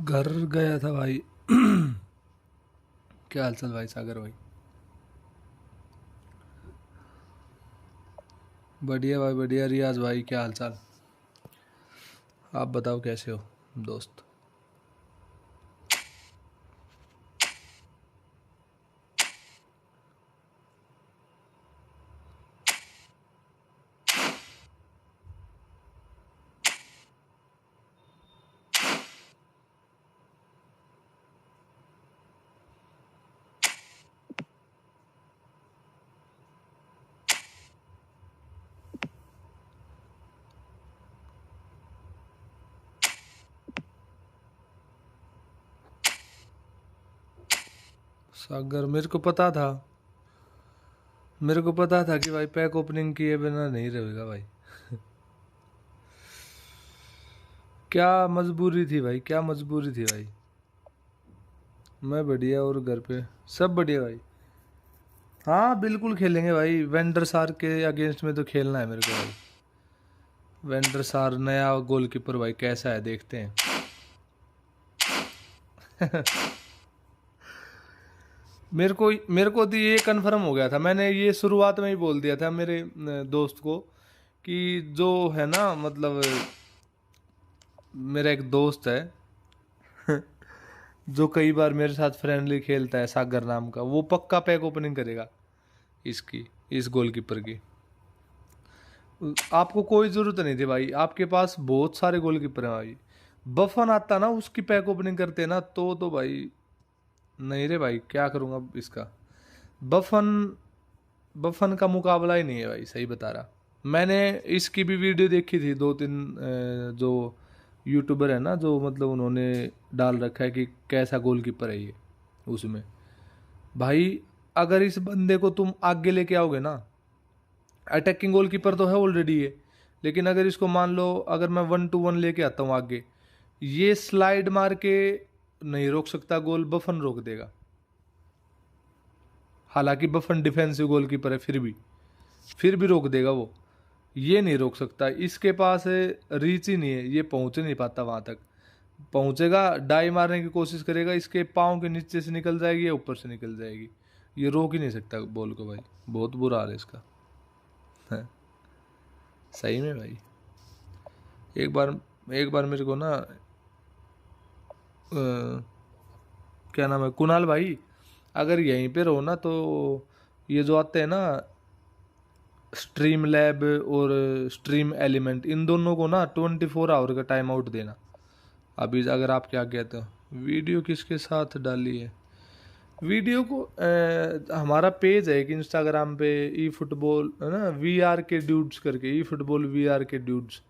घर गया था भाई। क्या हाल चाल भाई सागर भाई? बढ़िया भाई बढ़िया। रियाज भाई क्या हाल चाल? आप बताओ कैसे हो दोस्त? सागर मेरे को पता था कि भाई पैक ओपनिंग किए बिना नहीं रहेगा भाई। क्या मजबूरी थी भाई, क्या मजबूरी थी भाई। मैं बढ़िया और घर पे सब बढ़िया भाई। हाँ बिल्कुल खेलेंगे भाई, वेंडर सार के अगेंस्ट में तो खेलना है मेरे को भाई। वेंडर सार नया गोलकीपर भाई कैसा है देखते हैं। मेरे को तो ये कंफर्म हो गया था, मैंने ये शुरुआत में ही बोल दिया था मेरे दोस्त को कि जो है ना मतलब मेरा एक दोस्त है जो कई बार मेरे साथ फ्रेंडली खेलता है, सागर नाम का, वो पक्का पैक ओपनिंग करेगा इसकी, इस गोलकीपर की। आपको कोई ज़रूरत नहीं थी भाई, आपके पास बहुत सारे गोलकीपर हैं भाई। बफन आता ना उसकी पैक ओपनिंग करते ना तो भाई। नहीं रे भाई, क्या करूँगा इसका। बफन बफन का मुकाबला ही नहीं है भाई, सही बता रहा। मैंने इसकी भी वीडियो देखी थी दो तीन, जो यूट्यूबर है ना जो मतलब उन्होंने डाल रखा है कि कैसा गोलकीपर है ये, उसमें भाई अगर इस बंदे को तुम आगे लेके आओगे ना, अटैकिंग गोलकीपर तो है ऑलरेडी ये, लेकिन अगर इसको मान लो अगर मैं 1-2-1 लेके आता हूँ आगे, ये स्लाइड मार के नहीं रोक सकता गोल, बफन रोक देगा। हालांकि बफन डिफेंसिव गोलकीपर है, फिर भी रोक देगा वो। ये नहीं रोक सकता, इसके पास रीच ही नहीं है, ये पहुंच नहीं पाता वहां तक। पहुंचेगा डाई मारने की कोशिश करेगा, इसके पाँव के नीचे से निकल जाएगी या ऊपर से निकल जाएगी, ये रोक ही नहीं सकता बॉल को भाई। बहुत बुरा हाल है इसका। है, सही में भाई। एक बार एक बार मेरे को ना क्या नाम है, कुणाल भाई, अगर यहीं पे रहो ना तो ये जो आते हैं ना स्ट्रीम लैब और स्ट्रीम एलिमेंट, इन दोनों को ना 24 आवर का टाइम आउट देना अभी अगर आप क्या कहते हो। वीडियो किसके साथ डाली है? वीडियो को हमारा पेज है कि इंस्टाग्राम पे, ई फुटबॉल है ना, वी आर के ड्यूड्स करके, ई फुटबॉल वी आर के ड्यूड्स।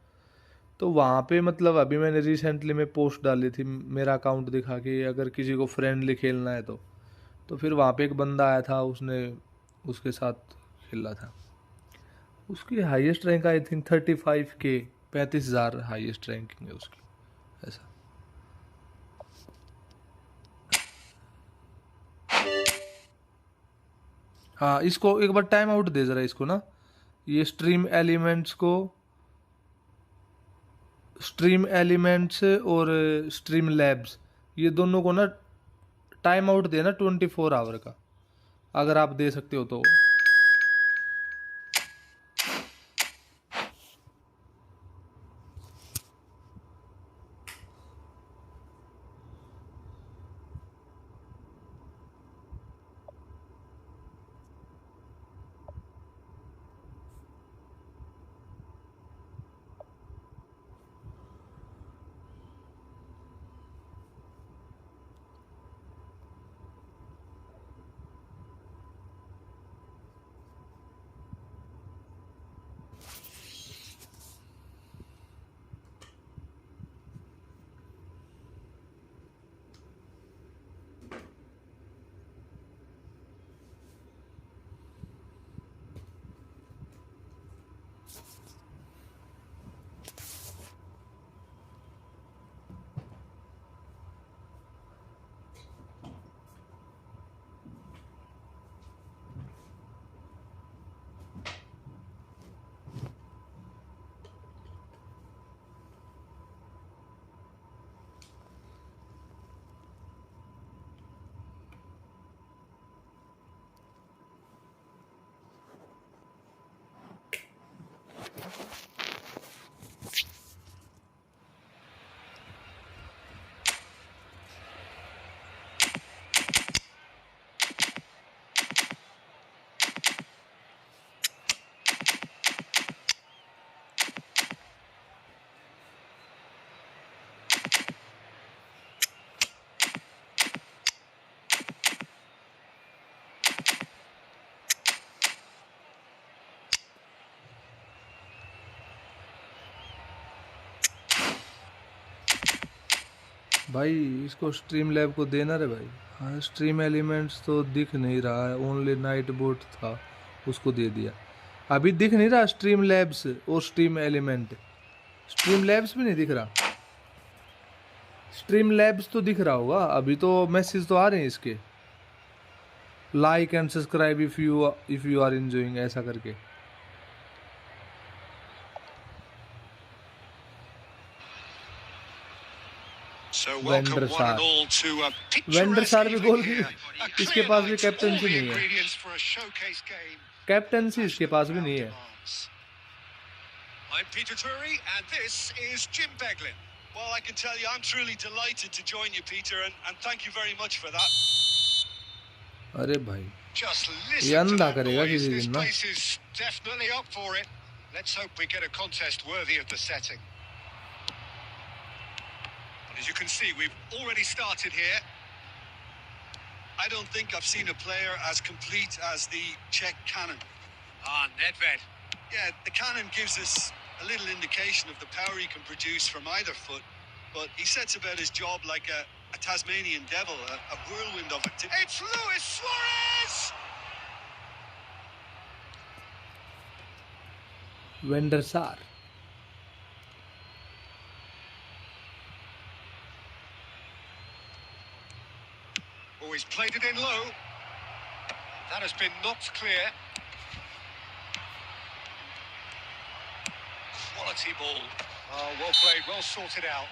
तो वहाँ पे मतलब अभी मैंने रिसेंटली में पोस्ट डाली थी मेरा अकाउंट दिखा के, अगर किसी को फ्रेंडली खेलना है तो फिर वहाँ पे एक बंदा आया था, उसने उसके साथ खेला था। उसकी highest rank I think 35K, 35,000 highest ranking है उसकी, ऐसा। हाँ इसको एक बार टाइम आउट दे जरा इसको ना, ये स्ट्रीम एलिमेंट्स और स्ट्रीम लैब्स, ये दोनों को ना टाइम आउट देना 24 आवर का, अगर आप दे सकते हो तो। भाई इसको स्ट्रीम लैब को देना रे भाई। हाँ स्ट्रीम एलिमेंट्स तो दिख नहीं रहा है, ओनली नाइट बोट था उसको दे दिया। अभी दिख नहीं रहा स्ट्रीम लैब्स और स्ट्रीम एलिमेंट। स्ट्रीम लैब्स भी नहीं दिख रहा। स्ट्रीम लैब्स तो दिख रहा होगा, अभी तो मैसेज तो आ रहे हैं इसके, like and subscribe if you are enjoying ऐसा करके। वेंडर सार, वेंडर सार भी गोल की, इसके पास भी कैप्टनसी नहीं है, कैप्टनसी इसके पास भी नहीं है। I'm Peter Drury, and this is Jim Beglin. Well, I can tell you, I'm truly delighted to join you, Peter, and thank you very much for that. अरे भाई Just ये listen to अंधा that करेगा noise. किसी This दिन ना। place is definitely up for it. Let's hope we get a contest worthy of the setting. And as you can see, we've already started here. I don't think I've seen a player as complete as the Czech cannon. Ah, Nedved. Yeah, the cannon gives us a little indication of the power he can produce from either foot, but he sets about his job like a Tasmanian devil, a whirlwind of it. It's Luis Suarez! Vendor सार, Oh, he's played it in low. That has been knocked clear. Quality ball. Oh, well played, well sorted out.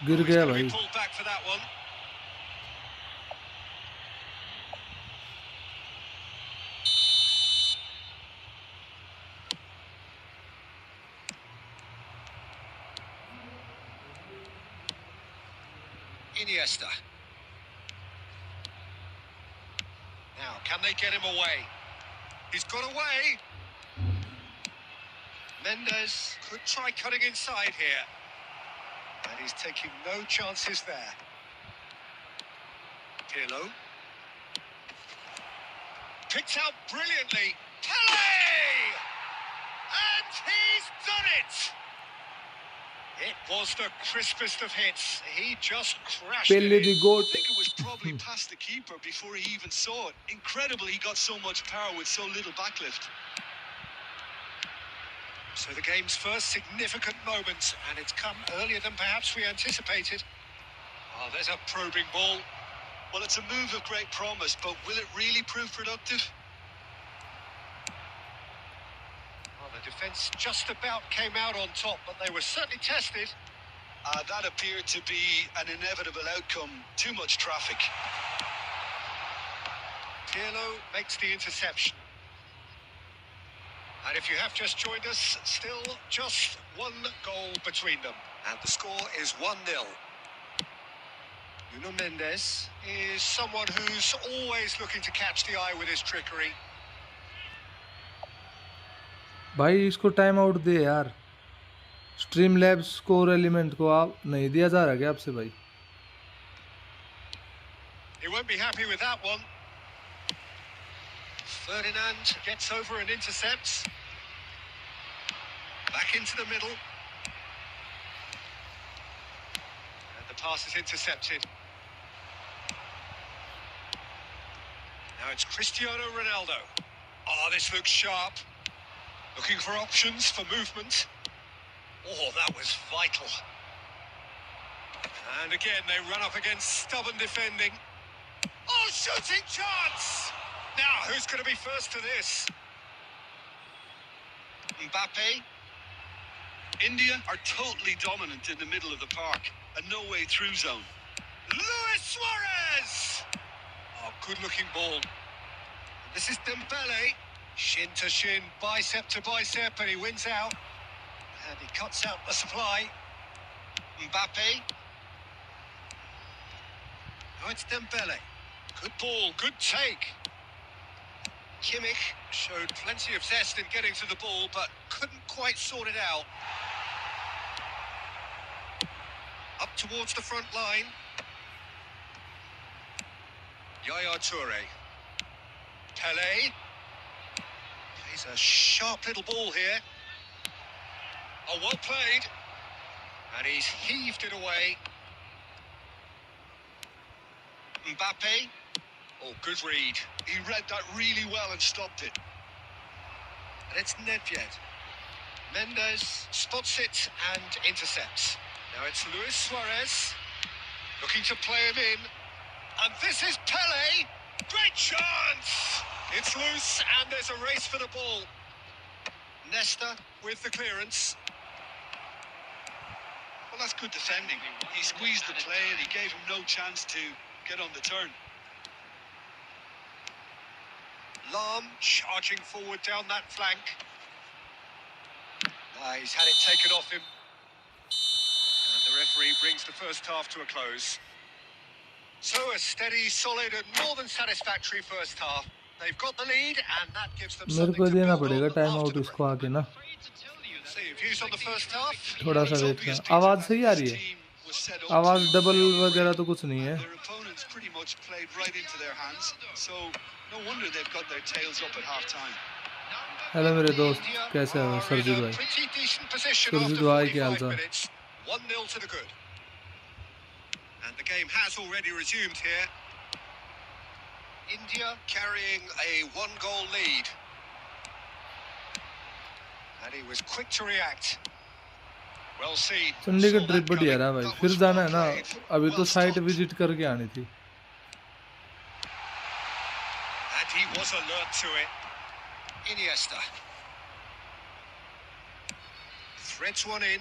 गिर He's गया going to भाई। be pulled back for that one. Iniesta. Now, can they get him away? He's got away. Mendes could try cutting inside here. And he's taking no chances there. Pirlo. Picked out brilliantly. Pele! And he's done it! It was the crispest of hits. He just crashed Pele it the in. goat. I think it was probably past the keeper before he even saw it. Incredible he got so much power with so little backlift. So the game's first significant moment, and it's come earlier than perhaps we anticipated. Oh, there's a probing ball. Well, it's a move of great promise, but will it really prove productive? Well, the defence just about came out on top, but they were certainly tested. That appeared to be an inevitable outcome. Too much traffic. Pirlo makes the interception. And if you have just joined us, still just one goal between them. And the score is 1-0. Nuno Mendes is someone who's always looking to catch the eye with his trickery. भाई इसको time out दे यार, stream labs score element को आप नहीं दिया जा रहा क्या आपसे भाई? He won't be happy with that one. Ferdinand gets over and intercepts. Back into the middle. And the pass is intercepted. Now it's Cristiano Ronaldo. Oh, this looks sharp. Looking for options for movement. Oh, that was vital. And again, they run up against stubborn defending. Oh, shooting chance! Now, who's going to be first to this? Mbappe. India are totally dominant in the middle of the park. A no-way through zone. Luis Suarez! Oh, good-looking ball. This is Dembele. Shin to shin, bicep to bicep, and he wins out. And he cuts out the supply. Mbappe. Now it's Dembele. Good ball, good take. Kimmich showed plenty of zest in getting to the ball, but couldn't quite sort it out. Up towards the front line. Yaya Toure. Pele. He's a sharp little ball here. Oh, well played. And he's heaved it away. Mbappe. Oh, good read. He read that really well and stopped it. And it's Nedved. Mendes spots it and intercepts. Now it's Luis Suarez. Looking to play him in. And this is Pele. Great chance! It's loose and there's a race for the ball. Nesta with the clearance. Well, that's good defending. He squeezed the play and he gave him no chance to get on the turn. Lahm charging forward down that flank. He's had it taken off him. And the referee brings the first half to a close. So a steady, solid and more than satisfactory first half. They've got the lead and that gives them मेरे something को to देना build पड़ेगा on time after out the इसको break. आके ना See, views on the first half. थोड़ा सा It's wait obvious, कर Peter, आवाज़ that सही आ this रही है team was set up आवाज़ to double play on the वगैरह break. तो कुछ नहीं है Their opponents pretty much played right into their hands, so no wonder they've got their tails up at half-time. Hello मेरे दोस्त India कैसे हो are in सरजीत a भाई pretty decent position Sarjit after भाई क्या हाल 45 चाल minutes. 1-0 to the good. And the game has already resumed here. India carrying a one-goal lead. And he was quick to react. Well seen. Sunday का Saw trip that बढ़िया coming. रहा भाई That फिर was जाना well है ना played. अभी तो Well साइट stopped. विजिट करके आनी थी And he was alert to it. Iniesta. Threads one in.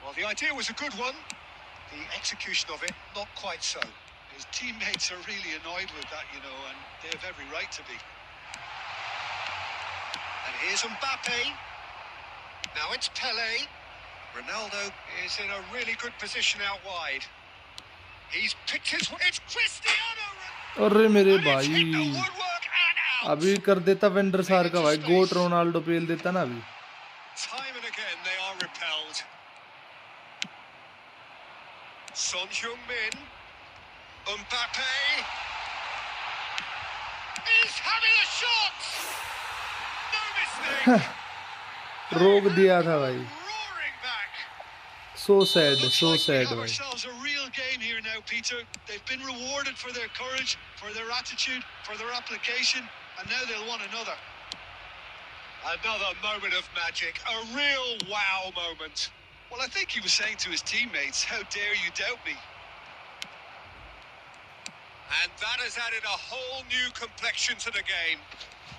Well, the idea was a good one. The execution of it, not quite so. His teammates are really annoyed with that, you know, and they have every right to be. And here's Mbappe. Now it's Pele. Ronaldo is in a really good position out wide. He's picked his... It's Cristiano! अरे मेरे And it's hit the भाई woodwork and out! अभी कर देता vendor सार का भाई गोट Ronaldo पेल देता ना अभी Time and again they are repelled. Son Heung-min. Mbappe. He's having a shot! No mistake! रोक दिया था भाई Roaring back. So sad Looks so like we sad have भाई ourselves a real game here now, Peter. They've been rewarded for their courage, for their attitude, for their application, and now they'll want another. Another moment of magic, a real wow moment. Well, I think he was saying to his teammates, how dare you doubt me? And that has added a whole new complexion to the game.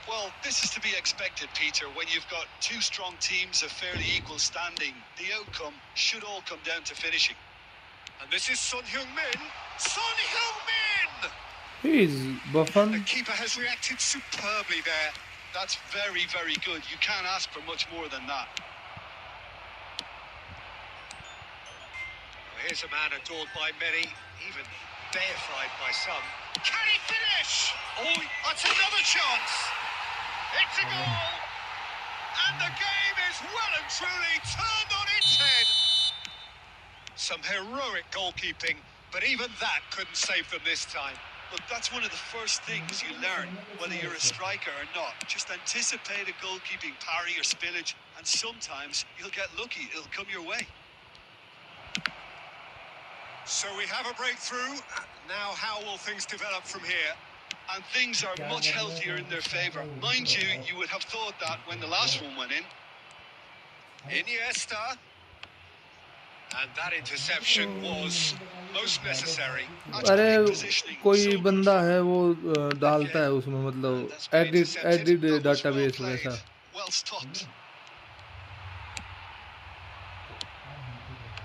Well, this is to be expected, Peter. When you've got two strong teams of fairly equal standing, the outcome should all come down to finishing. And this is Son Heung-min. Son Heung-min! He's Buffon The keeper has reacted superbly there. That's very, very good. You can't ask for much more than that. Well, here's a man adored by many, even deified by some. Can he finish? Oh, that's another chance. It's a goal. And the game is well and truly turned on its head. Some heroic goalkeeping, but even that couldn't save them this time. Look, that's one of the first things you learn, whether you're a striker or not. Just anticipate a goalkeeping parry or spillage, and sometimes you'll get lucky. It'll come your way. So we have a breakthrough. Now how will things develop from here? And things are much healthier in their favour. Mind you, you would have thought that when the last one went in. Iniesta. And that interception was most necessary. अरे कोई बंदा है वो डालता है उसमें मतलब edit database वैसा Well stopped.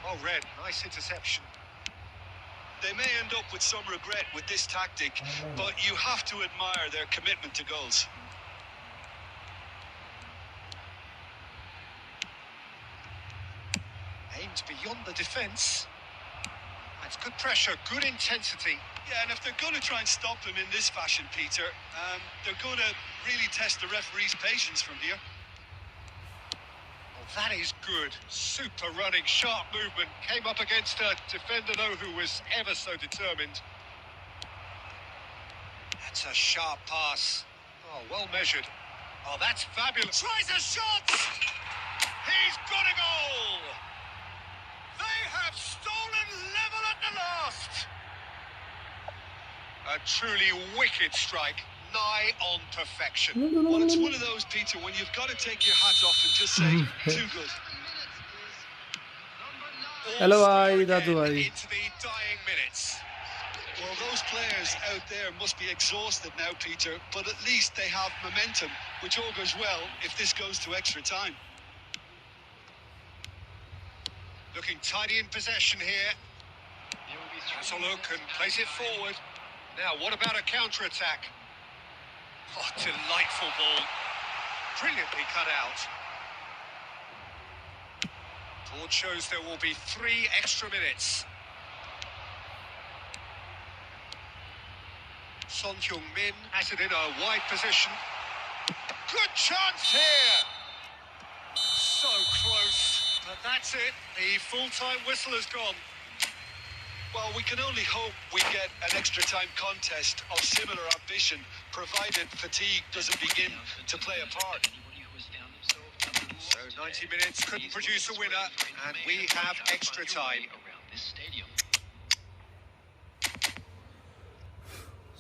Oh, Red, nice interception. They may end up with some regret with this tactic, but you have to admire their commitment to goals. Aimed beyond the defence. That's good pressure, good intensity. Yeah, and if they're going to try and stop them in this fashion, Peter, they're going to really test the referee's patience from here. Oh, that is good. Super running, sharp movement. Came up against a defender, though, who was ever so determined. That's a sharp pass. Oh, well measured. Oh, that's fabulous. Tries a shot! He's got a goal! They have stolen level at the line! truly wicked strike, nigh on perfection. Well, it's one of those, Peter, when you've got to take your hat off and just say, too good. Hello All square भाई दादू again भाई into the dying minutes. Well, those players out there must be exhausted now, Peter, but at least they have momentum, which augurs well if this goes to extra time. Looking tidy in possession here. Has a look and plays it forward. Now, what about a counter-attack? Oh, delightful ball. Brilliantly cut out. Board shows there will be 3 extra minutes. Son Heung-min has it in a wide position. Good chance here! So close, but that's it. The full-time whistle has gone. Well, we can only hope we get an extra-time contest of similar ambition, provided fatigue doesn't begin to play a part. So 90 minutes couldn't produce a winner, and we have extra time.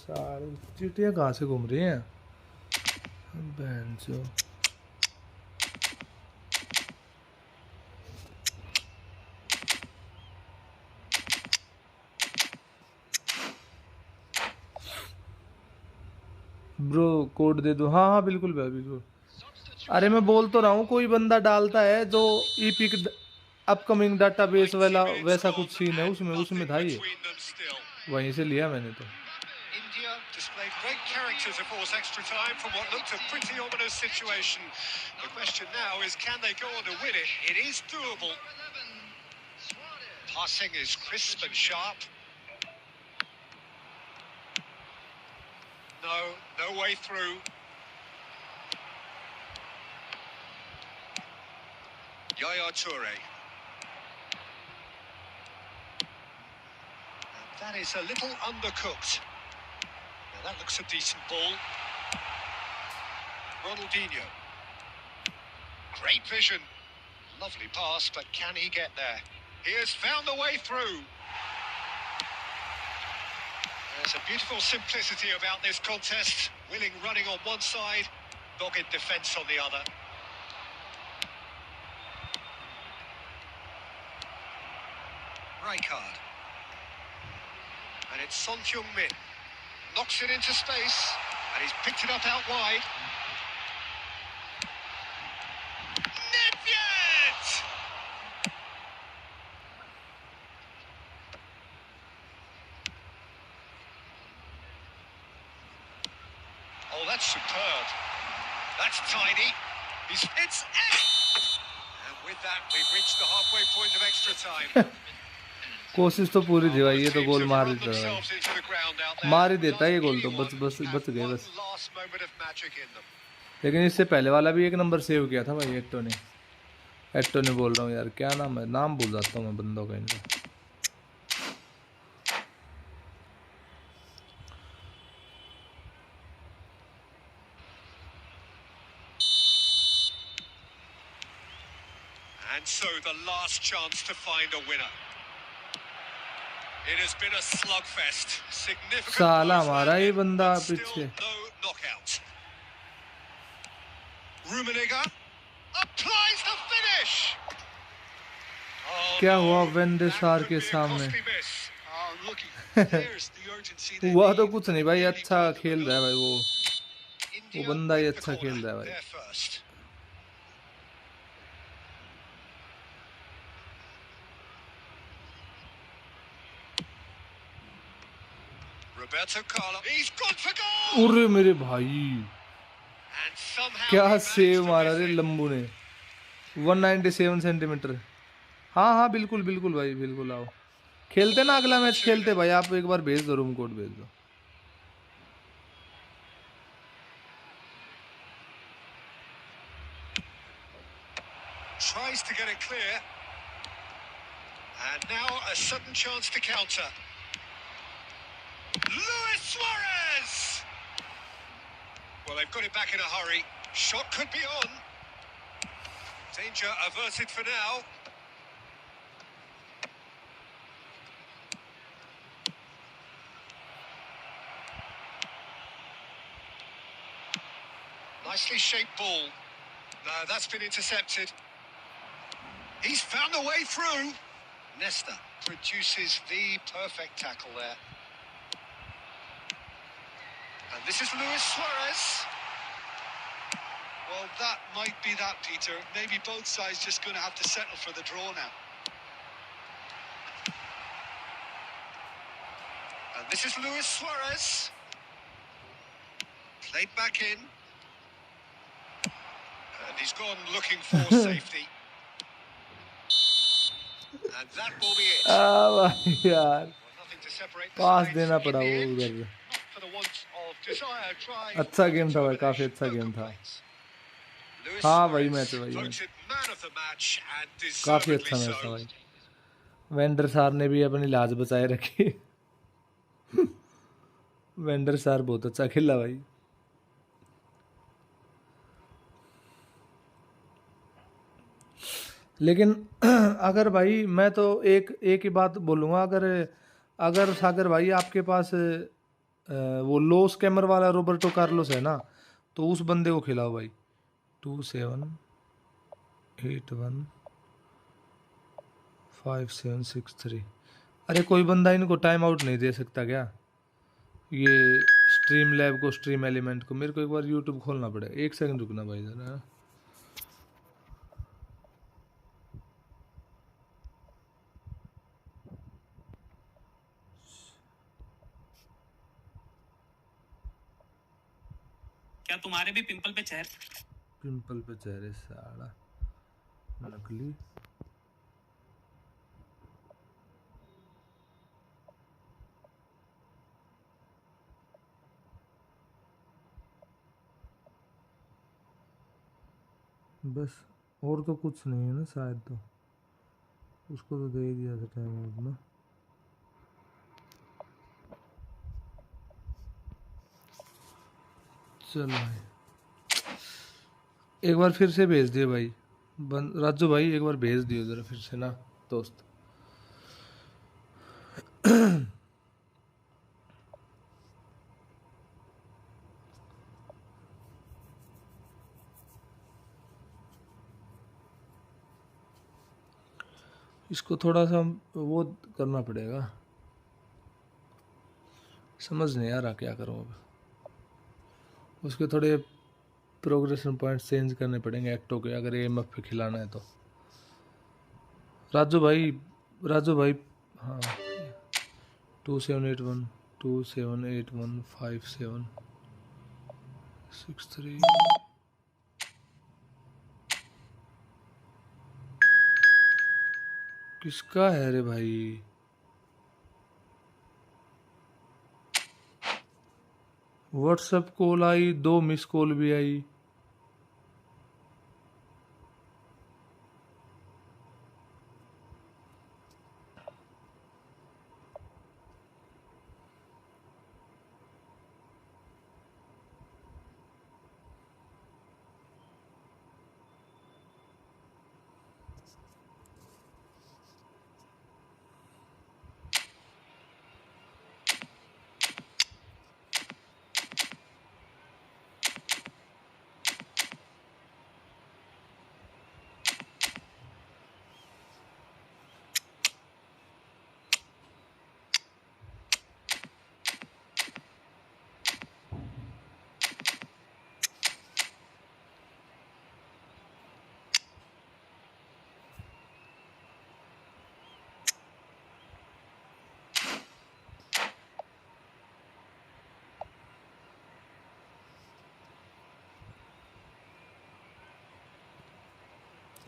सारे चींटियां कहाँ से घूम रही हैं बहन जो bro code दे दो हाँ हाँ बिल्कुल भाई बिल्कुल अरे मैं बोल तो रहा हूँ कोई बंदा डालता है जो ई पिक अपकमिंग डाटाबेस वाला वैसा कुछ सीन है उसमें उसमें था ये वहीं से लिया मैंने तो India displayed great character to force extra time from what looked a pretty ominous situation. The question now is, can they go on to win it? It is doable. Passing is crisp and sharp. No way through. Yaya Toure. And that is a little undercooked. Now that looks a decent ball. Ronaldinho. Great vision. Lovely pass, but can he get there? He has found the way through. There's a beautiful simplicity about this contest. Willing running on one side, dogged defence on the other. Rijkaard. And it's Son Heung-min. Knocks it into space, and he's picked it up out wide. Nedved! Oh, that's superb. That's tidy. It's it! And with that, we've reached the halfway point of extra time. कोशिश तो पूरी थी भाई ये तो गोल मार देता है भाई मार ही देता है ये गोल तो बच गए बस लेकिन इससे पहले वाला भी एक नंबर सेव किया था भाई एट्टो ने बोल रहा हूँ यार क्या नाम है नाम भूल जाता हूँ मैं बंदों का इनका And so the last chance to find a winner. It has been a slugfest. Significant साला हमारा ही बंदा पीछे no knockout. Rummenigge applies the finish. क्या हुआ वेंडेसार के सामने हुआ तो कुछ नहीं भाई अच्छा खेल रहा है भाई वो बंदा ही अच्छा खेल रहा है भाई Roberto Carlos, he's gone for goal. अरे मेरे भाई क्या सेव मारा रे लंबू ने 197 सेंटीमीटर हाँ हाँ बिल्कुल बिल्कुल भाई बिल्कुल आओ खेलते ना अगला मैच खेलते भाई आप एक बार भेज दो रूम कोड भेज दो Tries to get it clear. And now a sudden chance to counter. Luis Suarez! Well, they've got it back in a hurry. Shot could be on. Danger averted for now. Nicely shaped ball. No, that's been intercepted. He's found a way through. Nesta produces the perfect tackle there. And this is Luis Suarez. Well, that might be that, Peter. Maybe both sides just going to have to settle for the draw now. And this is Luis Suarez. Played back in. And he's gone looking for safety. And that will be it. भाई यार Well, nothing to separate the pass sides देना in पड़ा the वो end. उधर। Not for the want of desire, drive, अच्छा or game था भाई, काफी determination. अच्छा No गेम था। complaints. Luis हाँ भाई Suarez मैच है भाई, voted man of the match and काफी deservedly अच्छा मैच था so. भाई। वेंडर सार ने भी अपनी लाज बचाए रखी। वेंडर सार बहुत अच्छा खेला भाई। लेकिन अगर भाई मैं तो एक ही बात बोलूँगा, अगर अगर सागर भाई आपके पास वो लो स्कैमर वाला रोबर्टो कार्लोस है ना, तो उस बंदे को खिलाओ भाई। 27815763। अरे कोई बंदा इनको टाइम आउट नहीं दे सकता क्या? ये स्ट्रीम लैब को, स्ट्रीम एलिमेंट को। मेरे को एक बार यूट्यूब खोलना पड़ेगा, 1 सेकंड रुकना भाई जरा। क्या तुम्हारे भी पिंपल पे चेहरे साला नकली। बस और तो कुछ नहीं है ना शायद, तो उसको तो दे ही दिया था टाइम आउट ना। चलो भाई एक बार फिर से भेज दिए भाई। राजू भाई एक बार भेज दियो जरा फिर से ना दोस्त। इसको थोड़ा सा वो करना पड़ेगा, समझ नहीं आ रहा क्या करूँ अब। उसके थोड़े प्रोग्रेशन पॉइंट चेंज करने पड़ेंगे एक्टो के, अगर एएमएफ पे खिलाना है तो। राजू भाई हाँ 278127815763। किसका है रे भाई? व्हाट्सएप कॉल आई, 2 मिस कॉल भी आई।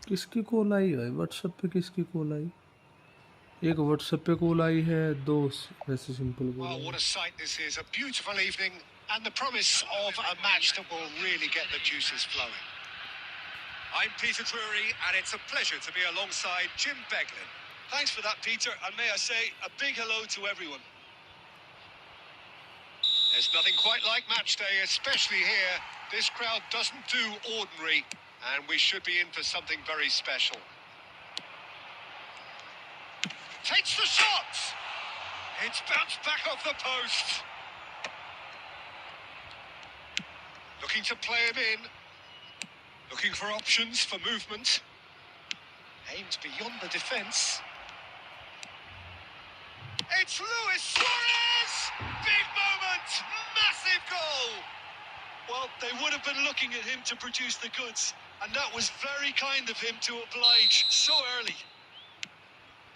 किसकी कॉल आई भाई? व्हाट्सएप पे किसकी कॉल आई? एक व्हाट्सएप पे कॉल आई है, 2 वैसे simple call. Well, what a sight this is. A beautiful evening and the promise of a match that will really get the juices flowing. I'm Peter Drury and it's a pleasure to be alongside Jim Beglin. Thanks for that, Peter, and may I say a big hello to everyone. There's nothing quite like match day, especially here. This crowd doesn't do ordinary, and we should be in for something very special. Takes the shot! It's bounced back off the post. Looking looking to play him in. Looking for options for movement. Aimed beyond the defence. It's Luis Suarez! Big moment! Massive goal! Well, they would have been looking at him to produce the goods, and that was very kind of him to oblige so early.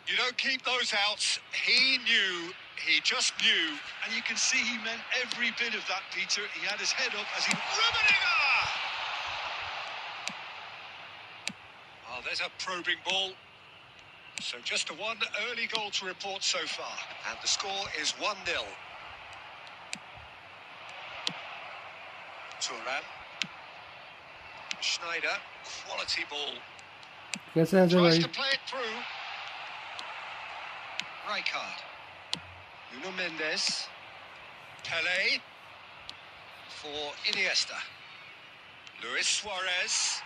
You don't keep those outs. He knew, he just knew, and you can see he meant every bit of that, Peter. He had his head up as he... Rummenigge! Oh, there's a probing ball. So just a one early goal to report so far. And the score is 1-0. Thuram. Schneider. Quality ball. कैसे ऐसे Tries भाई? to play it through. Rijkaard. Nuno Mendes. Pele. For Iniesta. Luis Suarez.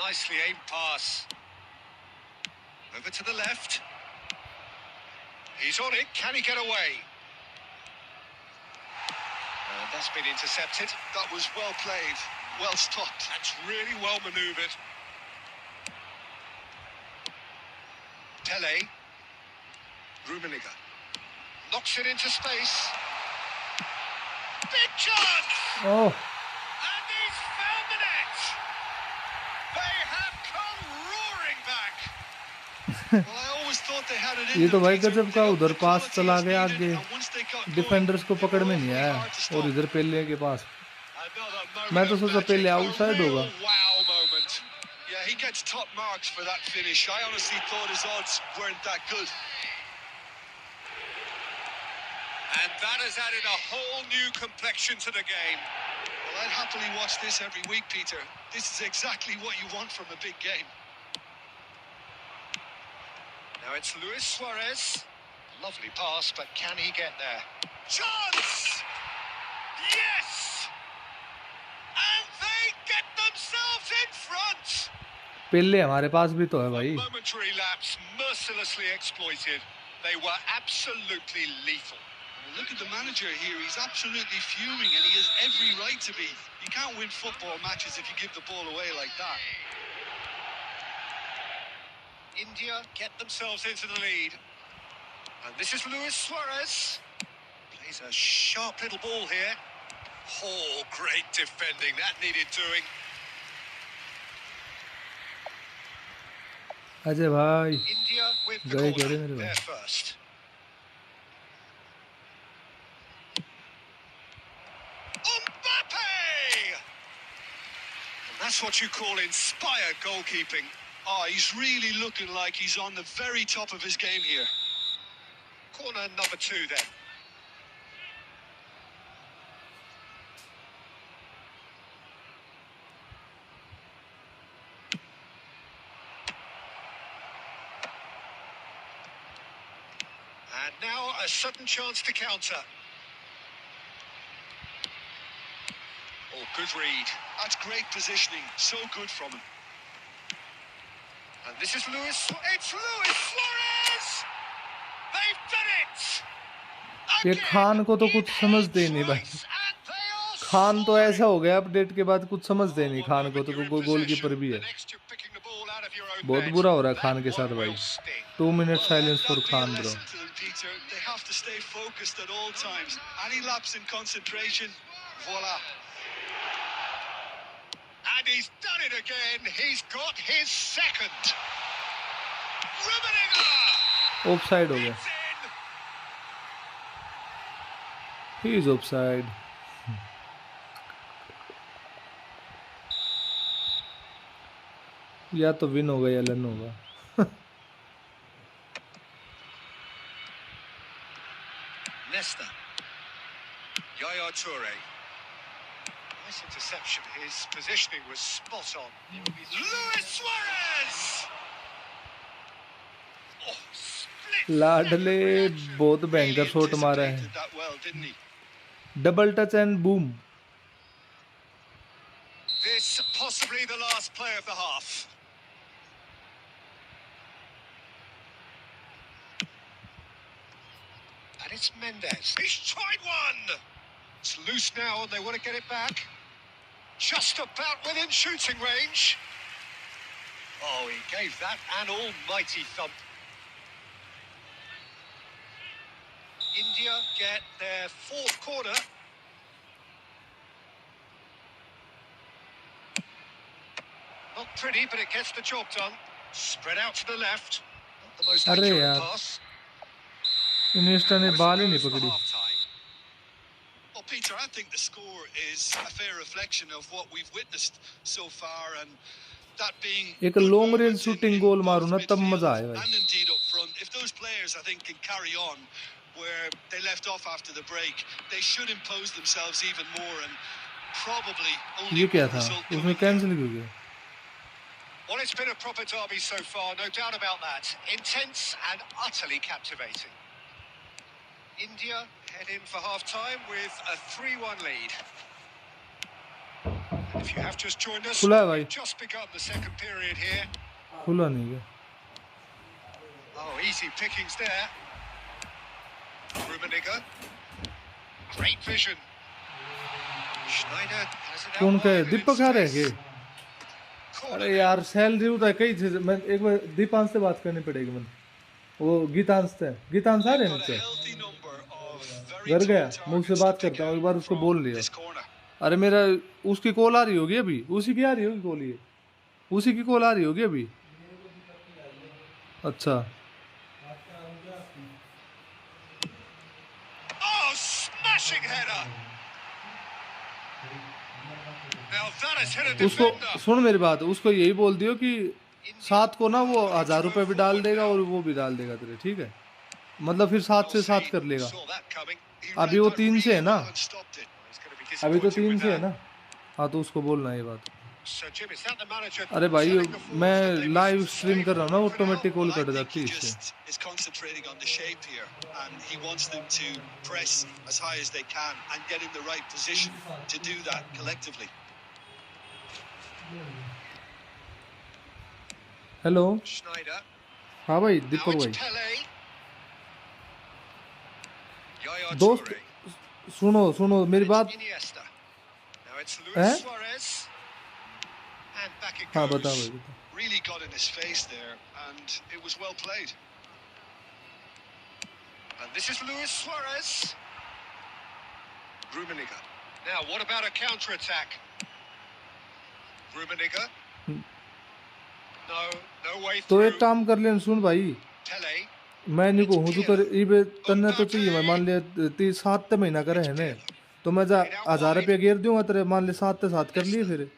Nicely aimed pass. Over to the left. He's on it. Can he get away? And that's been intercepted. That was well played. Well stopped. That's really well manoeuvred. Pele. Rummenigge. Knocks it into space. Big chance! Oh, And he's found the net! They have come roaring back! Well, I always thought they had it in ये तो them, भाई Peter. गजब They का got उधर the pass quality चला as गया needed, आगे, and once they got going, defenders को they पकड़ were में नहीं awfully आया hard to और stop. इधर पेले के पास Another मैं moment तो of सोचा magic. Pele A outside real होगा. wow moment. Yeah, he gets top marks for that finish. I honestly thought his odds weren't that good. And that has added a whole new complexion to the game. Well, I'd happily watch this every week, Peter. This is exactly what you want from a big game. Now it's Luis Suarez. Lovely pass, but can he get there? Chance! Yes! And they get themselves in front! पेले हमारे पास भी तो है A भाई. momentary lapse mercilessly exploited. They were absolutely lethal. Look at the manager here. He's absolutely fuming, and he has every right to be. You can't win football matches if you give the ball away like that. India get themselves into the lead. And this is Luis Suarez. Plays a sharp little ball here. Oh, great defending. That needed doing. Ajay भाई India with the गए कह रहे corner. मेरे भाई. They're first. Mbappe! And that's what you call inspired goalkeeping. Oh, he's really looking like he's on the very top of his game here. Corner number 2 then. And now a sudden chance to counter. Oh, good read. That's great positioning. So good from him. And this is Luis. It's Luis Suarez! They've done it! ये Again, Khan को तो कुछ in समझते ही नहीं भाई. twice, and they are Khan तो ऐसा soaring. हो गया अपडेट के बाद कुछ समझते ही नहीं. One खान को moment तो you're in कोई गोलकीपर possession, भी the है. next you're picking the ball out of your own बहुत net. बुरा हो रहा है That खान के साथ one भाई. will sting. 2 minute Well, silence let for that be a Khan bro. lesson to them, Peter. They have to stay focused at all times. Any lapse in concentration, voila. And he's done it again. He's got his second. Rummenigge! Offside हो गया. It's in. He is offside. या तो win होगा या लन होगा. Nesta. Yaya Toure. Nice interception. His positioning was spot on. Luis Suarez! Oh, split लाडले second reaction. बहुत भयंकर Really शॉट मारा है. anticipated that well, didn't he? Double touch and boom. This possibly the last play of the half. And it's Mendes. He's tried one! It's loose now and they want to get it back. Just about within shooting range. Oh, he gave that an almighty thump. India get their fourth corner. Not pretty, but it gets the job done. Spread out to the left. Not the most अरे accurate यार pass. Iniesta ने Whistle बाल ही नहीं goes for पकड़ी। half-time. Well, Peter, I think the score is a fair reflection of what we've witnessed so far, and that being एक good long range movement shooting in गोल मारू both ना तब मजा midfield आए भाई। and indeed up front. If those players, I think, can carry on where they left off after the break, they should impose themselves even more, and probably only ये क्या one था, result उसमें coming cancel here. क्यों गया? Well, it's been a proper derby so far, no doubt about that. Intense and utterly captivating. India head in for half-time with a 3-1 lead. And if you have just joined us, खुला है भाई। we've just begun the second period here. खुला नहीं गया। Oh, easy pickings there. Rummenigge. Great vision. Schneider has it out कौन का है? wide and in दीपक आ रहे हैं space. क्या? Corner अरे there. यार सैलरी उठा कई थे, मैं एक बार दीपांश से बात करनी पड़ेगी। मैं वो गीतांश से, गीतांश आ रहे हैं Got a नीचे? healthy number of very घर गया, tall मुझसे targets to बात pick करता हूँ, एक out बार उसको from बोल लिया। this corner. अरे मेरा उसकी कॉल आ रही होगी अभी, उसी की आ रही होगी कॉल, ये उसी की कॉल आ रही होगी अभी। अच्छा Oh, smashing header. Now that has hit a उसको defender. सुन मेरी बात, उसको यही बोल दियो कि 7 को ना वो 1000 रुपये भी डाल देगा और वो भी डाल देगा तेरे, ठीक है? मतलब फिर 7 से 7 कर लेगा। Saw that coming. He अभी read वो that 3 से है really ना, well and stopped it. He's going to be अभी तो disappointed 3 with से है that. ना। हाँ तो उसको बोलना ये बात। So Jim, is that the manager अरे भाई telling the forwards मैं that they live must stream stay कर रहा हूँ ना, forward for now? Automatic call Well, I cut think जाती he है इससे। just is concentrating on the shape here, and he wants them to press as high as they can and get in the right position to do that collectively. Hello, Schneider. हाँ भाई Now Deepak it's भाई। Pele. Yaya दोस्त Toure. सुनो सुनो मेरी It's बात Iniesta. Now it's है। Luis Suarez. And back it हाँ बता goes. भाई बता। Really got in his face there, and it was well played. And this is Luis Suarez. Rummenigge. Now, what about a counter-attack? Rummenigge. No way तो through. एक काम कर ले, सुन भाई, Pele. मैं नहीं कहूँ तो कर इबे तन्ने तो चाहिए, मैं मान लिया 7 महीना करे है ने, तो मैं जा 1000 रुपये गिर दूंगा तेरे, मान ले 7 से 7 कर लिए फिर।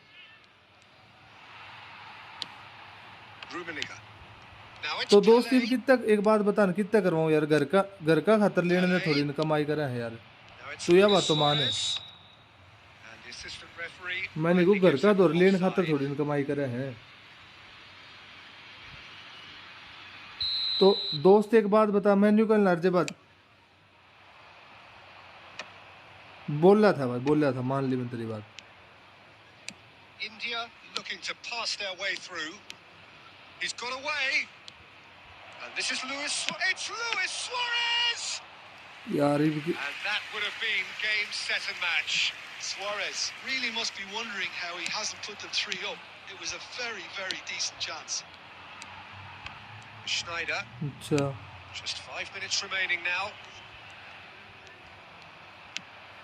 Rummenigge. Now it's तो दोस्ती Pele. कितना, एक बात बता ना, कितना करवाऊँ यार? घर का खातर लेने ने थोड़ी न कमाई करे हैं यार। Now it's तू यह Luis बात तो माने, Suarez. And the assistant referee मैं नहीं को rightly घर gives का him दौर लेने offside. खातर थोड़ी न कमाई करे हैं। तो दोस्त एक बात बता, मेन्यू कल नर्जे बात बोल रहा था भाई, बोल रहा था, मान ली मैं तेरी बात। India looking to pass their way through. He's got away. And this is Luis. It's Luis Suarez. यार And that would have been game, set and match. Suarez really must be wondering how he hasn't put them 3 up. It was a very, very decent chance. Schneider. अच्छा Just 5 minutes remaining now.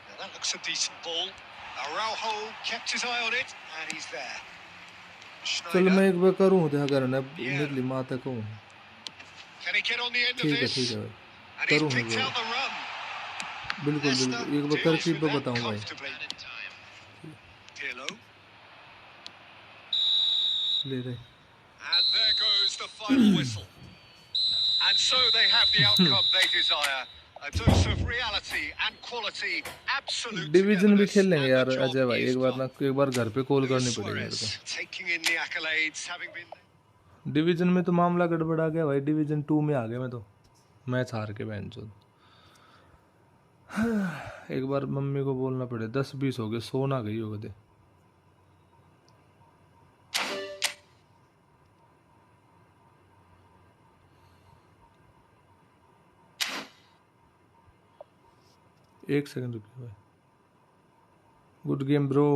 Now that looks a decent ball. Araujo kept his eye on it, and he's there. चल मैं Schneider. एक बार करूँ क्या करना, निकली माता कहूँ। Can he get on the end of ठीक है this? भाई, And he's करूँ picked मैं, out the run. बिल्कुल Leicester बिल्कुल एक बार deals करके with that बताऊँ भाई। comfortably. Pirlo. ले रहे And there goes the final whistle. And so they have the outcome they desire. A dose of reality and quality, absolute division भी togetherness, खेल लेंगे and यार the job अजय भाई, is एक बार done. ना, एक बार घर पे कॉल करनी Luis पड़ेगी मेरे Suarez को। taking in the accolades, having been. Division में तो मामला गड़बड़ा गया भाई, डिवीजन 2 में आ गया मैं तो, मैच हार के बहन चोद। एक बार मम्मी को बोलना पड़े, 10-20 हो गए, सोना गई होगा दे। एक सेकंड रुकिए भाई। Good game bro.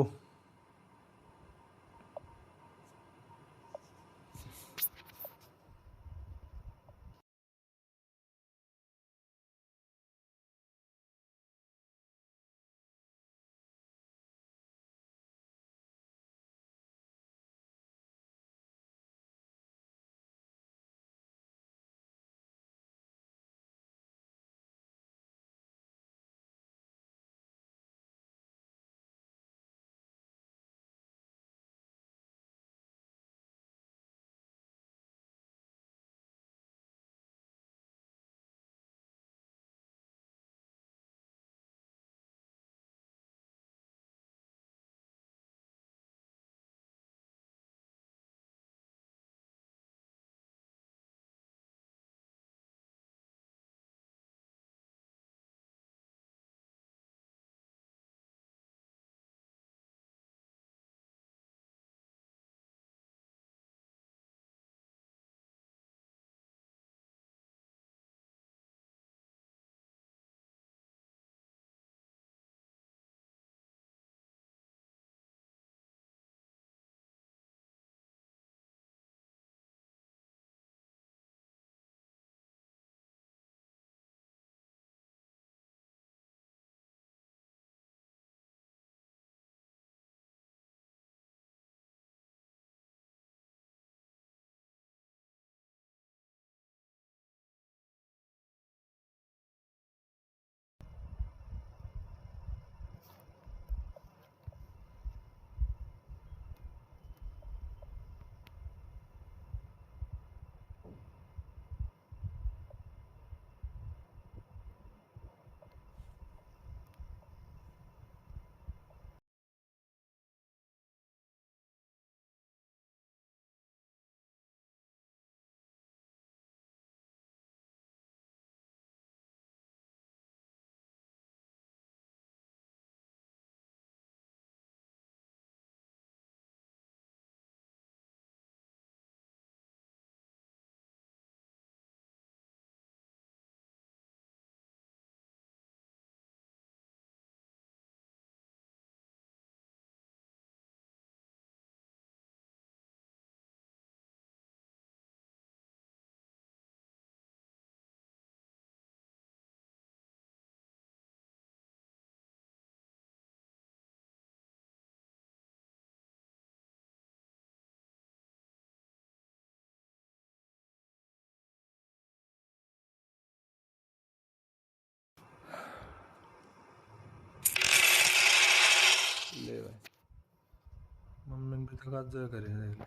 अभी तक आज जो करे देख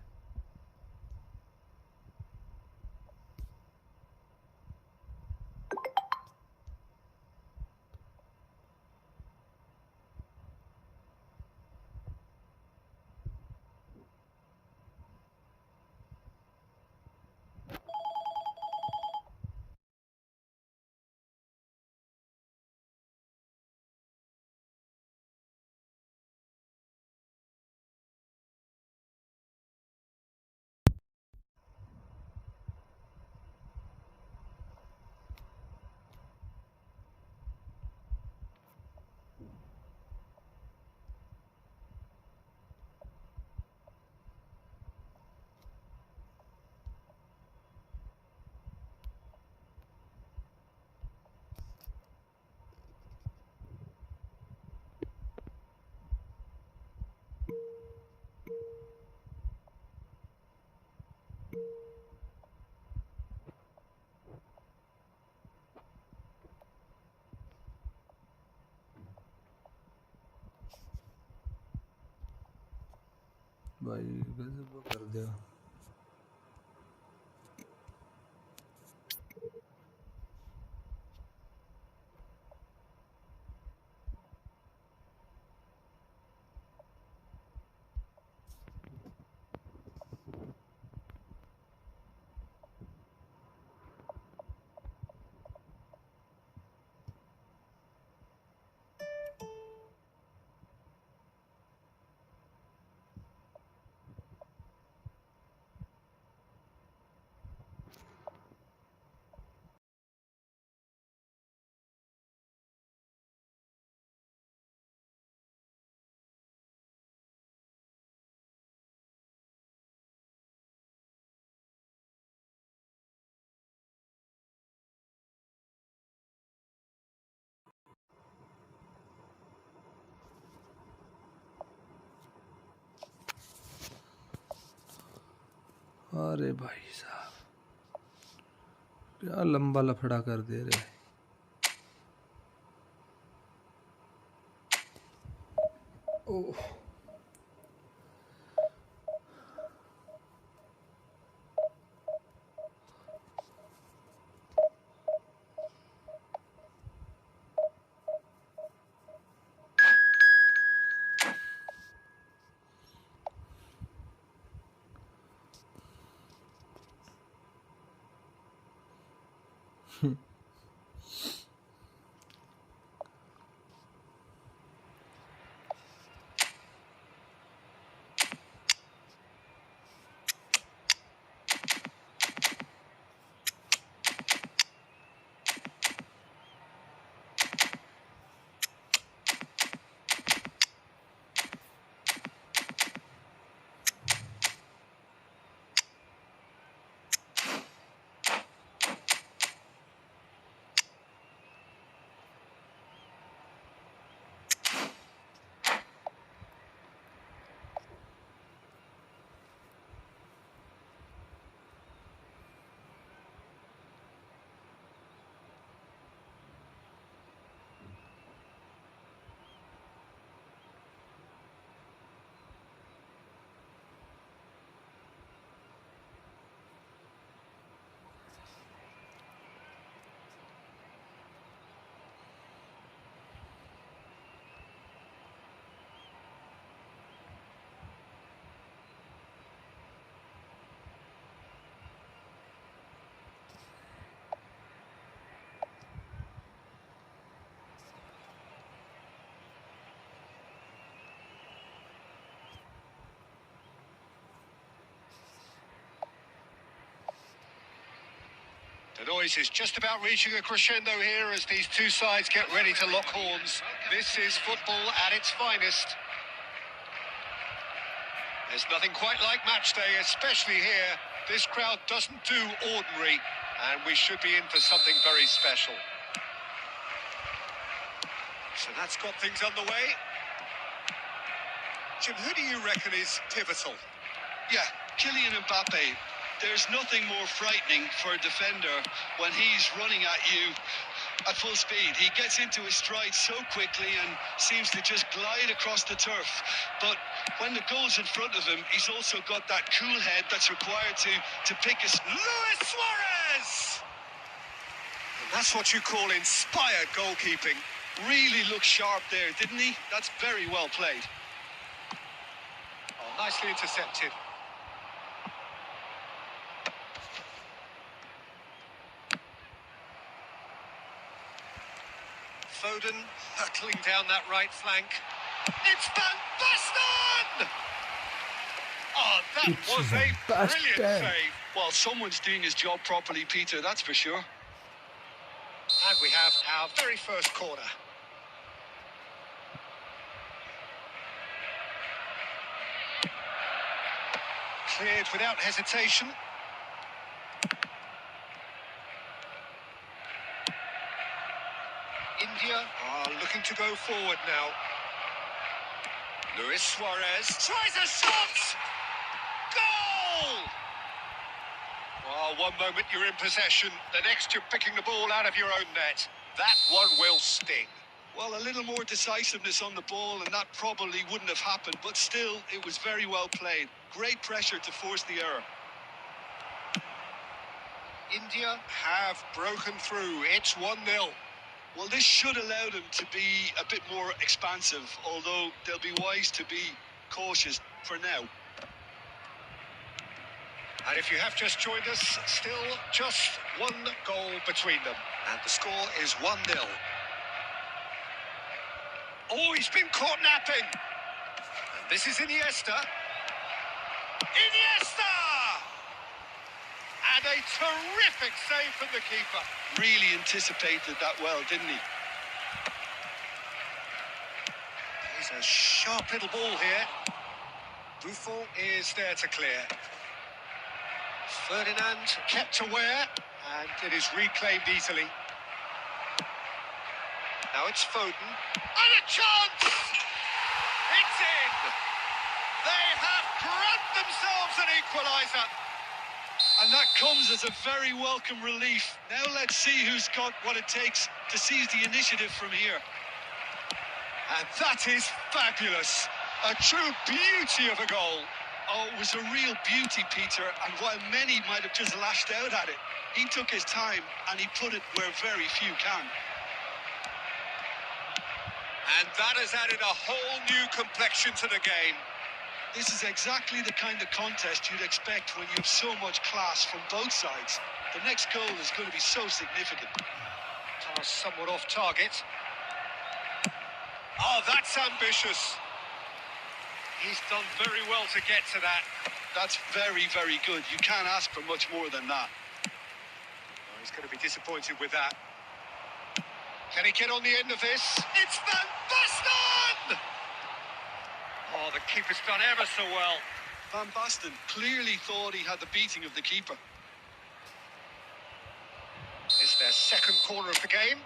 भाई गजब कर दिया। अरे भाई साहब क्या लंबा लफड़ा कर दे रहे। ओह The noise is just about reaching a crescendo here as these two sides get ready to lock horns. This is football at its finest. There's nothing quite like match day, especially here. This crowd doesn't do ordinary, and we should be in for something very special. So that's got things underway. Jim, who do you reckon is pivotal? Yeah, Kylian Mbappe. There's nothing more frightening for a defender when he's running at you at full speed. He gets into his stride so quickly and seems to just glide across the turf. But when the goal's in front of him, he's also got that cool head that's required to pick his... Luis Suarez! And that's what you call inspired goalkeeping. Really looked sharp there, didn't he? That's very well played. Oh, nicely intercepted. Foden hurtling down that right flank. It's Van Basten! Oh, that It's was Van a Basten. brilliant save. Well, someone's doing his job properly, Peter, that's for sure. And we have our very first corner. Cleared without hesitation. India are looking to go forward now. Luis Suarez tries a shot! Goal! Well, one moment you're in possession, the next you're picking the ball out of your own net. That one will sting. Well, a little more decisiveness on the ball and that probably wouldn't have happened, but still, it was very well played. Great pressure to force the error. India have broken through. It's 1-0. Well, this should allow them to be a bit more expansive, although they'll be wise to be cautious for now. And if you have just joined us, still just one goal between them. And the score is 1-0. Oh, he's been caught napping. And this is Iniesta. Iniesta! And a terrific save from the keeper. Really anticipated that well, didn't he? He's a sharp little ball here. Buffon is there to clear. Ferdinand kept aware, and it is reclaimed easily. Now it's Foden. And a chance! It's in! They have grabbed themselves an equaliser. And that comes as a very welcome relief. Now let's see who's got what it takes to seize the initiative from here. And that is fabulous. A true beauty of a goal. Oh, it was a real beauty, Peter, and while many might have just lashed out at it, he took his time and he put it where very few can. And that has added a whole new complexion to the game. This is exactly the kind of contest you'd expect when you have so much class from both sides. The next goal is going to be so significant. Pass somewhat off target. Oh, that's ambitious. He's done very well to get to that. That's very, very good. You can't ask for much more than that. Oh, he's going to be disappointed with that. Can he get on the end of this? It's Van Basten! Oh, the keeper's done ever so well. Van Basten clearly thought he had the beating of the keeper. It's their second corner of the game.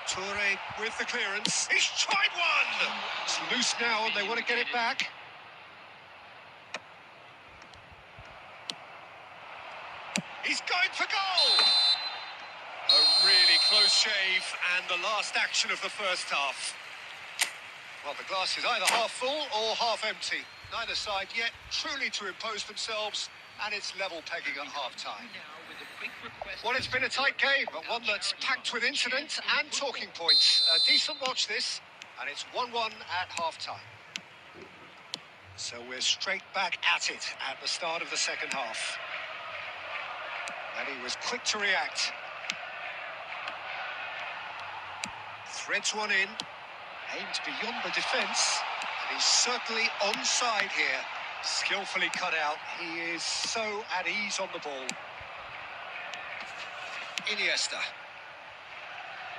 Toure with the clearance. He's tried one! It's loose now and they want to get it back. He's going for goal! A really close shave and the last action of the first half. Well, the glass is either half full or half empty. Neither side yet truly to impose themselves, and it's level pegging at half-time. Well, it's been a tight game, but one that's packed with incident and talking points. A decent watch this, and it's 1-1 at half-time. So we're straight back at it at the start of the second half. And he was quick to react. Threads one in, aimed beyond the defence, and he's certainly onside here. Skillfully cut out, he is so at ease on the ball. Iniesta.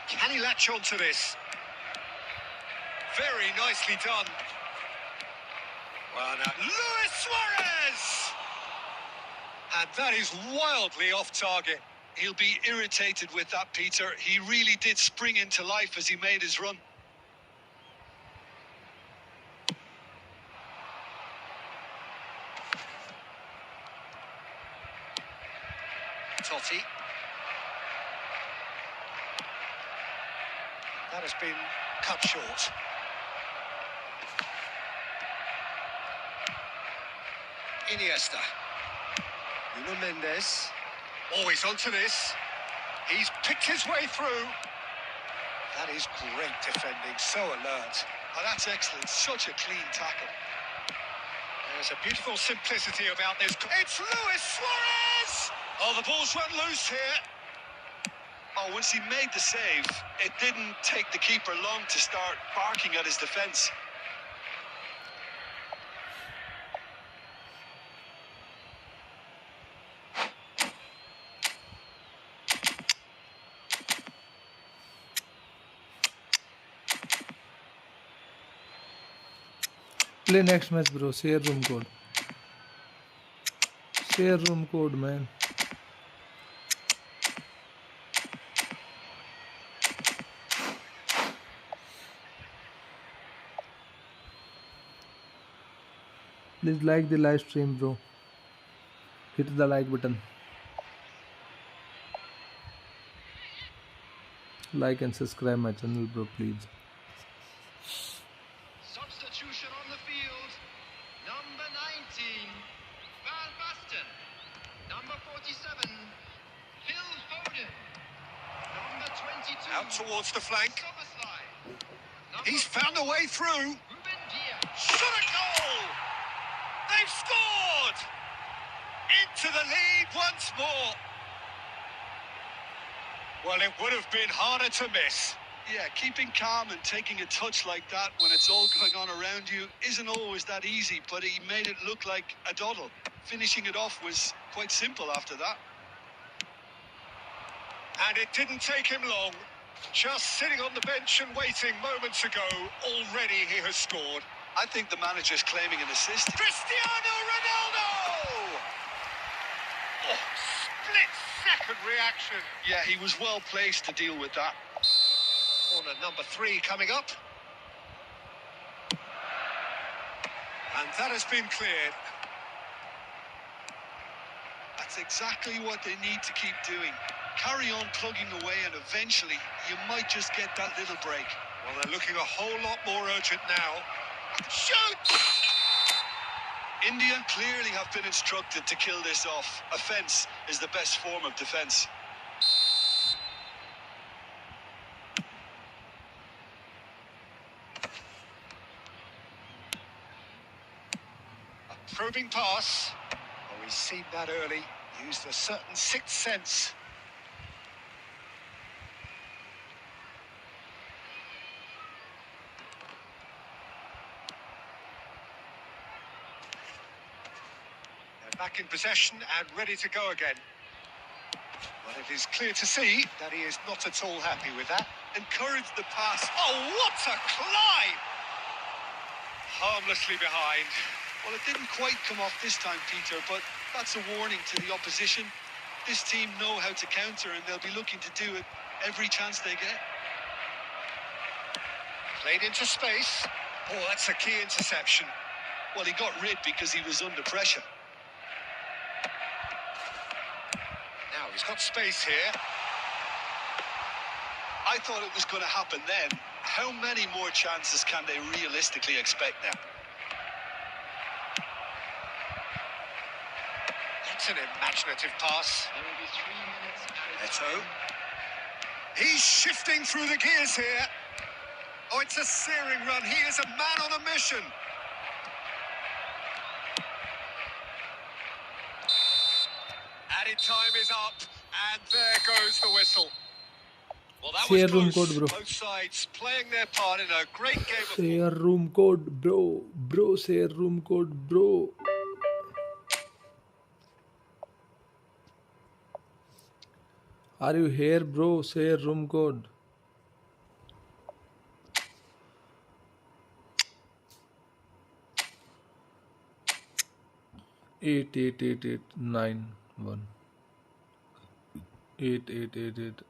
Can he latch on to this? Very nicely done. Well, now, Luis Suarez! And that is wildly off target. He'll be irritated with that, Peter. He really did spring into life as he made his run. Totti. That has been cut short. Iniesta. Nuno Mendes. Oh, he's onto this. He's picked his way through. That is great defending, so alert. Oh, that's excellent. Such a clean tackle. There's a beautiful simplicity about this. It's Luis Suarez! Oh, the ball's run loose here. Oh, once he made the save, it didn't take the keeper long to start barking at his defence. Play next match, bro. Share room code. Share room code, man. Please like the live stream, bro. Hit the like button. Like and subscribe my channel, bro, please. Substitution on the field. Number 19, Van Basten. Number 47, Phil Foden. Number 22, Out towards the flank. Szoboszlai. He's found a way through. Ruben Diaz. Shot a goal! They've scored! Into the lead once more. Well, it would have been harder to miss. Yeah, keeping calm and taking a touch like that when it's all going on around you isn't always that easy, but he made it look like a doddle. Finishing it off was quite simple after that. And it didn't take him long. Just sitting on the bench and waiting moments ago, already he has scored. I think the manager's claiming an assist. Cristiano Ronaldo! Oh, split-second reaction. Yeah, he was well placed to deal with that. Corner number 3 coming up. And that has been cleared. That's exactly what they need to keep doing. Carry on plugging away and eventually you might just get that little break. Well, they're looking a whole lot more urgent now. Shoot! India clearly have been instructed to kill this off. Offence is the best form of defence. A probing pass. Oh, he's seen that early. Used a certain sixth sense. Back in possession and ready to go again. Well, it is clear to see that he is not at all happy with that. Encourage the pass. Oh, what a climb! Harmlessly behind. Well, it didn't quite come off this time, Peter, but that's a warning to the opposition. This team know how to counter and they'll be looking to do it every chance they get. Played into space. Oh, that's a key interception. Well, he got rid because he was under pressure. Now he's got space here. I thought it was going to happen then. How many more chances can they realistically expect now? That's an imaginative pass. There will be 3 minutes added Neto. time. He's shifting through the gears here. Oh, it's a searing run. He is a man on a mission. Added time is up, and there goes the whistle. Well, that was Share room close. code, bro. Both sides playing their part in a great game of Share room code, bro. Bro, share room code, bro. Are you here, bro? Share room code. 888891 8888.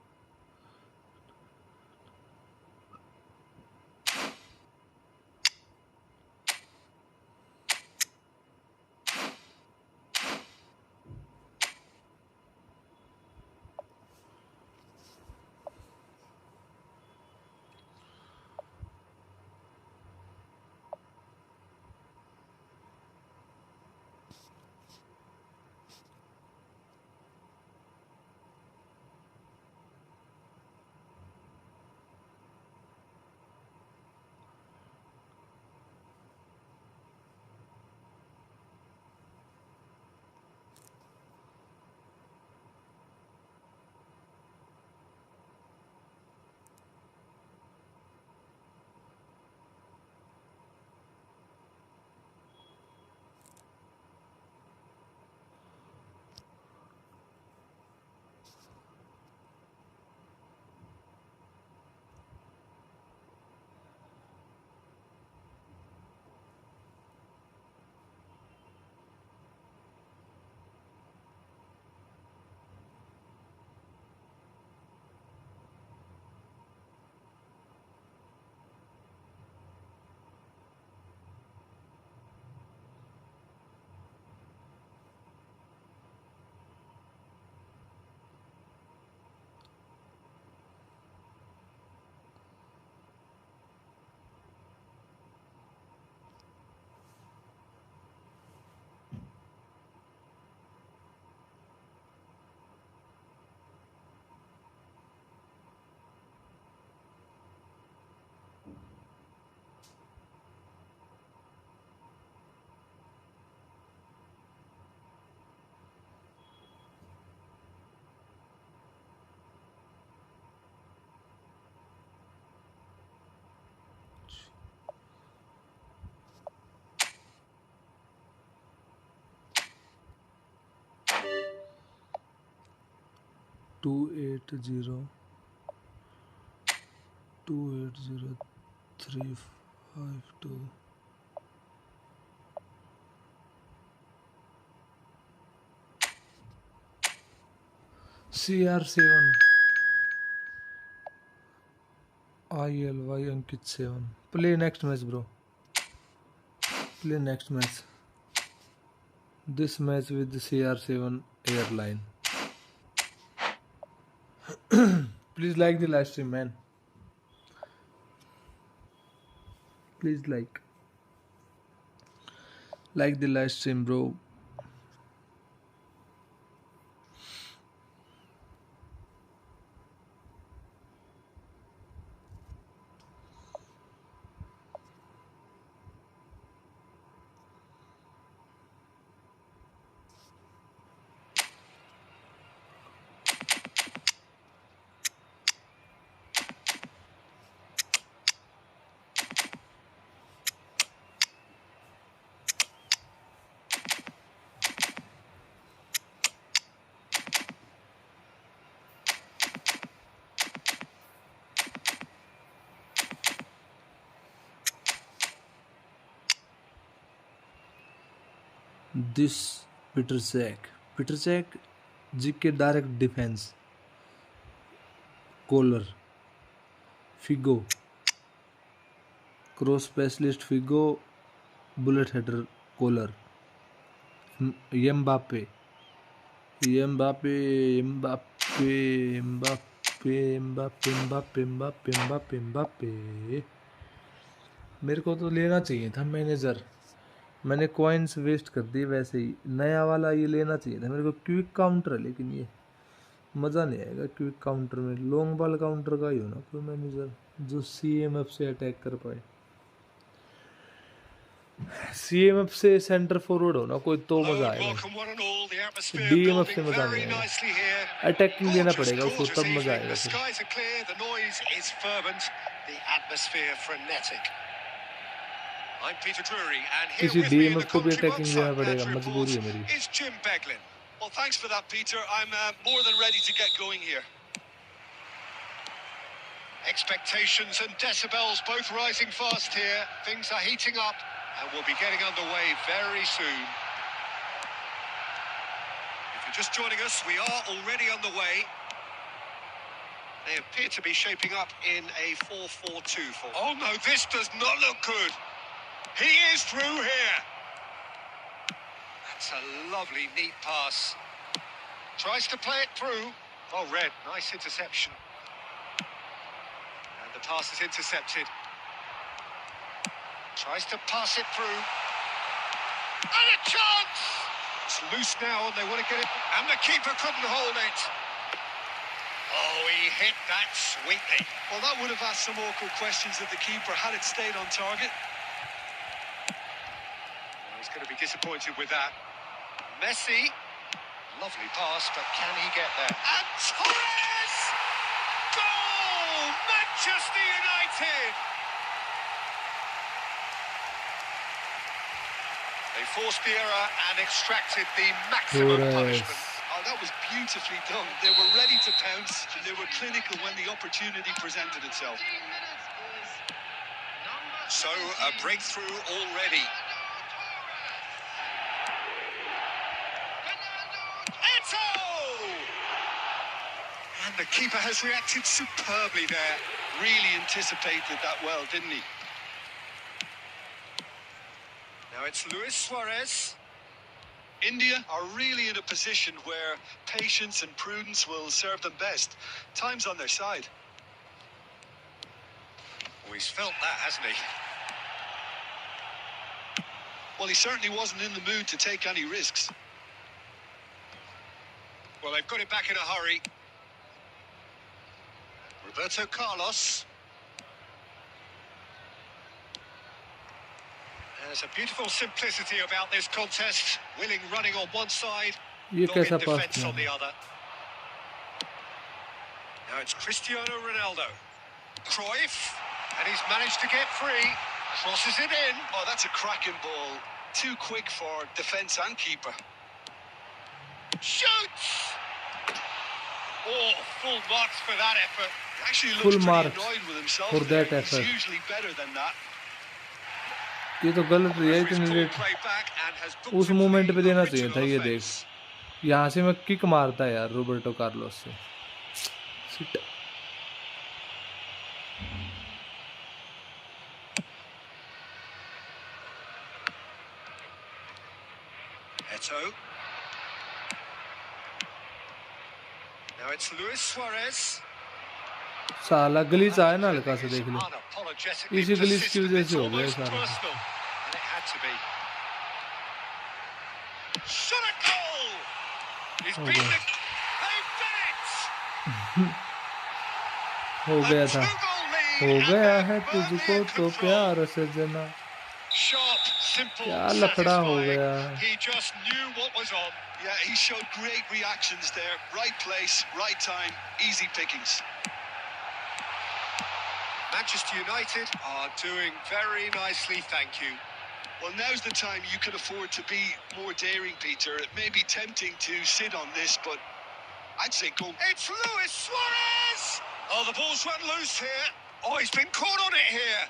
280 352 CR7 ILY Ankit 7. Play next match, bro. Play next match. This match with the CR7 airline. Please like the live stream, man. Please like the live stream, bro. This Peter Cech GK direct defense. Kohler, Figo, cross specialist Figo, bullet header Kohler, Mbappe, Mbappe, Mbappe, Mbappe, Mbappe, Mbappe, Mbappe, Mbappe, Mbappe. मेरे को तो लेना चाहिए था manager, मैंने coins waste कर दिए वैसे ही। नया वाला ये लेना चाहिए था मेरे को, क्विक काउंटर है, लेकिन ये मज़ा नहीं आएगा क्विक काउंटर में। लॉन्ग बॉल काउंटर का ही हो ना कोई मैनेजर जो CMF से अटैक कर पाए। CMF से सेंटर फॉरवर्ड हो ना कोई तो मज़ा आएगा, DMF से मज़ा नहीं आएगा। अटैकिंग देना पड़ेगा उसको तब मज़ा आएगा फिर। किसी DMF को भी अटैकिंग देना पड़ेगा, मजबूरी है मेरी। Well, thanks for that, Peter. I'm more than ready to get going here. Expectations and decibels both rising fast here. Things are heating up and we'll be getting underway very soon. If you're just joining us, we are already on the way. They appear to be shaping up in a 4-4-2. Oh no, this does not look good. He is through here. That's a lovely, neat pass. Tries to play it through. Oh, red. Nice interception. And the pass is intercepted. Tries to pass it through. And a chance! It's loose now and they want to get it. And the keeper couldn't hold it. Oh, he hit that sweetly. Well, that would have asked some awkward questions of the keeper had it stayed on target. Well, he's going to be disappointed with that. Messi. Lovely pass, but can he get there? And Torres! Goal! Manchester United! They forced the error and extracted the maximum punishment. Oh, that was beautifully done. They were ready to pounce and they were clinical when the opportunity presented itself. So, a breakthrough already. And the keeper has reacted superbly there. Really anticipated that well, didn't he? Now it's Luis Suarez. India are really in a position where patience and prudence will serve them best. Time's on their side. Oh, he's felt that, hasn't he? Well, he certainly wasn't in the mood to take any risks. Well, they've got it back in a hurry. Roberto Carlos. There's a beautiful simplicity about this contest. Willing running on one side, not in defence on the other. Now it's Cristiano Ronaldo. Cruyff, and he's managed to get free. Crosses it in. Oh, that's a cracking ball. Too quick for defence and keeper. Shoots! Oh, full marks for that effort. He actually looks Full pretty marks annoyed with himself for there. that He's effort. usually better than that. ये तो गलत रिया Referee's इतनी called let play back and has उस booked him for moment पे the देना चाहिए था। original ये देख offence. यहाँ से मैं किक मारता यार रोबर्टो कार्लोस से। Shit. Eto. Now it's Luis Suarez. साला ग्लिच आया ना हल्का सा, Is देख ले unapologetically इसी ग्लिच की persistent. वजह It's से हो गया almost सारा। personal, and it had to be. Shot a goal! He's हो beaten गया it. They've done it! हो A गया था। two-goal lead, हो and गया they're है firmly तुझको in तो control. प्यार से जना। Sharp, simple, क्या लफड़ा हो satisfying. गया। He just knew what was on. Yeah, he showed great reactions there. Right place, right time, easy pickings. Manchester United are doing very nicely, thank you. Well, now's the time you can afford to be more daring, Peter. It may be tempting to sit on this, but I'd say go. It's Luis Suarez! Oh, the ball's run loose here. Oh, he's been caught on it here.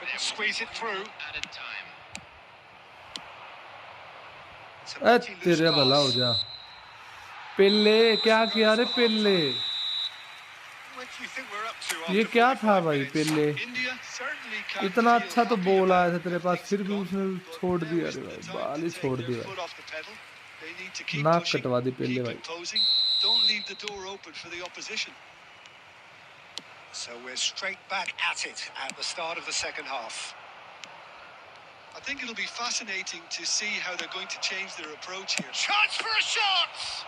Couldn't squeeze it through. Added time. It's a अरे pretty loose तेरे भला हो pass. जा। पेले क्या किया रे पेले। What do you think we're up to ये after क्या था 45 भाई minutes? Pele. India certainly can't इतना feel अच्छा तो happy बॉल आया about था तेरे where पास, things फिर have भी gone, उसने but छोड़ now दिया रे isn't भाई, the time बाल to ही take छोड़ their दी भाई। foot off the pedal. They need to keep नाक pushing, कटवा दी पेले keep भाई। imposing. Don't leave the door open for the opposition. So we're straight back at it at the start of the second half. I think it'll be fascinating to see how they're going to change their approach here. Chance for a shot!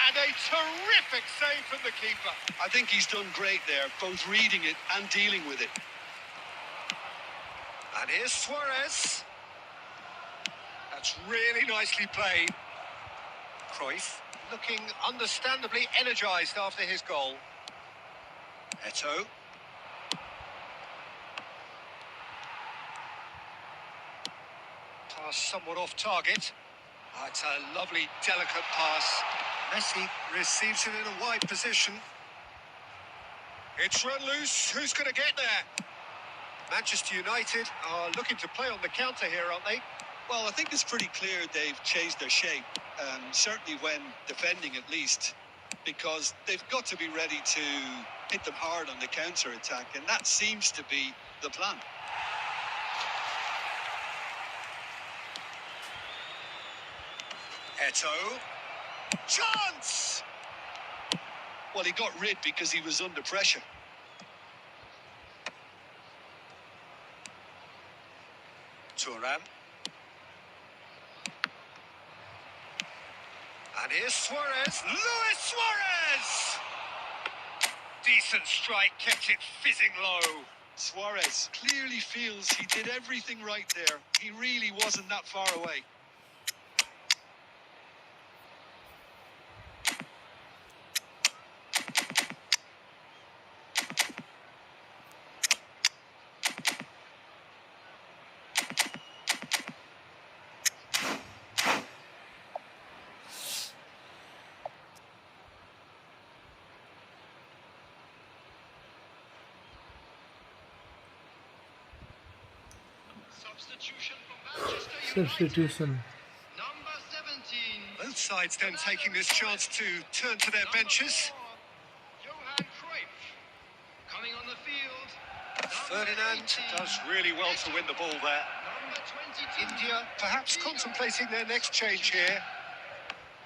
And a terrific save from the keeper. I think he's done great there, both reading it and dealing with it. And here's Suarez. That's really nicely played. Cruyff looking understandably energised after his goal. Eto. Pass somewhat off target. Oh, it's a lovely, delicate pass. Messi receives it in a wide position. It's run loose. Who's going to get there? Manchester United are looking to play on the counter here, aren't they? Well, I think it's pretty clear they've changed their shape, certainly when defending at least, because they've got to be ready to hit them hard on the counter-attack, and that seems to be the plan. Eto. Chance! Well, he got rid because he was under pressure. Thuram. And here's Suarez. Luis Suarez! Decent strike, kept it fizzing low. Suarez clearly feels he did everything right there. He really wasn't that far away. Substitution from Manchester United. Substitution. Number 17. Both sides then taking this chance to turn to their benches. Johan Cruyff. Coming on the field. Ferdinand does really well to win the ball there. Number 22. India perhaps contemplating their next change here.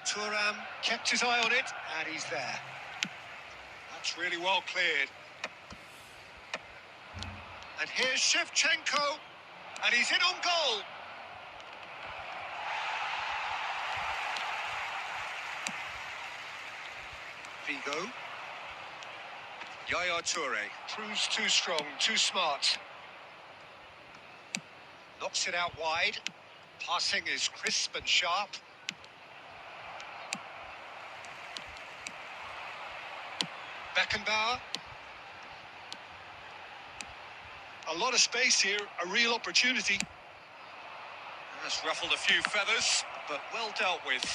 Thuram kept his eye on it, and he's there. That's really well cleared. And here's Shevchenko, and he's in on goal. Vigo. Yaya Toure proves too strong, too smart. Knocks it out wide. Passing is crisp and sharp. Beckenbauer. A lot of space here, a real opportunity. That's ruffled a few feathers, but well dealt with.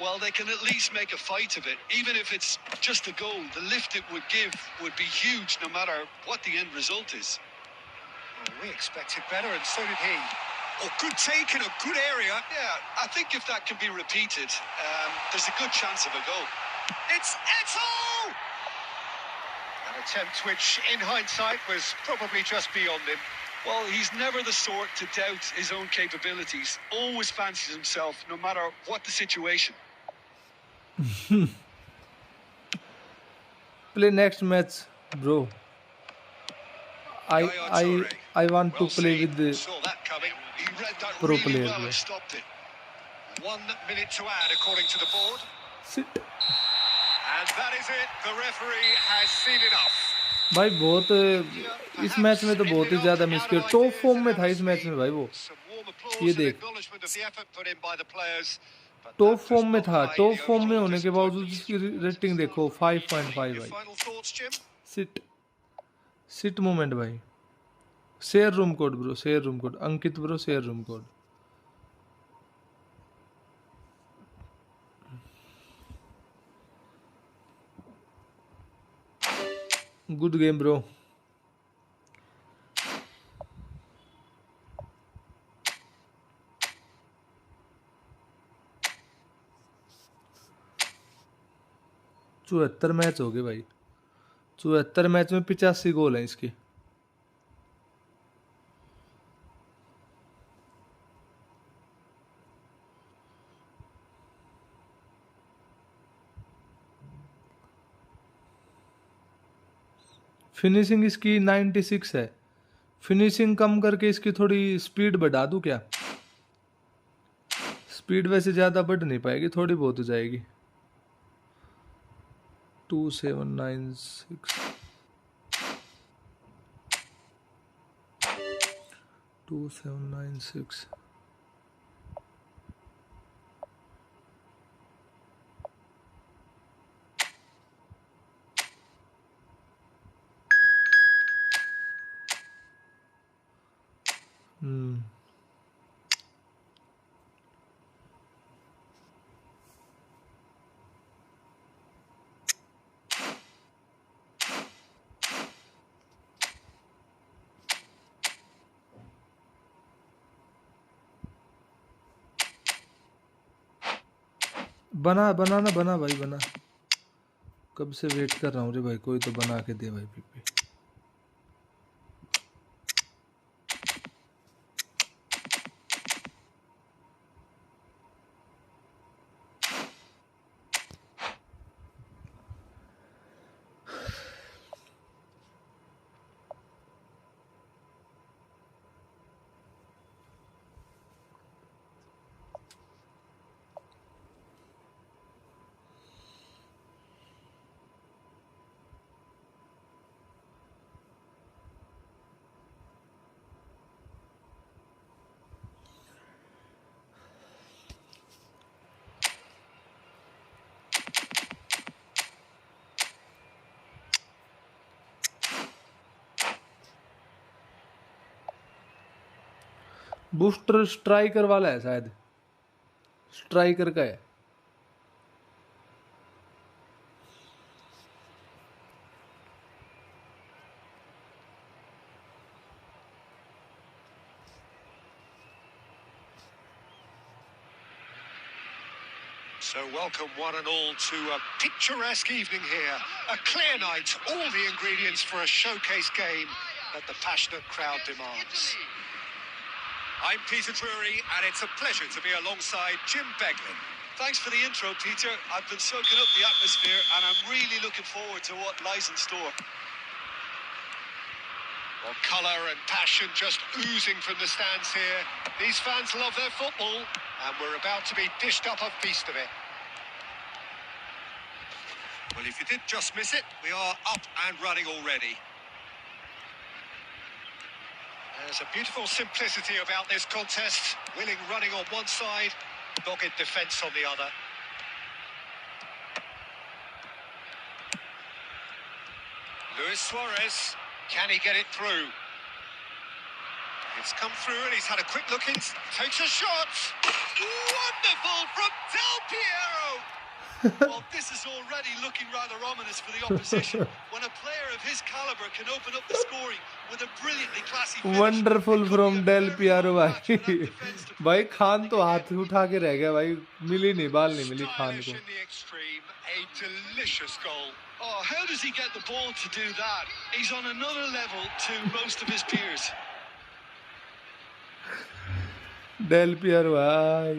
Well, they can at least make a fight of it. Even if it's just a goal, the lift it would give would be huge no matter what the end result is. Well, we expected better, and so did he. Oh, good take in a good area. Yeah, I think if that can be repeated, there's a good chance of a goal. It's Eto'o! An attempt which, in hindsight, was probably just beyond him. Well, he's never the sort to doubt his own capabilities. Always fancies himself, no matter what the situation. Play next match, bro. I Yaya I Toure. I want to Well play seen. with the Saw that coming. He read that pro really player, well bro. and stopped it. 1 minute to add, according to the board. Sit. And that is it. The referee has seen enough. भाई बहुत इस match में तो बहुत ही ज्यादा miss किया. Top form में था इस मैच में भाई वो. ये देख, टॉप फॉर्म में था. टॉप फॉर्म में होने के बावजूद इसकी रेटिंग देखो 5.5 भाई. सिट सिट मोमेंट भाई. Share room code bro, share room code. Ankit bro, share room code. Good game bro. चौहत्तर मैच हो गए भाई. 74 मैच में 85 गोल हैं इसके. फिनिशिंग इसकी 96 है. फिनिशिंग कम करके इसकी थोड़ी स्पीड बढ़ा दूं क्या? स्पीड वैसे ज़्यादा बढ़ नहीं पाएगी, थोड़ी बहुत हो जाएगी. 2796 2796. बना बनाना बना भाई बना. कब से वेट कर रहा हूँ रे भाई, कोई तो बना के दे भाई पीपी. बूस्टर स्ट्राइकर वाला है शायद. स्ट्राइकर का है. So welcome one and all to a picturesque evening here. A clear night, all the ingredients for a showcase game that the passionate crowd demands. I'm Peter Drury, and it's a pleasure to be alongside Jim Beglin. Thanks for the intro, Peter. I've been soaking up the atmosphere, and I'm really looking forward to what lies in store. Well, colour and passion just oozing from the stands here. These fans love their football, and we're about to be dished up a feast of it. Well, if you did just miss it, we are up and running already. There's a beautiful simplicity about this contest. Willing running on one side, dogged defence on the other. Luis Suarez, can he get it through? It's come through and he's had a quick look in, takes a shot. Wonderful from Del Piero. Well, this is already looking rather ominous for the opposition. When a player of his caliber can open up the scoring with a brilliantly classy finish. Wonderful from Del Piero भाई भाई खान तो हाथ उठा के रह गया भाई, मिली नहीं, बाल नहीं मिली खान को। Stylish in the extreme, a delicious goal. Oh, how does he get the ball to do that? He's on another level to most of his peers. Del Piero भाई,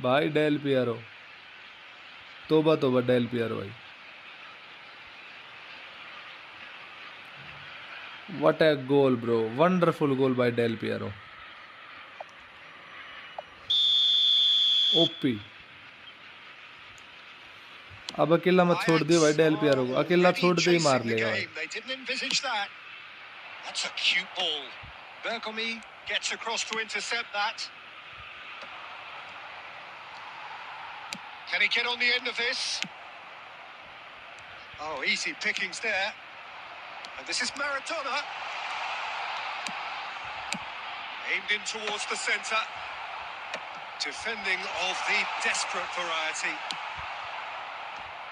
भाई डेल पियारो, तोबा तोबा डेल पियारो भाई। What a goal bro, wonderful goal by Del Piero. OP, अब अकेला मत छोड़ दियो भाई डेल पियारो को, अकेला छोड़ते ही मार लेगा भाई। They didn't envisage that. That's a cute ball. Bergomi gets across to intercept that. Can he get on the end of this? Oh, easy pickings there. And this is Maradona. Aimed in towards the centre. Defending of the desperate variety.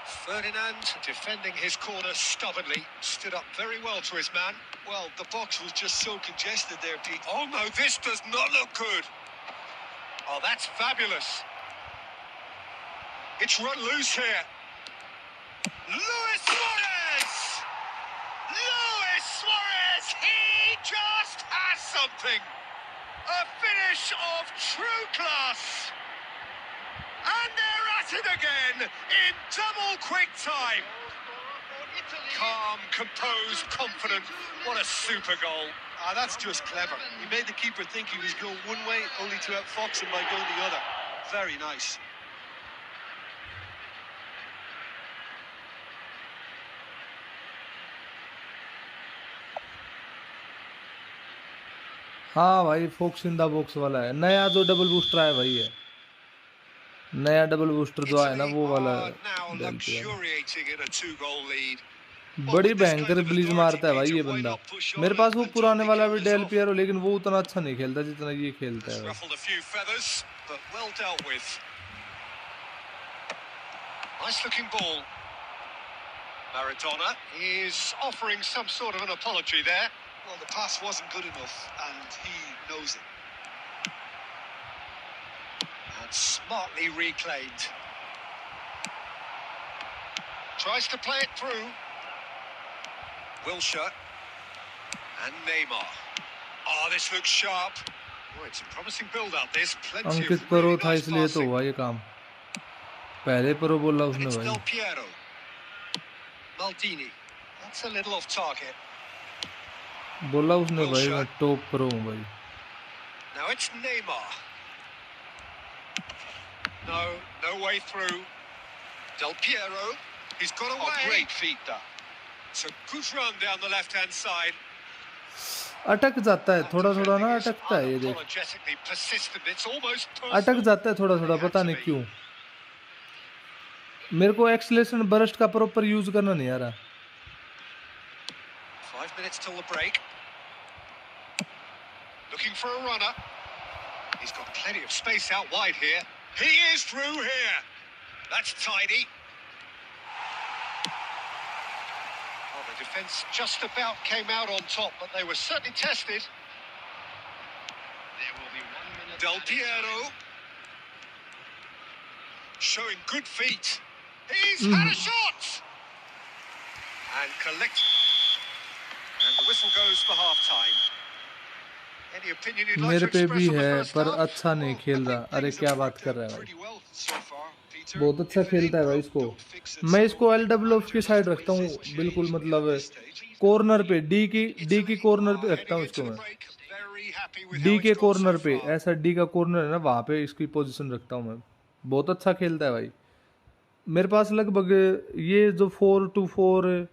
Ferdinand defending his corner stubbornly. Stood up very well to his man. Well, the box was just so congested there, Pete. Oh no, this does not look good. Oh, that's fabulous. It's run loose here. Luis Suarez! Luis Suarez! He just has something! A finish of true class! And they're at it again in double quick time. Calm, composed, confident. What a super goal. Ah, that's just clever. He made the keeper think he was going one way, only to outfox him by going the other. Very nice. हाँ भाई, focus in the box वाला है, नया जो double booster आया भाई है, नया डबल बूस्टर जो आया ना वो वाला डेल पियारो। बड़ी भयंकर ब्लीज मारता है भाई ये बंदा। मेरे पास वो पुराने वाला भी डेल पियारो, लेकिन वो उतना अच्छा नहीं खेलता जितना ये खेलता है भाई। Nice looking ball. Maradona is offering some sort of an apology there. Well, the pass wasn't good enough, and he knows it. And smartly reclaimed. Tries to play it through. Wilshere. And Neymar. Oh, this looks sharp. Oh, it's a promising build-up. There's plenty Ankit of pro really था nice इसलिए तो passing. हुआ ये काम, पहले pro बोला And उसने it's भाई। Del Piero. Maldini. That's a little off target. बोला उसने भाई मैं टॉप प्रो हूँ भाई। Now it's Neymar. No, no way through. Del Piero. He's got away. Oh, great feet, that. It's a good run down the left-hand side. अटक जाता है थोड़ा थोड़ा ना, अटकता है ये देख, Unapologetically persistent. It's almost अटक personal. जाता है थोड़ा थोड़ा, पता नहीं क्यों। मेरे को एक्सलेशन बर्स्ट का प्रॉपर यूज करना नहीं आ रहा। 5 minutes till the break. Looking for a runner. He's got plenty of space out wide here. He is through here. That's tidy. Oh, the defence just about came out on top, but they were certainly tested. There will be 1 minute. Del Piero. Showing good feet. He's had a shot! And collect. And the whistle goes for half-time. Any opinion you'd like मेरे to पे express भी on the है first पर half? अच्छा नहीं खेल रहा। अरे क्या बात कर रहा है भाई, Pretty well so far, Peter. बहुत अच्छा खेलता है भाई इसको। मैं इसको LWF की साइड रखता हूँ बिल्कुल, मतलब कॉर्नर पे, डी की कॉर्नर पे रखता हूँ इसको मैं। डी के कॉर्नर पे, ऐसा डी का कॉर्नर है ना, वहाँ पे इसकी पोजीशन रखता हूँ मैं। बहुत अच्छा खेलता है भाई। मेरे पास लगभग ये जो 4-2-4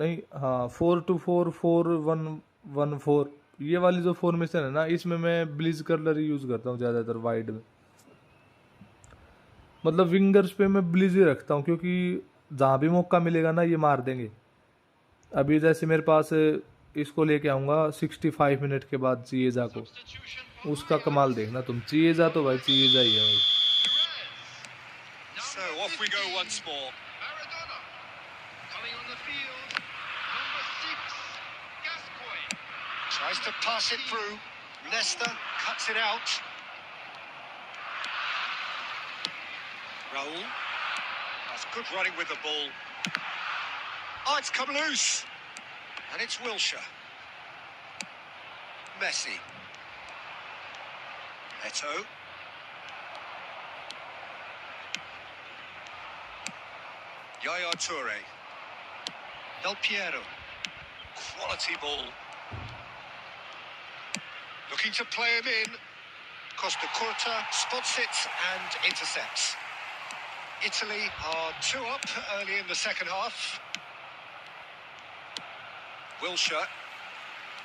नहीं, हाँ 4-2-4-4-1-1-4 ये वाली जो फॉर्मेशन है ना, इसमें मैं ब्लीज कर्लर ही यूज करता हूँ ज़्यादातर वाइड में। मतलब विंगर्स पे मैं ब्लीज ही रखता हूँ, क्योंकि जहाँ भी मौका मिलेगा ना ये मार देंगे। अभी जैसे मेरे पास इसको लेके आऊँगा 65 मिनट के बाद चिएजा को, Substitution for उसका Ajax. कमाल देखना तुम। चिएजा तो भाई चिएजा ही है भाई। Perez. So Number off we go 15, once more. Maradona. Coming on the field, number 6, Gascoigne. Tries to pass it through. Leicester cuts it out. Raul. That's good running with the ball. Oh, it's come loose. And it's Wilshere. Messi. Eto. Yaya Toure. Del Piero. Quality ball. Looking to play him in. Costa Curta spots it and intercepts. Italy are 2 up early in the second half. Wilshere.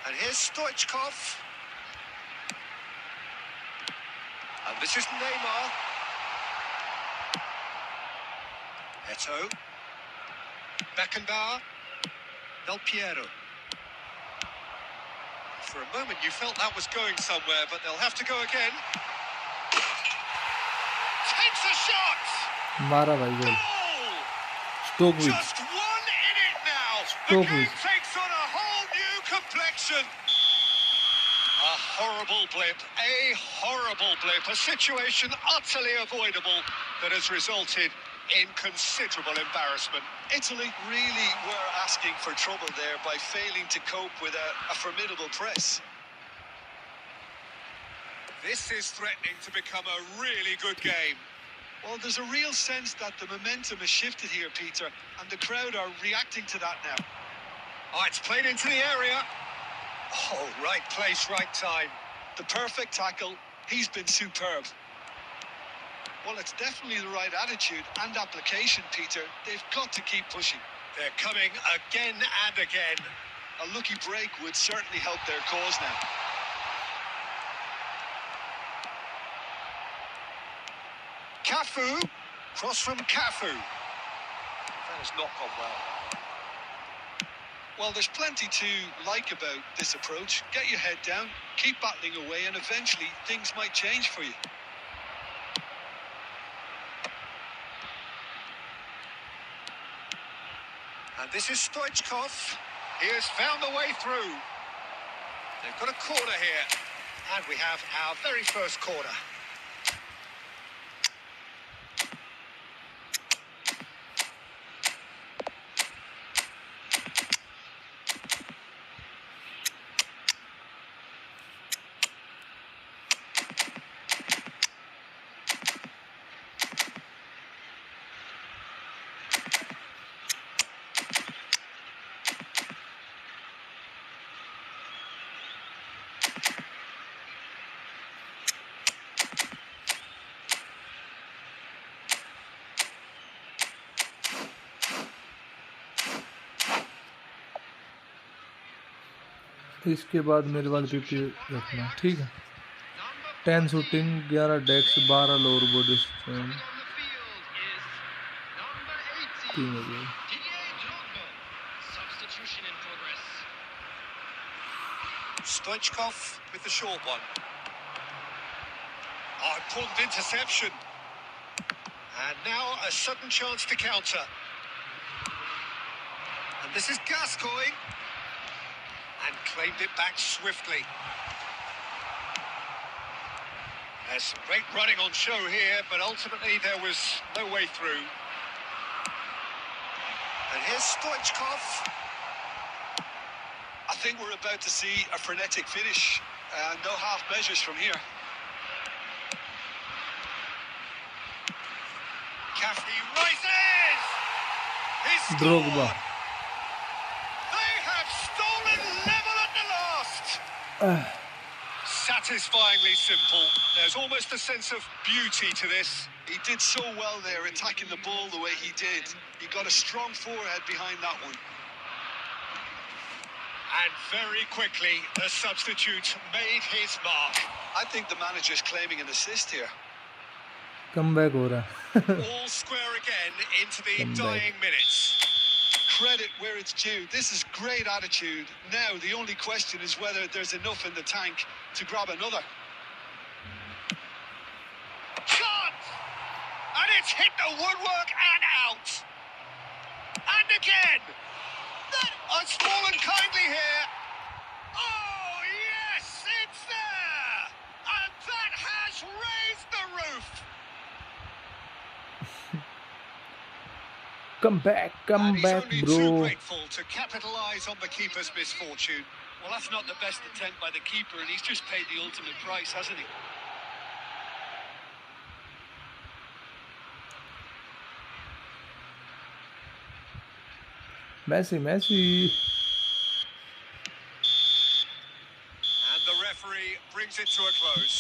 And here's Stoichkov. And this is Neymar. Eto. Beckenbauer. Del Piero. For a moment you felt that was going somewhere, but they'll have to go again. Takes a shot! मारा भाई गोल। Goal! स्टोकविच, Just one in it now. The Stokewick. game takes on a whole new complexion. A horrible blip, a situation utterly avoidable that has resulted in considerable embarrassment. Italy really were asking for trouble there by failing to cope with a formidable press. This is threatening to become a really good game. Well, there's a real sense that the momentum has shifted here, Peter, and the crowd are reacting to that now. Oh, it's played into the area. Oh, right place, right time. The perfect tackle. He's been superb. Well, it's definitely the right attitude and application, Peter. They've got to keep pushing. They're coming again and again. A lucky break would certainly help their cause now. Cafu, cross from Cafu. That has not gone well. Well, there's plenty to like about this approach. Get your head down, keep battling away, and eventually things might change for you. And this is Stoichkov. He has found the way through. They've got a corner here. And we have our very first corner. इसके बाद मेरे वाले PP रखना, ठीक है। 10 shooting, 11 डेक्स, 12 lower body strain, Coming 3 on the field is number 18, हो गए। Didier Drogba. Substitution in progress. Stoichkov with the short one. Oh, important interception. And now a sudden chance to counter. And this is Gascoigne. And claimed it back swiftly. There's some great running on show here, but ultimately there was no way through. And here's Stoichkov. I think we're about to see a frenetic finish. No half measures from here. Cafu rises! He's Drogba. scored! They have stolen level at the last! Satisfyingly simple. There's almost a sense of beauty to this. He did so well there, attacking the ball the way he did. He got a strong forehead behind that one. And very quickly, the substitute made his mark. I think the manager's claiming an assist here. Comeback हो रहा है। All square again into the Comeback. dying minutes. credit where it's due. This is great attitude. Now, the only question is whether there's enough in the tank to grab another. Shot! And it's hit the woodwork and out. And again. I've fallen kindly here. Oh, yes, it's there. And that has raised the roof. Come back, And he's only too bro. grateful to capitalise on the keeper's misfortune. Well, that's not the best attempt by the keeper, and he's just paid the ultimate price, hasn't he? Messi. And the referee brings it to a close.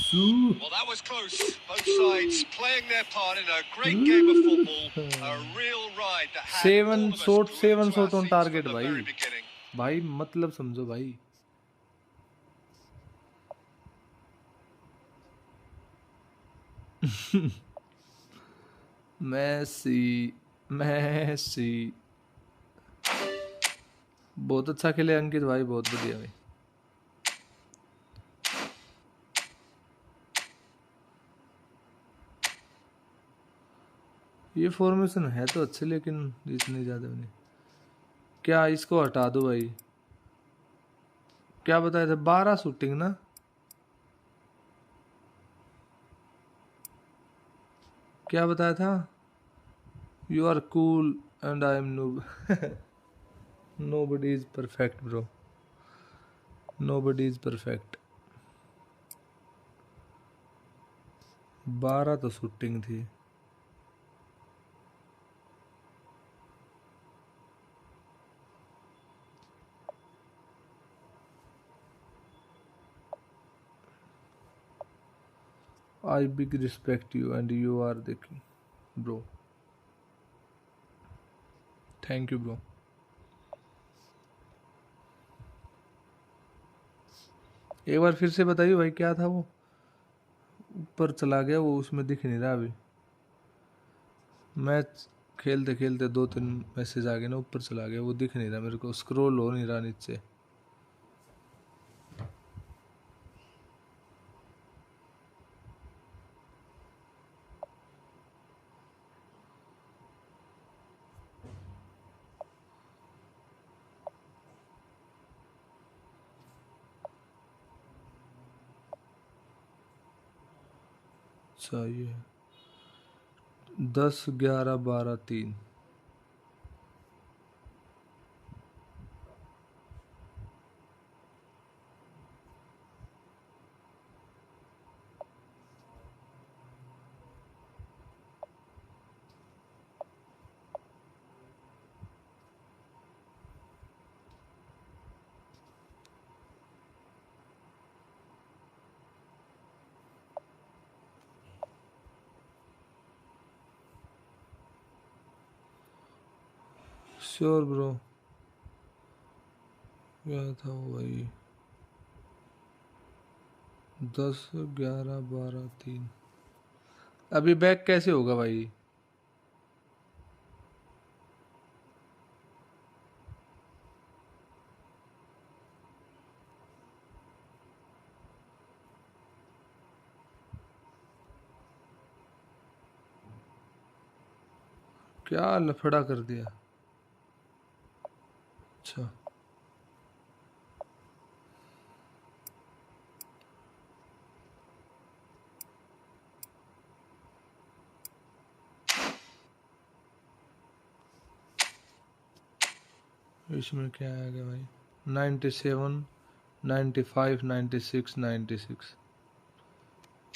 Su. Well, that was close. Both sides playing their part in a great game of football. A real ride that had all Seven of us shot glued seven to our shot on seats from target the भाई. very beginning. भाई मतलब समझो भाई. मैसी. बहुत अच्छा खेले अंकित भाई, बहुत बढ़िया भाई. ये फॉर्मेशन है तो अच्छे, लेकिन इतने ज़्यादा नहीं. क्या इसको हटा दो भाई. क्या बताया था, 12 शूटिंग ना. क्या बताया था, you are cool and I am noob. Nobody is perfect bro, nobody is perfect. 12 तो शूटिंग थी. I big respect you and you are the king, bro. Thank you, bro. एक बार फिर से बताइए भाई, क्या था वो. ऊपर चला गया वो, उसमें दिख नहीं रहा अभी. मैच खेलते खेलते 2-3 मैसेज आ गए ना, ऊपर चला गया वो, दिख नहीं रहा मेरे को, स्क्रॉल हो नहीं रहा नीचे. चाहिए 10, 11, 12, 3. Sure bro. क्या था वो भाई, 10, 11, 12, 3. अभी बैक कैसे होगा भाई. क्या लफड़ा कर दिया. अच्छा, इसमें क्या आ गया भाई, 97, 95, 96, 96.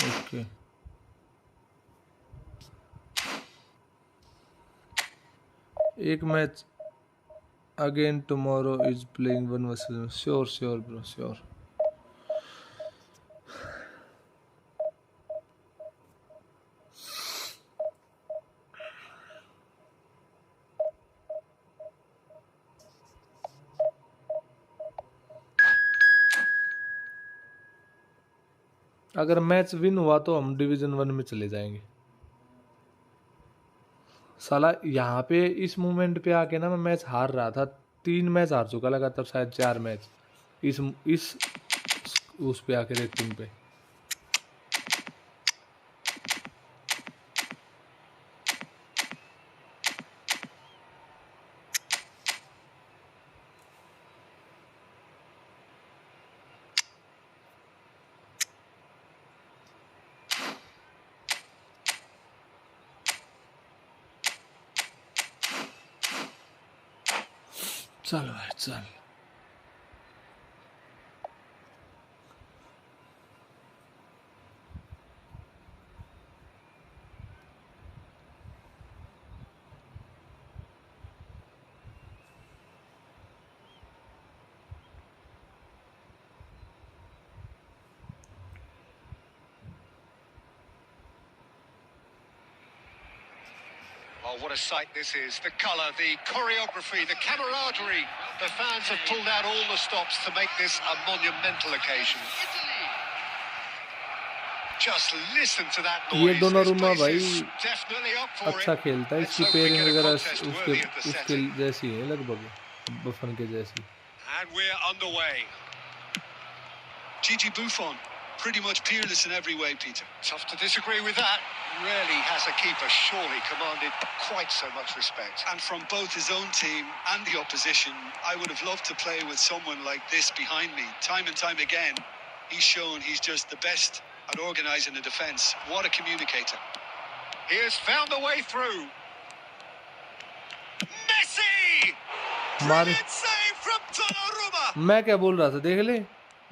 ओके. एक match again tomorrow is playing 1 versus. Sure bro, sure. अगर मैच विन हुआ तो हम डिवीजन 1 में चले जाएंगे. साला यहाँ पे इस मोमेंट पे आके ना मैं मैच हार रहा था, 3 मैच हार चुका लगा, तब शायद 4 मैच इस उस पे आके रेटिंग पे। चल भाई चल। Oh, what a sight this is. The colour, the choreography, the camaraderie. The fans have pulled out all the stops to make this a monumental occasion. Just listen to that ये noise. This दोनों place भाई is definitely up for अच्छा it. खेलता है, Let's इसकी hope we pairing get a वगैरह contest उसके worthy of the उसके setting. जैसी है लगभग, बफन के जैसी। And we're underway. Gigi Buffon, pretty much peerless in every way, Peter. Tough to disagree with that. Rarely has a keeper surely commanded quite so much respect. And from both his own team and the opposition, I would have loved to play with someone like this behind me. Time and time again, he's shown he's just the best at organising a defence. What a communicator. He has found the way through. Messi! मारे Brilliant save from Donnarumma! मैं क्या बोल रहा था देख ले,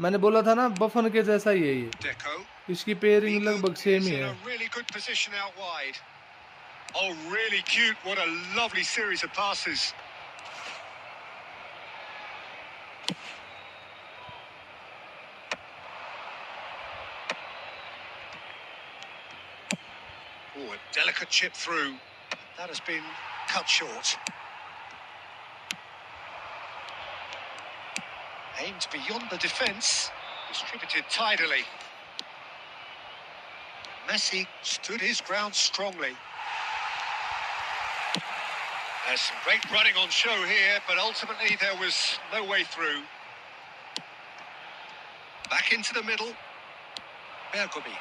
मैंने बोला था ना बफन के जैसा ही है ये, Deco. इसकी पेयरिंग Vigo लगभग सेम is ही in है। a really good position out wide. Oh, really cute. What a lovely series of passes. Oh, a delicate chip through. That has been cut short. Aimed beyond the defence. Distributed tidily. Messi stood his ground strongly. There's some great running on show here, but ultimately there was no way through. Back into the middle. Bergomi.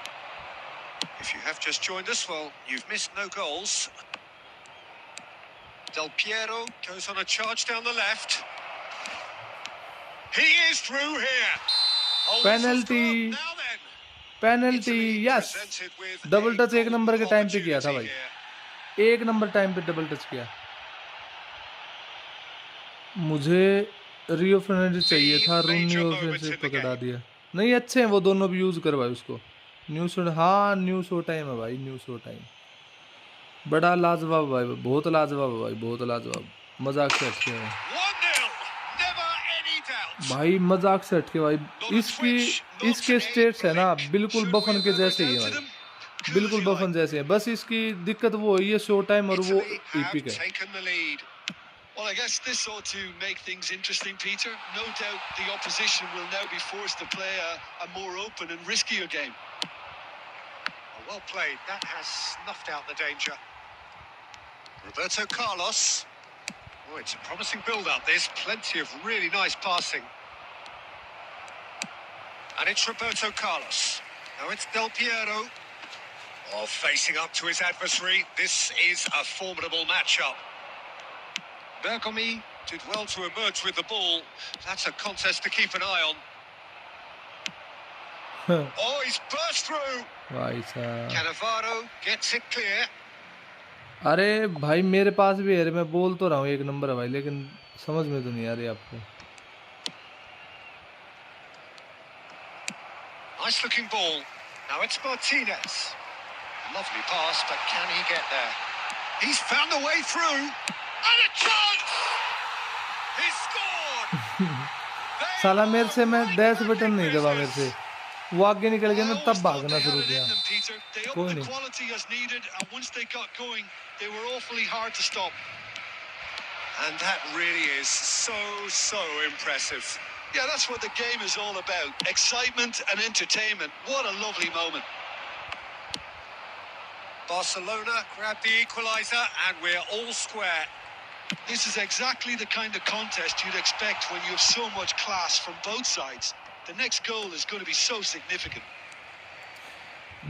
If you have just joined us, well, you've missed no goals. Del Piero goes on a charge down the left. He is through here. Oh, Penalty. now then. Penalty yes, Presented with double a touch एक number के golden time पे किया था opportunity भाई, here. एक number time पे double touch किया। मुझे रियो फर्नांडिस चाहिए था, रूनी और से पकड़ा दिया। नहीं अच्छे हैं वो दोनों भी, यूज करवाए उसको। न्यू शो, हाँ न्यू शो टाइम है भाई, न्यू शो टाइम बड़ा लाजवाब भाई, बहुत लाजवाब है भाई, बहुत लाजवाब, मजाक से हटके है 1-0. Never any doubt. भाई, मजाक से हटके भाई। इसके स्टेट्स है ना बिल्कुल बफन के जैसे ही है भाई, बिल्कुल बफन जैसे है, बस इसकी दिक्कत वो है, ये शो टाइम और वो Italy have ईपिक है। taken the lead. Well, I guess this ought to make things interesting, Peter. No doubt the opposition will now be forced to play a more open and riskier game. Well played. That has snuffed out the danger. Roberto Carlos. Oh, it's a promising build-up. There's plenty of really nice passing. And it's Roberto Carlos. Now it's Del Piero. Oh, facing up to his adversary. This is a formidable matchup. Bergomi did well to emerge with the ball. That's a contest to keep an eye on. Oh, he's burst through. भाई साहब, Cannavaro gets it clear. अरे भाई मेरे पास भी है, मैं बोल तो रहा हूँ एक नंबर है भाई, लेकिन समझ में तो नहीं आ रही आपको। Nice looking ball. Now it's Martinez. Lovely pass, but can he get there? He's found a way through. And a chance! He scored! साला मेरे से मैं डैश बटन नहीं दबा, मेरे से वो आगे निकल गया, मैं तब भागना शुरू किया। They कोई upped the नहीं, quality as needed, and once they got going, they were awfully hard to stop. And that really is so impressive. Yeah, that's what the game is all about. Excitement and entertainment. What a lovely moment. Barcelona grab the equaliser and we're all square. This is exactly the kind of contest you'd expect when you have so much class from both sides. The next goal is going to be so significant.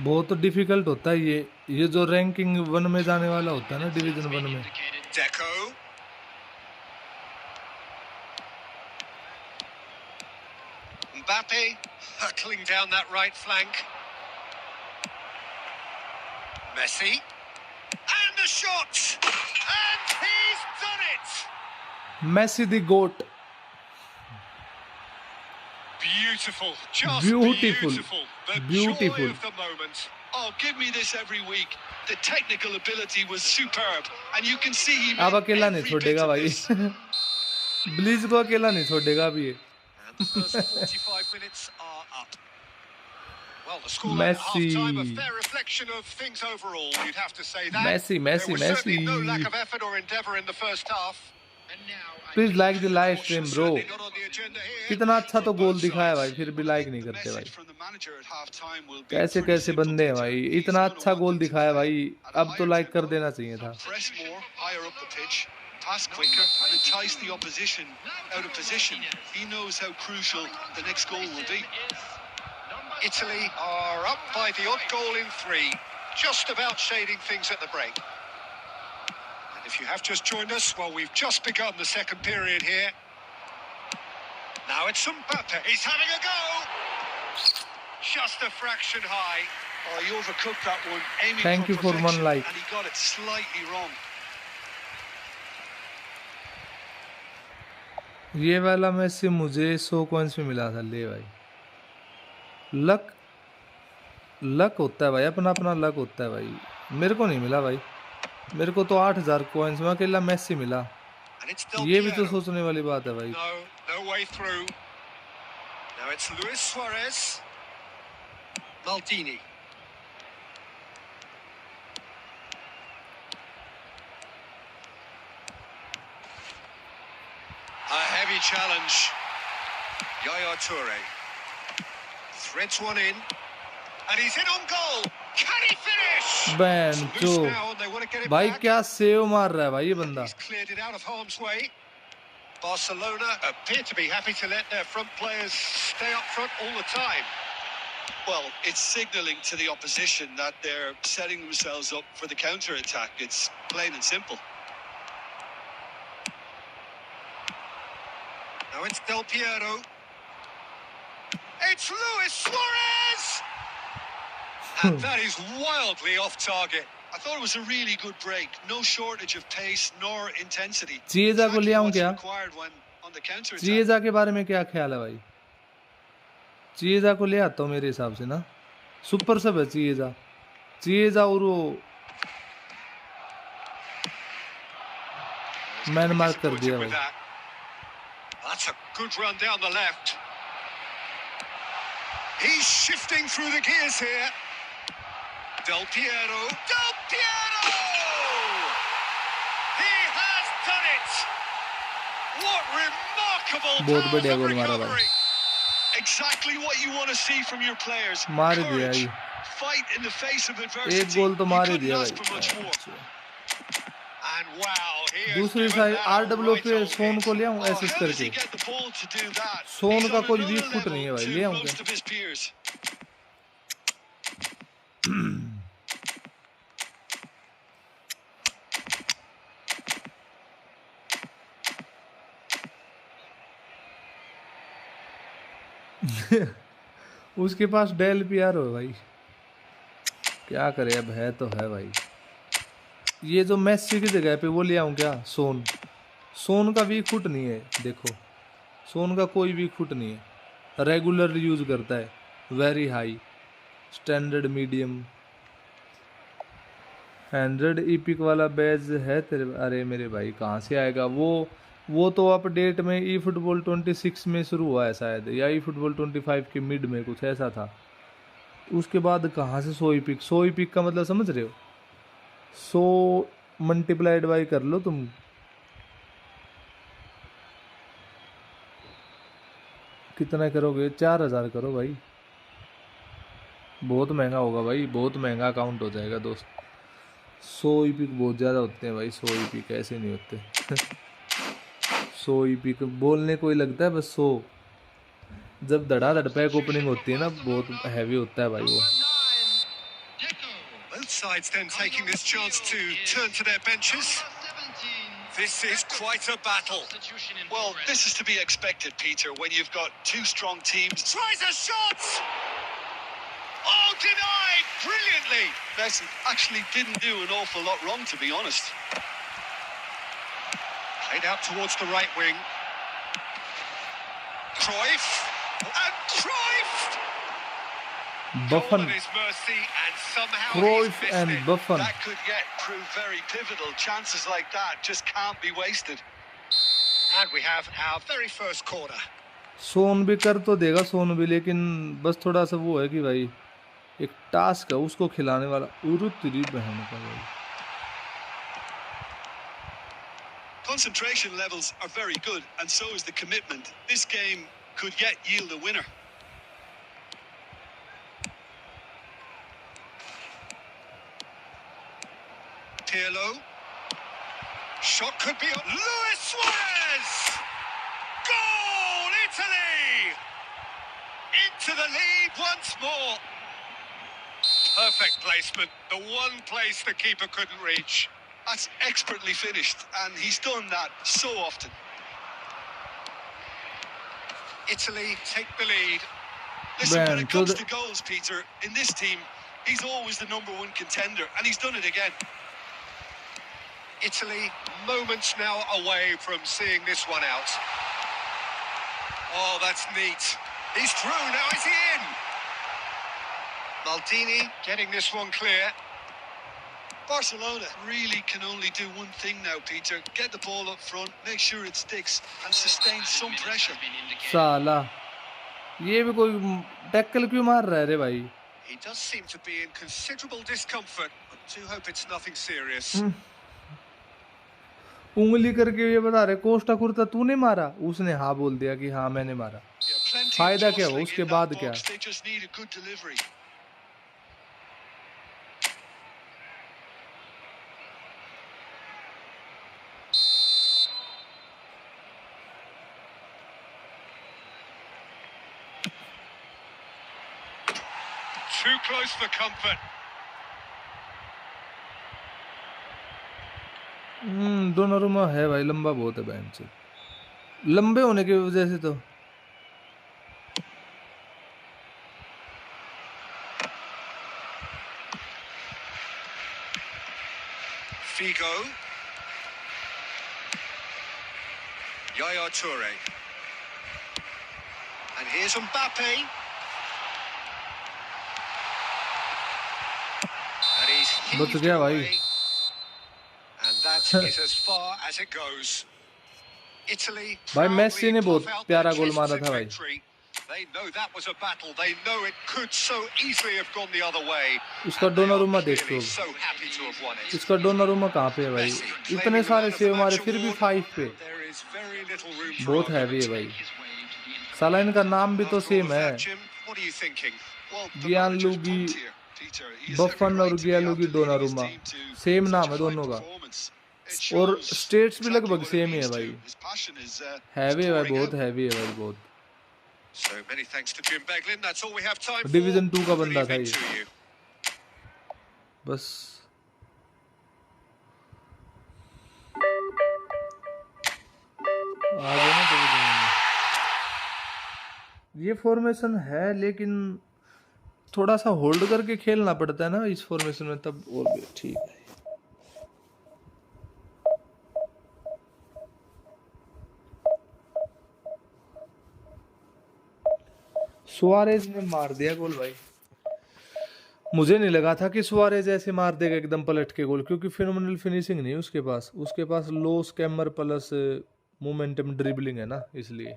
बहुत difficult होता है ये जो ranking 1 में जाने वाला होता है ना, डिवीजन 1 में। Deco. Mbappe hurtling down that right flank. Messi. And the shot! And he's done it! Messi the GOAT. Beautiful, just Beautiful. beautiful. The Beautiful. joy of the moment. Oh, give me this every week. The technical ability was superb, and you can see he अब made अकेला नहीं every bit छोड़ेगा of भाई। this. ब्लीज को अकेला नहीं छोड़ेगा अभी ये। And the first 45 minutes are up. Well, the scoreline at Messi. half-time, a fair reflection of things overall, you'd have to say that. Messi, There was certainly no Messi. lack of effort or endeavour in the first half. Please like the live stream bro. Certainly not on the agenda here. कितना अच्छा तो from goal both दिखाया sides. भाई, फिर भी like The नहीं करते भाई। message from the manager at half-time will be कैसे pretty कैसे simple बंदे हैं to भाई, He's इतना gonna अच्छा want गोल them to दिखाया play भाई, at a अब तो higher लाइक कर tempo, देना चाहिए था। press more, higher up the pitch, pass quicker, and entice the opposition out of position. He knows how crucial the next goal will be. Italy are up by the odd goal in 3, just about shading things at the break. And if you have just joined us, well, we've just begun the second period here. Now it's Mbappe. He's having a go. Just a fraction high. Oh, he overcooked that one, aiming Thank for you for one perfection, like. and he got it slightly wrong. ये वाला मैसी मुझे 100 coins में मिला था। ले भाई, luck होता है भाई, अपना अपना लक होता है भाई। मेरे को नहीं मिला भाई, मेरे को तो 8000 कॉइंस में अकेला मैसी मिला। And it's Del ये भी तो Piero. सोचने वाली बात है भाई। No way through. Now it's Luis Suarez. Maldini. A heavy challenge. Yaya Toure. Threads one in. And he's in on goal. Can he finish? Ban It's जो loose now and they want to get it भाई back. क्या save मार रहा है भाई ये बंदा। He's cleared it out of harm's way. Barcelona appear to be happy to let their front players stay up front all the time. Well, it's signalling to the opposition that they're setting themselves up for the counter-attack. It's plain and simple. Now it's Del Piero. It's Luis Suarez! And that is wildly off target. I thought it was a really good break. No shortage of pace nor intensity. चिएजा को ले आऊं Exactly क्या? what's required when on the counter-attack. चिएजा के बारे में क्या ख्याल है भाई? चिएजा को ले आता हूँ मेरे हिसाब से ना, सुपर सब है चिएजा और वो मैन मार्क कर दिया With भाई। that. That's a good run down the left. He's shifting through the gears here. Del Piero. Del Piero! He has done it! What remarkable बहुत power बढ़िया of गोल मारा भाई। recovery! Exactly what you want to see from your players. मार ही दिया Courage, ये, fight in the face of adversity. एक गोल तो You मार ही couldn't दिया ask for much more. भाई। And wow, he has दूसरी given side that RW right पे on सोन it. को ले आऊं Oh, assist how does he करके। get the ball to do that? Son He's का on कोई another वीक फुट नहीं है level भाई, to ले आऊं most क्या? of his peers. उसके पास डेल पियारो है भाई, क्या करे अब, है तो है भाई। ये जो मेसी की जगह पे वो ले आऊं क्या? सोन का वीक फुट नहीं है, देखो सोन का कोई वीक फुट नहीं है, रेगुलर यूज करता है, very high standard medium 100 EPIC वाला बैज है तेरे। अरे मेरे भाई कहाँ से आएगा वो तो अपडेट में ई फुटबॉल 26 में शुरू हुआ है शायद, या ई फुटबॉल 25 के मिड में कुछ ऐसा था। उसके बाद कहाँ से 100 ईपिक का मतलब समझ रहे हो? 100 मल्टीप्लाइड बाई कर लो तुम, कितना करोगे? 4000 करो भाई, बहुत महंगा होगा भाई, बहुत महंगा अकाउंट हो जाएगा दोस्त। 100 ईपी बहुत ज़्यादा होते हैं भाई, 100 ईपी कैसे नहीं होते। 100 ईपी को बोलने को ही लगता है बस 100, जब धड़ाधड़ पैक ओपनिंग होती है ना बहुत हैवी होता है भाई वो। Both sides then taking this chance to turn to their benches. This is quite a battle. Well, this is to be expected, Peter, when you've got two strong teams. Tries a shot! Oh, denied! Brilliantly! Messi actually didn't do an awful lot wrong, to be honest. Played out towards the right wing. Cruyff! And Cruyff! Buffon, Goal at his mercy, and somehow Cruyff he's and missed it. Buffon. That could prove very pivotal. Chances like that just can't be wasted. And we have our very first corner. सोन भी कर तो देगा सोन भी, लेकिन बस थोड़ा सा वो है कि भाई एक टास्क है उसको खिलाने वाला। उरु तेरी बहन का भाई। Concentration levels are very good, and so is the commitment. This game could yet yield a winner. Pirlo. Shot could be on. Luis Suarez! Goal, Italy! Into the lead once more. Perfect placement. The one place the keeper couldn't reach. That's expertly finished, and he's done that so often. Italy take the lead. Listen, when Man, it so comes the- to goals, Peter, in this team, he's always the number one contender, and he's done it again. Italy moments now away from seeing this one out. Oh, that's neat. He's through, now is he in? Maldini getting this one clear. Barcelona really can only do one thing now, Peter. Get the ball up front, make sure it sticks, and sustain some pressure. साला ये भी कोई tackle क्यों मार रहा है रे भाई। He does seem to be in considerable discomfort. I do hope it's nothing serious. उंगली करके ये बता रहे कोस्टा कुर्ता तूने मारा, उसने हाँ बोल दिया कि हाँ मैंने मारा। Yeah, plenty of फायदा क्या हुआ jostling उसके in बाद that क्या। box. They just need a good delivery. Too close for comfort. Donnarumma है भाई, लंबा बहुत है बैंड से, लंबे होने की वजह से तो। Figo. Yaya Toure. And here's Mbappe. And he's बच heaved गया away. भाई। And that is as far as it goes. Italy भाई मेसी ने proudly बहुत puff out प्यारा their गोल chests मारा in था भाई। victory. They know that was a battle. They know it could so easily have gone the other way. उसका And they are Donnarumma देख clearly तो, so happy to have won it. इसका Donnarumma कहाँ पे है भाई, Messi इतने claiming the सारे man of the सेव मारे match फिर भी award. 5 पे। There is very little room for बहुत argument. हैवी है भाई, साला इनका नाम भी तो After all सेम of है, that, Jim, what are you thinking? Well, the Gian manager's Luigi, pumped here, Peter. He has बफन every और right to be गियालुगी after leading his Donnarumma, team to same such नाम a है fine दोनों का, performance. It और shows states भी exactly लगभग what it same ही है means भाई। to. His passion is heavy है भाई, pouring बहुत out. हैवी है भाई, बहुत। So many thanks to Jim Beglin. That's all we have time for. Division 2 का Good बंदा था evening ये, to you. बस। आगे ना डिवीजन में ये फॉर्मेशन है, लेकिन थोड़ा सा होल्ड करके खेलना पड़ता है ना इस फॉर्मेशन में, तब और भी ठीक है। सुआरेज ने मार दिया गोल भाई, मुझे नहीं लगा था कि सुआरेज ऐसे मार देगा एकदम पलट के गोल, क्योंकि फिनोमिनल फिनिशिंग नहीं उसके पास लो स्कैमर प्लस मोमेंटम ड्रिबलिंग है ना, इसलिए।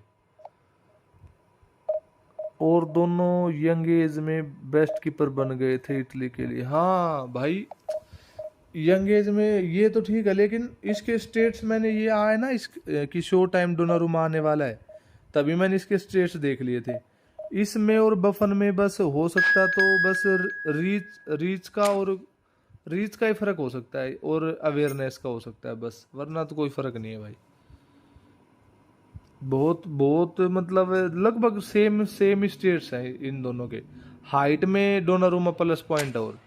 और दोनों यंग एज में बेस्ट कीपर बन गए थे इटली के लिए। हाँ भाई, यंग एज में ये तो ठीक है, लेकिन इसके स्टेट्स मैंने ये आया ना इस कि शो टाइम डोनारुमा आने वाला है, तभी मैंने इसके स्टेट्स देख लिए थे। इसमें और बफन में बस हो सकता तो बस रीच का और रीच का ही फ़र्क हो सकता है और अवेयरनेस का हो सकता है बस, वरना तो कोई फ़र्क नहीं है भाई। बहुत बहुत मतलब लगभग सेम सेम स्टेट्स हैं इन दोनों के। हाइट में डोनारुमा प्लस पॉइंट और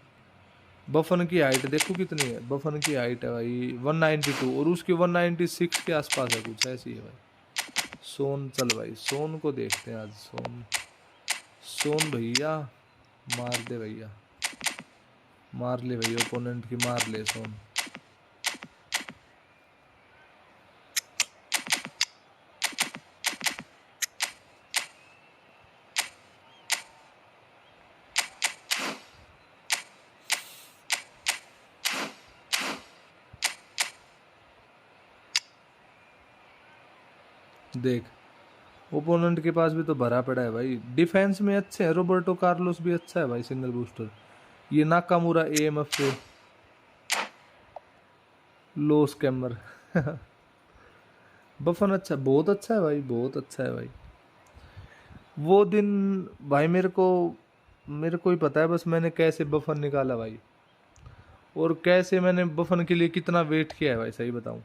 बफन की हाइट देखो कितनी है। बफन की हाइट है भाई 192 और उसकी 196 के आसपास है, कुछ ऐसी है भाई। सोन, चल भाई सोन को देखते हैं आज। सोन, सोन भैया मार दे भैया, मार ले भैया ओपोनेंट की, मार ले सोन। देख ओपोनेंट के पास भी तो भरा पड़ा है भाई। डिफेंस में अच्छे हैं, रोबर्टो कार्लोस भी अच्छा है भाई सिंगल बूस्टर। ये नाकामुरा एएमएफ पे लो स्कैमर बफन अच्छा, बहुत अच्छा है भाई, बहुत अच्छा है भाई। वो दिन भाई मेरे को ही पता है बस मैंने कैसे बफन निकाला भाई, और कैसे मैंने बफन के लिए कितना वेट किया है भाई, सही बताऊं।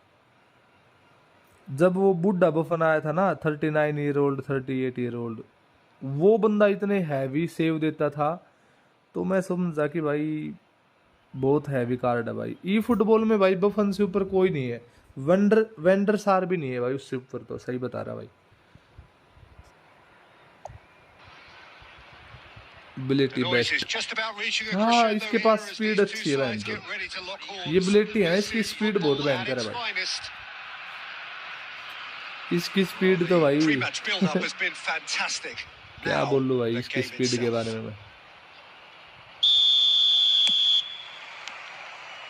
जब वो बूढ़ा बफन आया था ना, 39 ईयर ओल्ड 38 ईयर ओल्ड, वो बंदा इतने हैवी सेव देता था तो मैं समझा कि भाई बहुत हैवी कार्ड है भाई। ई फुटबॉल में भाई बफन से ऊपर कोई नहीं है। वेंडर सार भी नहीं है भाई उससे ऊपर, तो सही बता रहा भाई। The बिलेटी noise is best. just about reaching a हाँ crescendo इसके here pass as speed these two अच्छी है बहन sides जो। get ready to lock ये horns. बिलेटी है, This इसकी is स्पीड बहुत football at भयंकर है its भाई। finest. इसकी Well, स्पीड तो the भाई pre-match build-up has been fantastic. क्या Now, बोलूं भाई the इसकी game स्पीड के बारे itself. में मैं।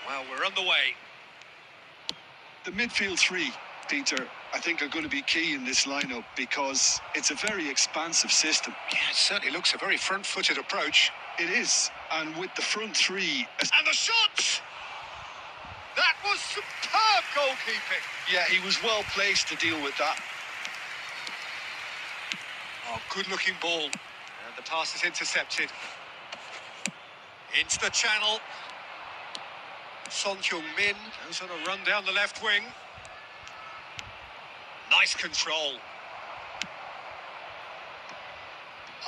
Well, we're on the way. The midfield three, Peter, I think are going to be key in this lineup because it's a very expansive system. Yeah, it certainly looks a very front-footed approach. It is, and with the front three, And the shots! That was superb goalkeeping. yeah, he was well placed to deal with that. Oh, good-looking ball. And the pass is intercepted. Into the channel. Son Heung-min goes on a run down the left wing. Nice control.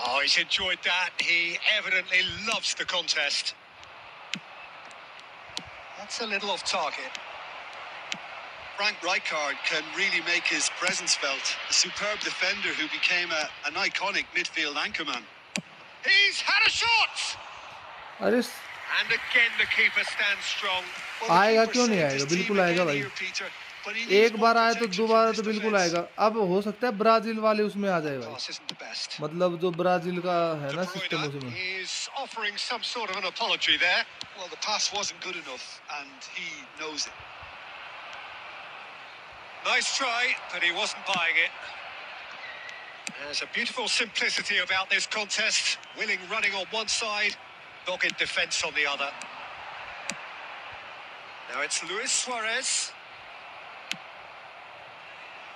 Oh, he's enjoyed that. He evidently loves the contest. That's a little off target. Frank Rijkaard can really make his presence felt. A superb defender who became an iconic midfield anchorman. He's had a shot! अरे And again the keeper stands strong. Well, the आएगा keeper क्यों नहीं saved आएगा, his team बिल्कुल आएगा again भाई। here, Peter, but he needs एक more बार आया तो protection from दोबारा this तो बिल्कुल defence. आएगा। अब हो सकता है ब्राजील वाले उसमें आ जाए भाई, Pass isn't the best. मतलब जो ब्राजील का है De ना सिस्टम Bruyne उसमें। is offering some sort of an apology there. Well, the pass wasn't good enough, and he knows it. Nice try, but he wasn't buying it. There's a beautiful simplicity about this contest. Willing running on one side, dogged defence on the other. Now it's Luis Suarez.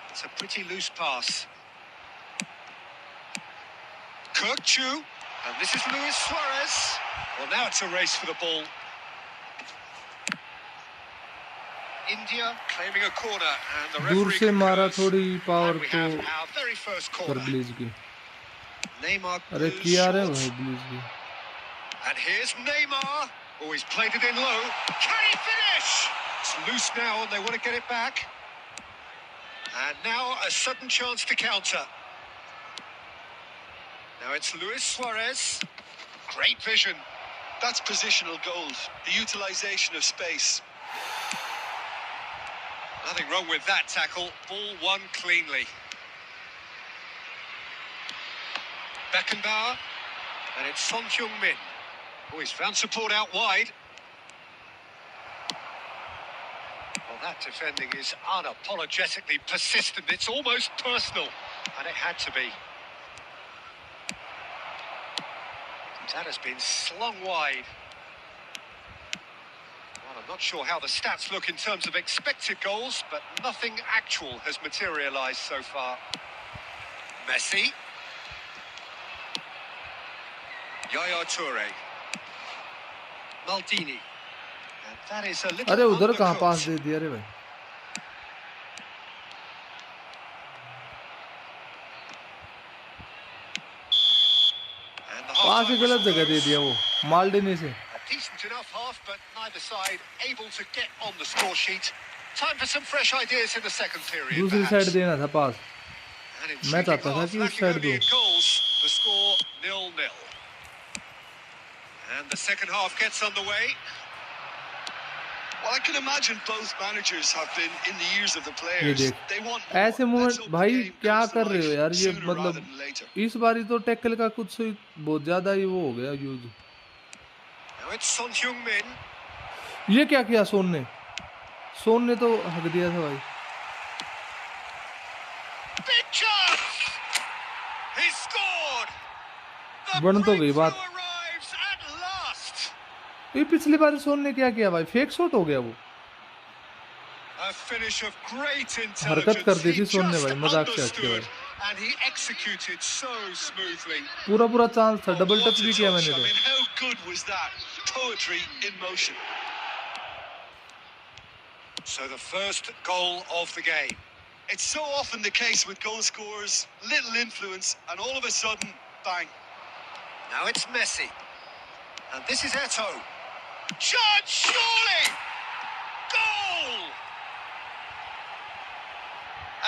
It's a pretty loose pass. Kirk Chu, and this is Luis Suarez. Well, now it's a race for the ball. India claiming a corner, and the दूर referee से मारा concurs. थोड़ी power And we तो have our very first कर corner. ब्लीज की। Neymar अरे goes किया रे short. भाई ब्लीज की। And here's Neymar. Oh, he's played it in low. Can he finish? It's loose now, and they want to get it back. And now a sudden chance to counter. Now it's Luis Suarez. Great vision. That's positional gold, the utilisation of space. Nothing wrong with that tackle. Ball won cleanly. Beckenbauer. And it's Son Heung-min. Oh, he's found support out wide. Well, that defending is unapologetically persistent. It's almost personal. And it had to be. That has been slung wide. Well, I'm not sure how the stats look in terms of expected goals, but nothing actual has materialised so far. Messi. Yaya Toure. Maldini. That is a अरे little उधर कहाँ पास undercooked. दे दिया रे भाई. And the pass he half-time गलत whistle जगह दे दिया goes. वो. माल्डिनी से. A decent enough half, but neither side able to get on the score sheet. Time for some fresh ideas in the second period, दूसरी side perhaps. देना था पास. An मैं intriguing चाहता था half, कि उस lacking साइड only दो. in goals. The score 0-0. And the second half gets underway. Well, I can imagine both managers have been in the ears of the ये players. देख. They want more. ऐसे Let's moment hope the भाई game क्या comes to कर रहे हो life यार ये sooner rather मतलब than later. इस बारी तो टैकल का कुछ बहुत ज्यादा ही वो हो गया use. Now it's Son Heung-min. ये क्या किया सोन ने. सोन ने तो हक दिया था भाई. Big chance! He scored! The बन तो गई बात. breakthrough arrives at last! ये पिछली बार सोन ने क्या किया भाई. फेक शॉट हो गया वो. A finish of great हरकत कर intelligence. दी He थी सोन ने just भाई. मजाक से हट के भाई. understood and he executed so smoothly. पूरा चांस था. डबल What टच a भी किया touch. मैंने I तो. mean, how good was that? Poetry in motion. So the first goal of the game. It's so often the case with goal scorers, little influence, and all of a sudden, bang. Now it's Messi. And this is Eto'o. Shot, surely! Goal!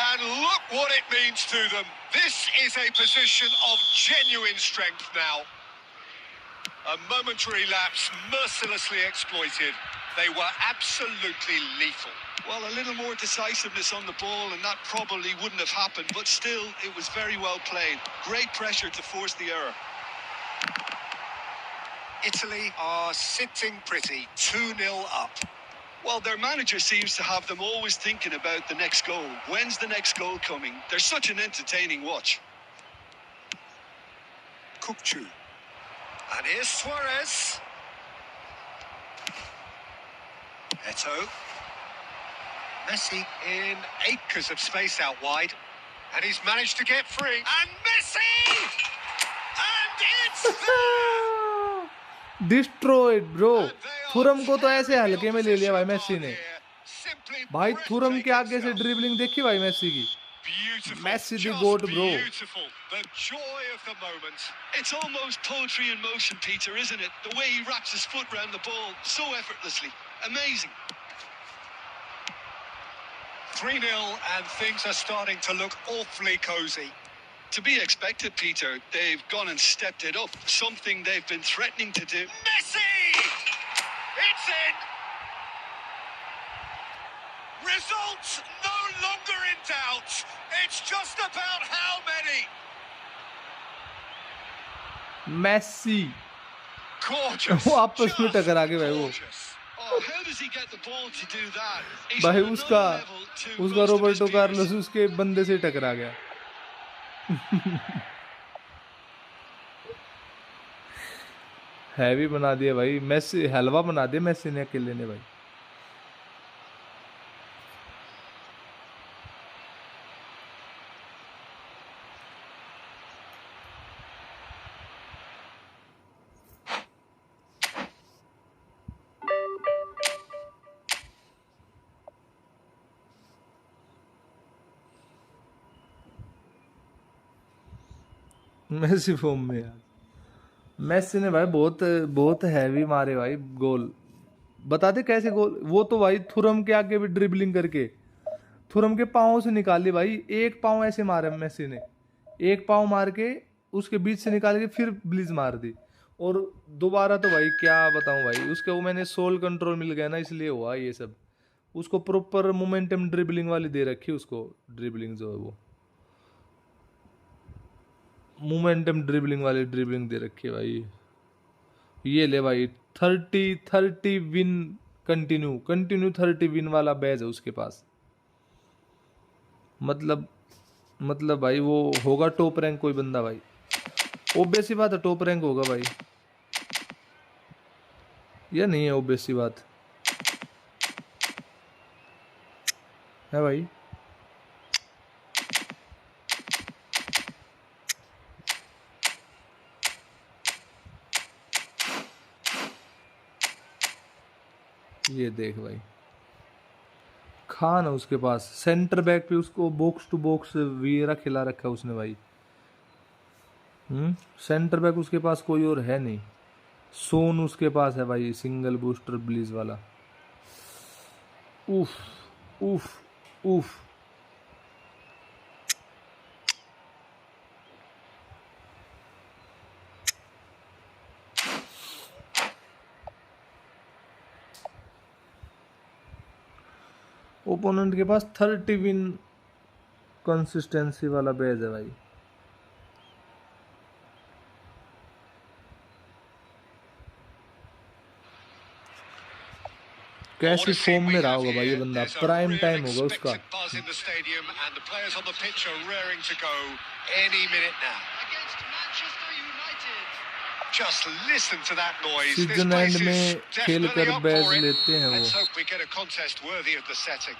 And look what it means to them. This is a position of genuine strength now. A momentary lapse mercilessly exploited. They were absolutely lethal. Well, a little more decisiveness on the ball, and that probably wouldn't have happened, but still, it was very well played. Great pressure to force the error. Italy are sitting pretty, 2-0 up. Well, their manager seems to have them always thinking about the next goal. When's the next goal coming? They're such an entertaining watch. Kukçu. And here's Suarez. Eto'o. Messi in acres of space out wide. And he's managed to get free. And Messi! And it's there! Destroyed bro. And they are Thuram को तो ऐसे tearing the हल्के में ले लिया भाई opposition Messi apart ने. here. Simply भाई थुरम के आगे से breathtaking ड्रिबलिंग देखी भाई मेसी की. Beautiful. Messi the Just goat, bro. beautiful. The joy of the moment. It's almost poetry in motion, Peter, isn't it? The way he wraps his foot round the ball so effortlessly. Amazing. 3-0 and things are starting to look awfully cosy. To be expected, Peter. They've gone and stepped it up. Something they've been threatening to do. Messi! It's in! Results no longer in doubt. It's just about how many. Messi. Gorgeous. वो आपस में Just टकरा के भाई वो. gorgeous. Oh, how does he get the ball to do that? He's भाई on उसका another level to उसका most of his Roberto peers. Carlos उसके बंदे से टकरा गया. हैवी बना दिया भाई. मेसी हलवा बना दिया मेसी ने अकेले ने भाई. मेसी फॉर्म में यार. मेसी ने भाई बहुत बहुत हैवी मारे भाई गोल. बता दे कैसे गोल. वो तो भाई थुरम के आगे भी ड्रिबलिंग करके थुरम के पाँव से निकाली भाई. एक पाँव ऐसे मारा मेसी ने. एक पाँव मार के उसके बीच से निकाल के फिर ब्लिज मार दी. और दोबारा तो भाई क्या बताऊं भाई. उसके वो मैंने सोल कंट्रोल मिल गया ना, इसलिए हुआ ये सब. उसको प्रॉपर मोमेंटम ड्रिबलिंग वाली दे रखी उसको. ड्रिबलिंग जो है वो मोमेंटम ड्रिबलिंग वाली ड्रिबलिंग दे रखी है भाई. ये ले भाई 30 विन कंटिन्यू 30 विन वाला बैज है उसके पास. मतलब भाई वो होगा टॉप रैंक कोई बंदा भाई. ओब्वियस सी बात है टॉप रैंक होगा भाई. या नहीं है ओब्वियस सी बात है भाई. ये देख भाई, खान है उसके पास सेंटर बैक पे, उसको बॉक्स टू बॉक्स वीरा खिला रखा है उसने भाई। सेंटर बैक उसके पास कोई और है नहीं। सोन उसके पास है भाई, सिंगल बूस्टर ब्लीज वाला। उफ उफ उफ। ओपोनेंट के पास 30 विन कंसिस्टेंसी वाला बेज है भाई। कैसी फॉर्म में रहा होगा भाई ये बंदा, प्राइम टाइम होगा उसका। Just listen to that noise. Season and में खेल कर बैज लेते हैं वो। Let's hope we get a contest worthy of the setting.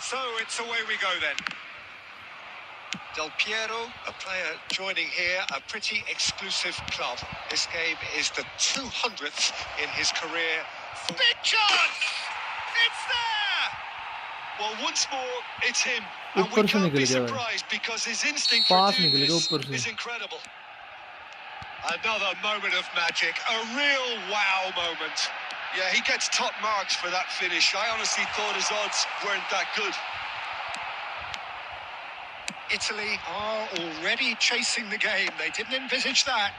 So it's away we go then. Del Piero, a player joining here, a pretty exclusive club. This game is the 200th in his career. Big chance! It's there! Well, once more, it's him. And we can't be surprised because his instinct for doing this is incredible. Another moment of magic, a real wow moment. Yeah, he gets top marks for that finish. I honestly thought his odds weren't that good. Italy are already chasing the game. They didn't envisage that.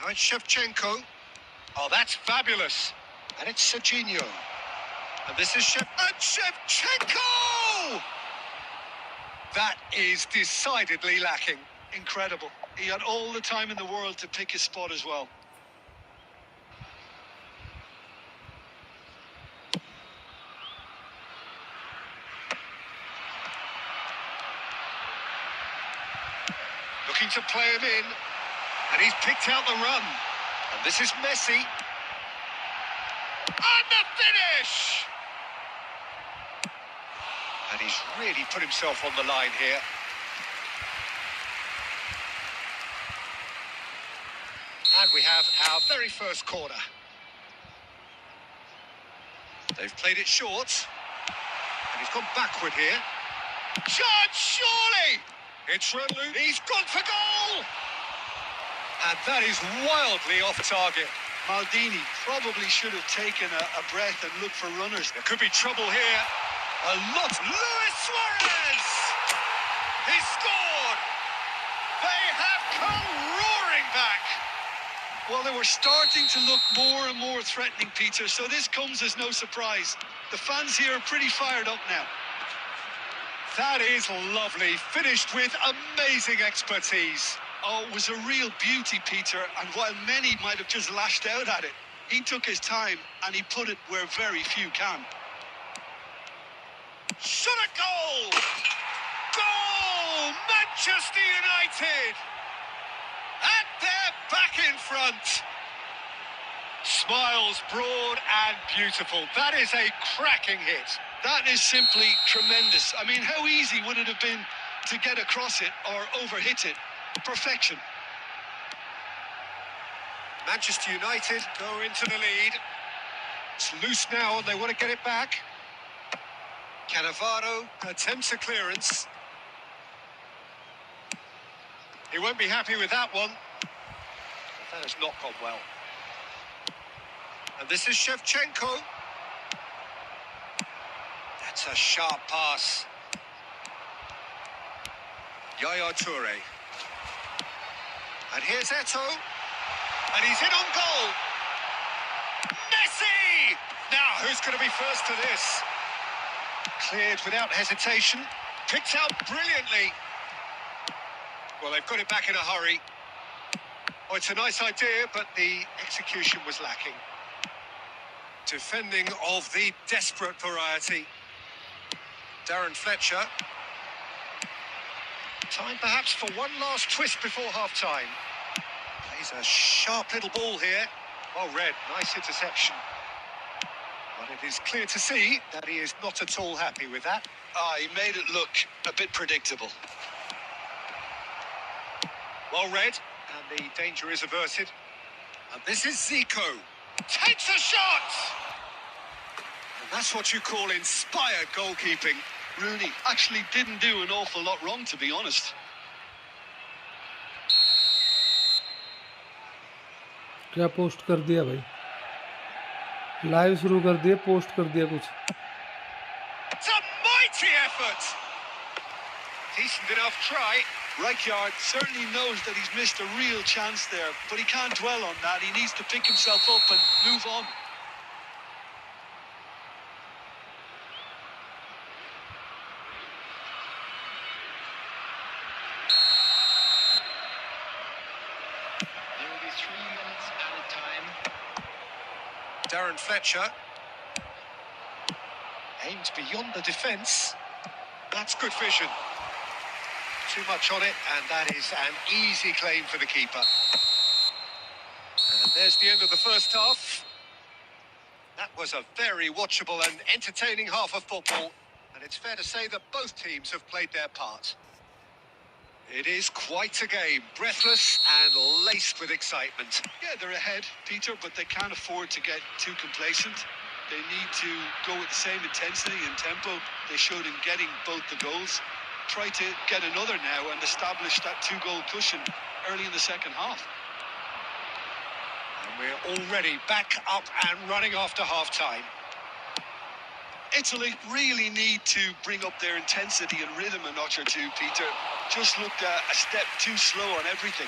Now it's Shevchenko. Oh, that's fabulous. And it's Serginho. And this is Shevchenko! That is decidedly lacking. Incredible. He had all the time in the world to pick his spot as well. Looking to play him in. And he's picked out the run. And this is Messi. And the finish! And he's really put himself on the line here. And we have our very first corner. They've played it short. And he's gone backward here. Chance, surely! It's run loose. He's gone for goal! And that is wildly off target. Maldini probably should have taken a breath and looked for runners. There could be trouble here. A lot. Luis Suarez! He scored! They have come roaring back! Well, they were starting to look more and more threatening, Peter, so this comes as no surprise. The fans here are pretty fired up now. That is lovely. Finished with amazing expertise. Oh, it was a real beauty, Peter, and while many might have just lashed out at it, he took his time and he put it where very few can. Shot a goal! Goal! Manchester United! And they're back in front. Smiles broad and beautiful. That is a cracking hit. That is simply tremendous. I mean, how easy would it have been to get across it or overhit it? Perfection. Manchester United go into the lead. It's loose now and they want to get it back. Cannavaro attempts a clearance. He won't be happy with that one. But that has not gone well. And this is Shevchenko. That's a sharp pass. Yaya Toure. And here's Eto'o. And he's in on goal. Messi! Now, who's going to be first to this? Cleared without hesitation. Picked out brilliantly. Well, they've got it back in a hurry. Oh, it's a nice idea, but the execution was lacking. Defending of the desperate variety. Darren Fletcher. Time perhaps for one last twist before half-time. Plays a sharp little ball here. Well read, nice interception. But it is clear to see that he is not at all happy with that. He made it look a bit predictable. Well read, And the danger is averted. And this is Zico. Takes a shot! And that's what you call inspired goalkeeping. Rooney actually didn't do an awful lot wrong, to be honest. क्या post कर दिया भाई, live शुरू कर दिया, post कर दिया कुछ. It's a mighty effort! Decent enough try. Rijkaard certainly knows that he's missed a real chance there, but he can't dwell on that. He needs to pick himself up and move on. There will be 3 minutes added time. Darren Fletcher aims beyond the defence. That's good vision. Too much on it, and that is an easy claim for the keeper. And there's the end of the first half. That was a very watchable and entertaining half of football, and it's fair to say that both teams have played their part. It is quite a game, breathless and laced with excitement. Yeah, they're ahead, Peter, but they can't afford to get too complacent. They need to go with the same intensity and tempo they showed in getting both the goals. Try to get another now and establish that 2-goal cushion early in the second half. And we're already back up and running after half-time. Italy really need to bring up their intensity and rhythm a notch or two, Peter. Just looked a step too slow on everything.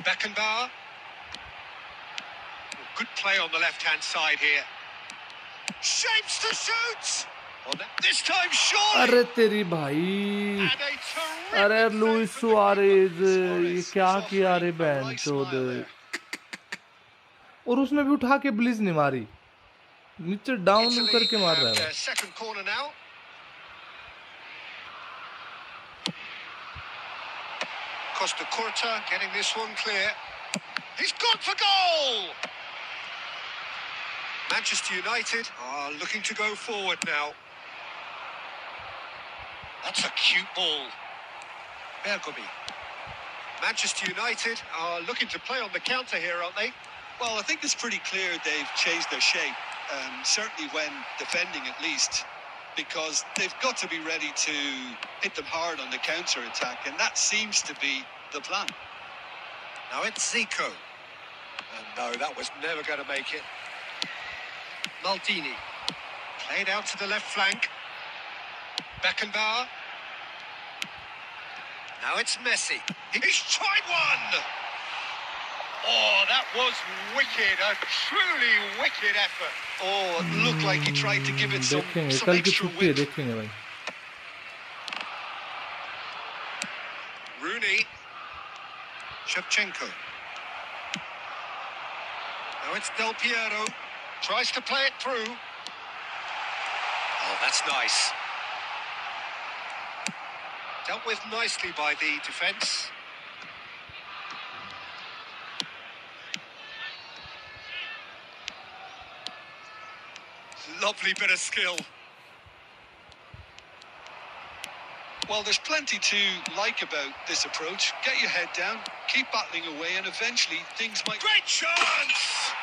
Beckenbauer. Good play on the left-hand side here. Shapes to shoot! This time, surely! अरे तेरी भाई, And a terrific अरे save Luis from the Suarez, ये Suarez क्या is किया रे offering a बहन right चोद. smile there. और उसने भी उठा के ब्लिज नहीं मारी, नीचे डाउन Italy करके मार रहा have है. their second corner now. Costa Curta getting this one clear. He's gone for goal! Manchester United are looking to go forward now. That's a cute ball. Bergomi. Manchester United are looking to play on the counter here, aren't they? Well, I think it's pretty clear they've changed their shape, certainly when defending at least, because they've got to be ready to hit them hard on the counter-attack, and that seems to be the plan. Now it's Zico. And no, that was never going to make it. Maldini. Played out to the left flank. Beckenbauer. Now it's Messi. He's tried one! Oh, that was wicked. A truly wicked effort. Oh, it looked like he tried to give it some देखेंगे कल की extra छुट्टी है, width. देखेंगे भाई. Rooney. Shevchenko. Now it's Del Piero. Tries to play it through. Oh, that's nice. Dealt with nicely by the defence. Lovely bit of skill. Well, there's plenty to like about this approach. Get your head down, keep battling away, and eventually things might... Great chance!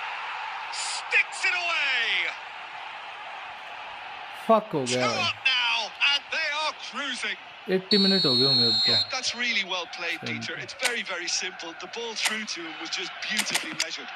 Sticks it away! Fuck हो Two गया भाई. up now, and they are cruising. 80 minute हो गए होंगे अब तो. Yeah, that's really well played, Peter. It's very, very simple. The ball through to him was just beautifully measured.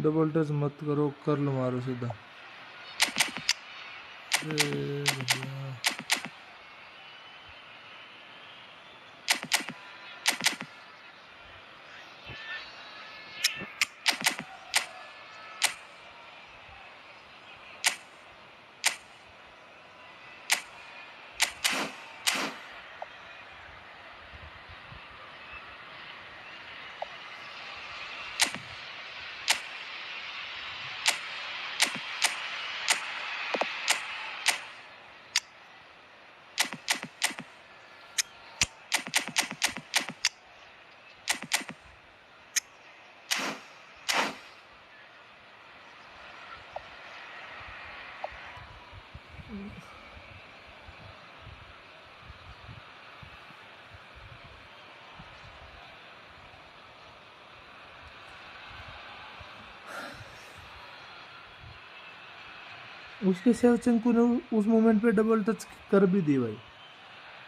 Double touch मत करो, कर्ल मारो सीधा. उसके शेवचेंको ने उस मोमेंट पे डबल टच कर भी दी भाई।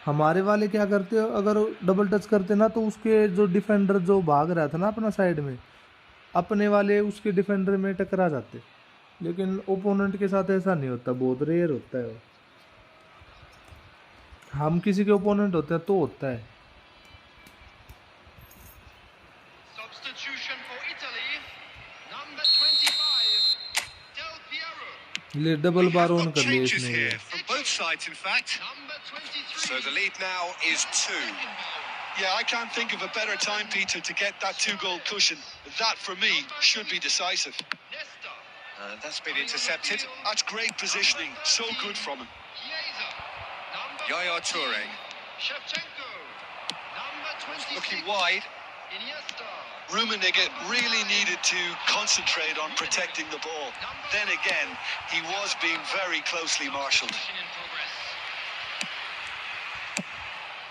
हमारे वाले क्या करते हो, अगर डबल टच करते ना तो उसके जो डिफेंडर जो भाग रहा था ना अपना साइड में, अपने वाले उसके डिफेंडर में टकरा जाते। लेकिन ओपोनेंट के साथ ऐसा नहीं होता, बहुत रेयर होता है वो। हम किसी के ओपोनेंट होते हैं तो होता है। Substitution for Italy. Number 25, Del Piero. ले We double bar have on got कर लिया changes इसने ये। here from both sides, in fact. Number 23. So the lead now is 2. Yeah, I can't think of a better time, Peter, to get that 2-goal cushion. That, for me, should be decisive. Nesta. That's been intercepted. That's great positioning. So good from him. Chiesa. Number Yaya 14, Toure. Shevchenko. Number 26. Looking wide. Iniesta. Rummenigge really needed to concentrate on protecting the ball. Then again, he was being very closely marshalled. Substitution in progress.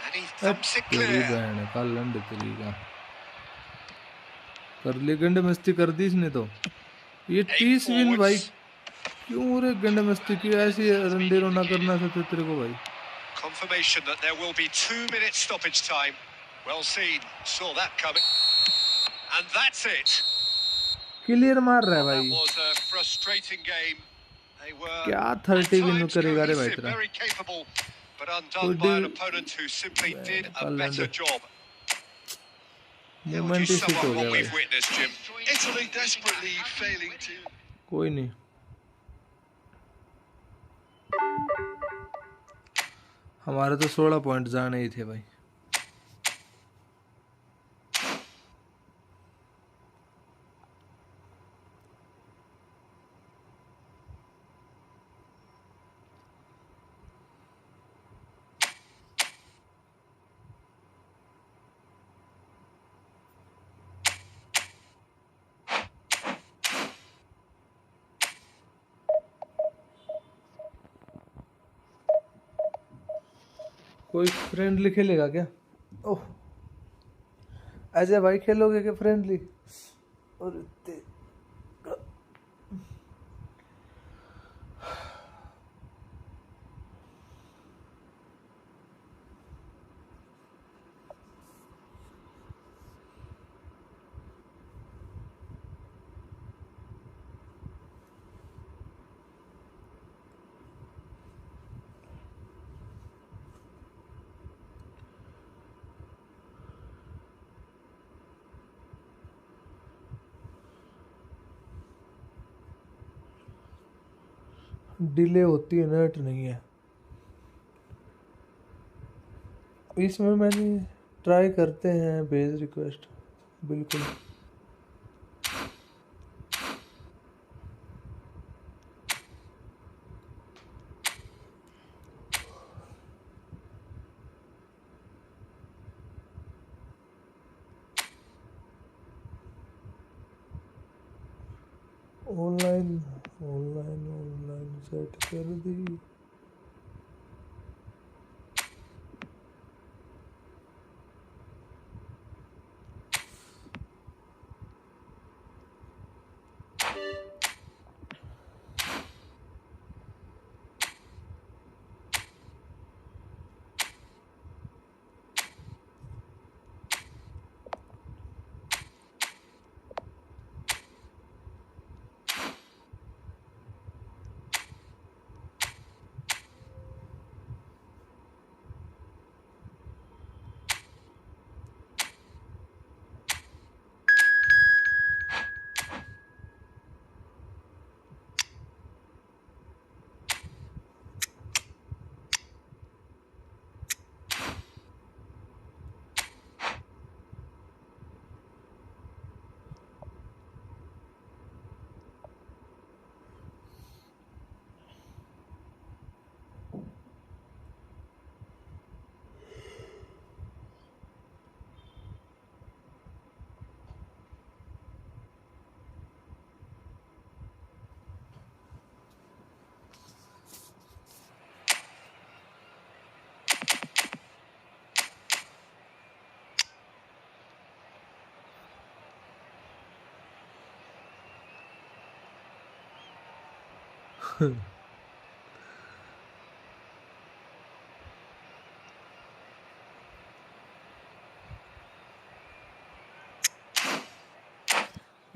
And he thumps it तेरी clear. बहन है का लंड तेरी का। कर ली गंड मस्ती कर दी इसने तो। ये 30 विन भाई, क्यों रे गंड मस्ती की ऐसी रंडेरो ना करना चाहते तेरे को भाई। Confirmation that there will be 2 minutes stoppage time. Well seen. Saw that coming. And that's it. Clear मार रहा है That भाई। was a frustrating game. They were क्या at 30 विन times करेगा रे भाई cohesive, तेरा। very capable, but कोई undone by an opponent who simply did a better job. Yeah, would you moment he sum shit up हो गया what भाई। we've witnessed, Jim? Italy desperately failing to. कोई नहीं, हमारे तो 16 पॉइंट जाने ही थे भाई। कोई फ्रेंडली खेलेगा क्या? ओह अजय भाई, खेलोगे क्या फ्रेंडली? और डिले होती है, नेट नहीं है इसमें। मैंने ट्राई करते हैं भेज रिक्वेस्ट, बिल्कुल। ऑनलाइन ऑनलाइन ऑनलाइन सेट कर दी।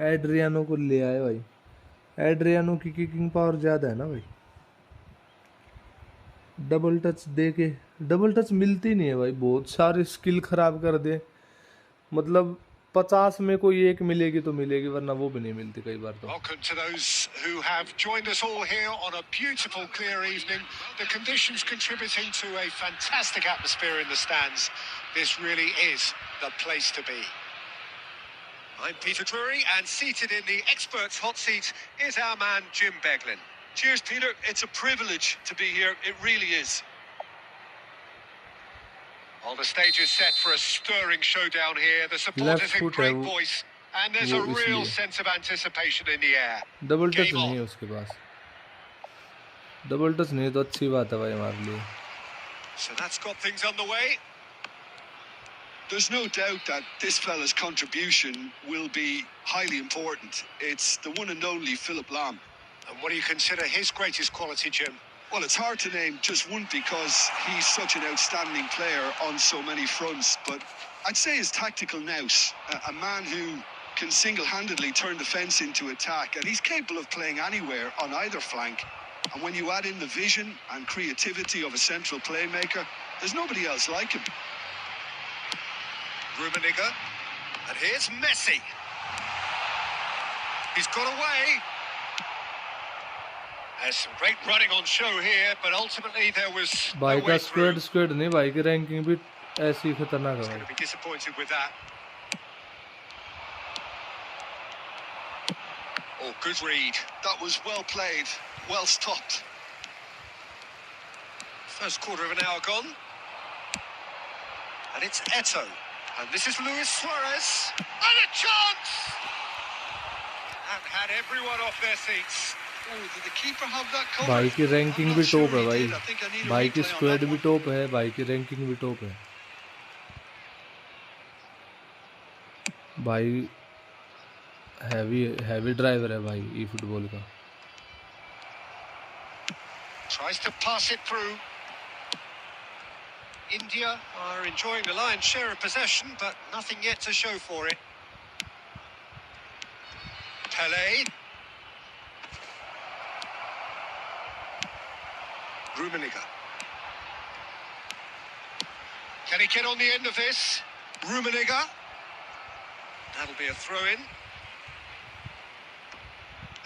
एड्रियानो को ले आए भाई। एड्रियानो की किकिंग पावर ज़्यादा है ना भाई। डबल टच दे के, डबल टच मिलती नहीं है भाई, बहुत सारी स्किल खराब कर दे। मतलब 50 में कोई एक मिलेगी तो मिलेगी, वरना वो भी नहीं मिलती कई बार तो। Welcome to those who have joined us all here on a beautiful, clear evening. The conditions contributing to a fantastic atmosphere in the stands. This really is the place to be. I'm Peter Drury, and seated in the experts' hot seat is our man Jim Beglin. Cheers, Peter. It's a privilege to be here. It really is. Well, the stage is set for a stirring showdown here. The Left supporters in foot है great वो, voice, and there's a real इसलिए sense of anticipation in the air. Double touch Game नहीं है on. उसके पास। Double touch नहीं तो अच्छी बात है भाई हमारे लिए। So that's got things underway. There's no doubt that this fella's contribution will be highly important. It's the one and only Philip Lahm. And what do you consider his greatest quality, Jim? Well, it's hard to name just one because he's such an outstanding player on so many fronts, but I'd say his tactical nous, a man who can single-handedly turn defence into attack, and he's capable of playing anywhere on either flank. And when you add in the vision and creativity of a central playmaker, there's nobody else like him. Rummenigge, and here's Messi. He's got away. There's some great running on show here, but ultimately there was no भाई का way through. Squad नहीं, भाई की ranking भी ऐसी खतरनाक He's है going to भाई। be disappointed with that. Oh, good read. That was well played, well stopped. First quarter of an hour gone. And it's Eto'o. And this is Luis Suarez. And a chance! And had everyone off their seats. Oh, did the keeper have that covered? भाई की ranking I'm भी not sure top है he भाई। did. I think I need a भाई की replay on squad that भी one. Top है, भाई की रैंकिंग भी टॉप है। भाई हैवी हैवी ड्राइवर है भाई ई फुटबॉल का। Tries to pass it through. India are enjoying the lion's share of possession, but nothing yet to show for it. Pele. Rummenigge. Can he get on the end of this? Rummenigge. That'll be a throw-in.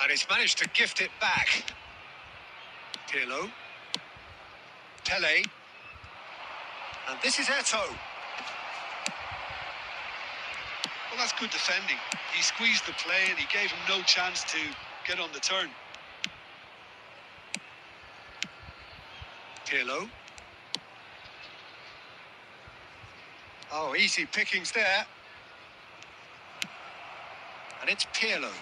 And he's managed to gift it back. Pirlo. Pele. And this is Eto'o. Well, that's good defending. He squeezed the play and he gave him no chance to get on the turn. Pirlo. Oh, easy pickings there. And it's Pirlo.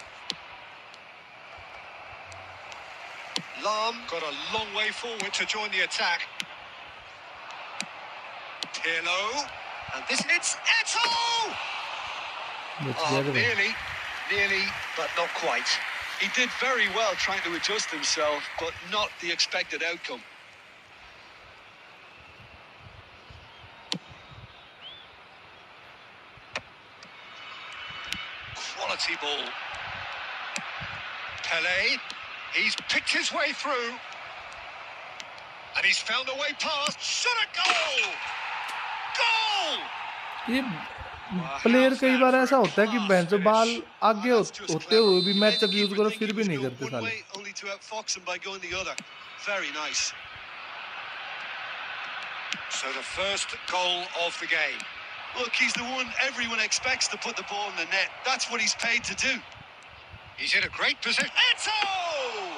Lahm got a long way forward to join the attack. Pirlo. And this, it's Eto'o! Nearly, but not quite. He did very well trying to adjust himself, but not the expected outcome. Quality ball. Pele. He's picked his way through. And he's found a way past. Shot a goal! Goal! ये player कई बार ऐसा होता है कि bench बाल आगे होते हुए भी मैच अप यूज करो फिर भी नहीं करते साले। Only to outfox him by going the other. Very nice. So the first goal of the game. Look, he's the one everyone expects to put the ball in the net. That's what he's paid to do. He's in a great position. Eto'o!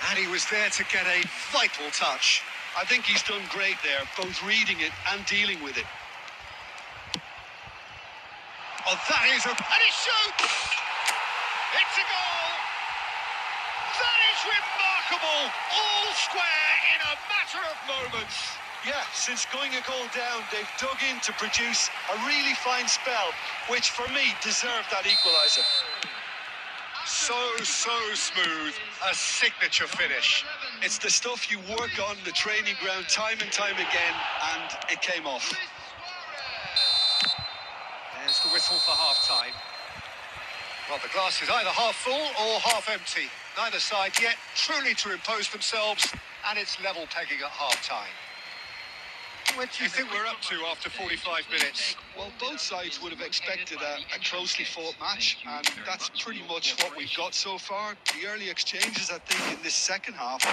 And he was there to get a vital touch. I think he's done great there, both reading it and dealing with it. Oh, that is a... And he shoots! It's a goal! That is remarkable! All square in a matter of moments. Yeah, since going a goal down, they've dug in to produce a really fine spell, which for me deserved that equaliser. So smooth. A signature finish. It's the stuff you work on the training ground time and time again, and it came off. There's the whistle for half-time. Well, the glass is either half full or half empty. Neither side yet truly to impose themselves, and it's level pegging at half-time. What do you think we're up to after 45 minutes? Well, both sides would have expected a closely fought match, and that's pretty much what we've got so far. The early exchanges, I think, in this second half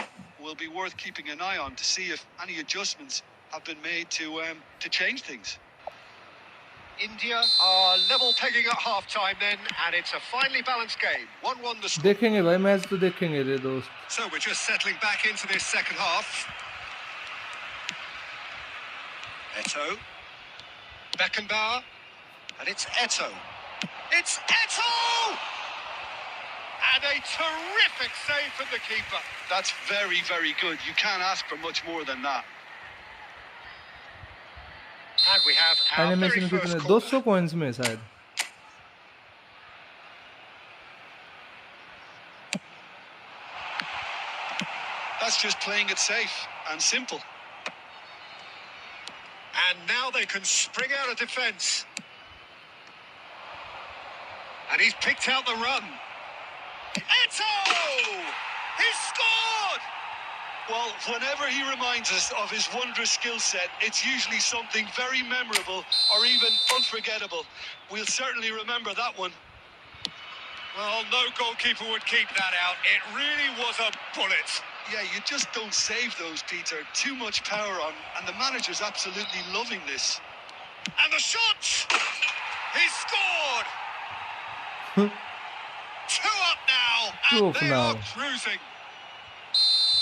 will be worth keeping an eye on to see if any adjustments have been made to change things. India are level pegging at half-time then, and it's a finely balanced game. 1-1 the score. देखेंगे भाई match तो देखेंगे रे दोस्त. So we're just settling back into this second half. Eto. Beckenbauer. And it's Eto. It's Eto! And a terrific save from the keeper. That's very, very good. You can't ask for much more than that. And we have our very animation first कितने corner. 200 coins में शायद. That's just playing it safe and simple. And now they can spring out of defence. And he's picked out the run. Eto! He scored! Well, whenever he reminds us of his wondrous skill set, it's usually something very memorable or even unforgettable. We'll certainly remember that one. Well, no goalkeeper would keep that out. It really was a bullet. Yeah, you just don't save those, Peter. Too much power on, and the manager's absolutely loving this. And the shot! He scored! Two up now, Two and up they now. are cruising.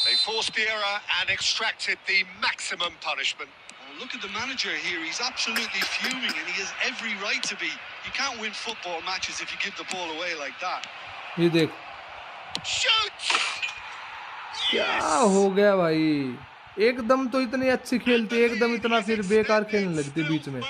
They forced the error and extracted the maximum punishment. Oh, look at the manager here. He's absolutely fuming, and he has every right to be. You can't win football matches if you give the ball away like that. ये देख Shoot! क्या हो गया भाई. एकदम तो इतनी अच्छी खेलती, एकदम इतना फिर बेकार खेलने लगती बीच में.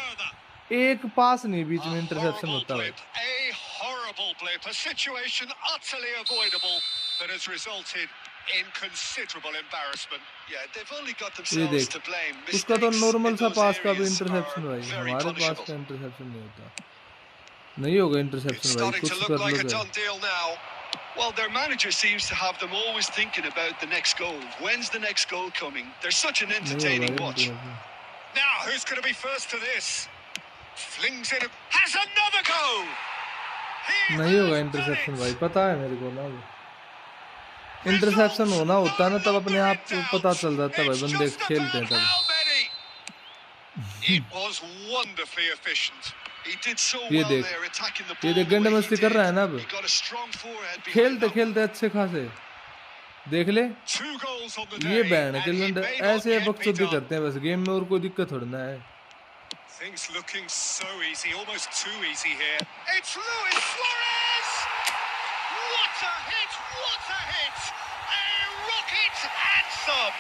एक पास नहीं बीच में इंटरसेप्शन होता है. A horrible blip, a situation utterly avoidable that has resulted in considerable embarrassment. Yeah, they've only got ये themselves देख to blame. उसका तो Mistakes नॉर्मल in सा those पास का भी areas इंटरसेप्शन are भाई. very हमारे पास punishable. का इंटरसेप्शन नहीं होता. नहीं होगा It's इंटरसेप्शन भाई. starting कुछ to look कर like लो a भाई. done deal now. Well, their manager seems to have them always thinking about the next goal. When's the next goal coming? They're such an नहीं होगा entertaining watch. Interception. Now, who's going to be first to this? Flings in, has another go! He नहीं होगा has done interception it! भाई. पता है मेरे को ना. इंटरसेप्शन होना होता है ना तब अपने आप को पता चल जाता है भाई. बंदे खेलते हैं तब. It was wonderfully efficient. He did so ये well देख there, attacking the ये ball देख the way गंड he मस्ती कर रहा है did. ना अब. He got a strong forehead behind खेलते that. खेलते अच्छे खासे देख ले. 2 goals on the ये day, बैंड and के he लंड may not ऐसे yet be बकचोदी done. करते हैं बस. गेम में और कोई दिक्कत थोड़ी ना है. Things looking so easy, almost too easy here. It's Luis Suarez! What a hit! What a hit! A rocket and some!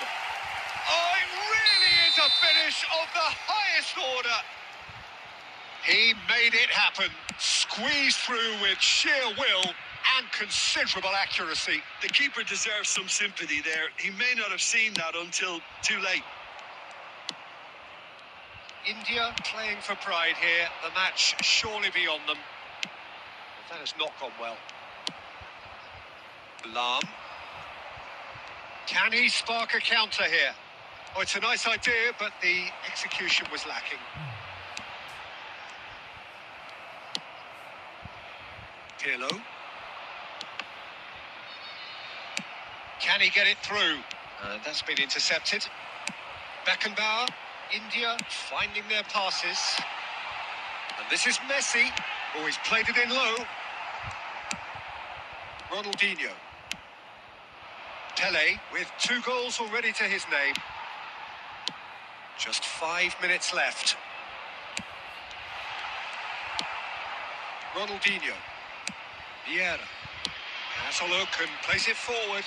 Oh, it really is a finish of the highest order. He made it happen. Squeezed through with sheer will and considerable accuracy. The keeper deserves some sympathy there. He may not have seen that until too late. India playing for pride here. The match surely beyond them. But that has not gone well. Lam. Can he spark a counter here? Oh, it's a nice idea, but the execution was lacking. Pirlo. Can he get it through? That's been intercepted. Beckenbauer. India finding their passes. And this is Messi. Oh, he's played it in low. Ronaldinho. Pele with 2 goals already to his name. Just 5 minutes left. Ronaldinho. Vieira. Has a look and plays it forward.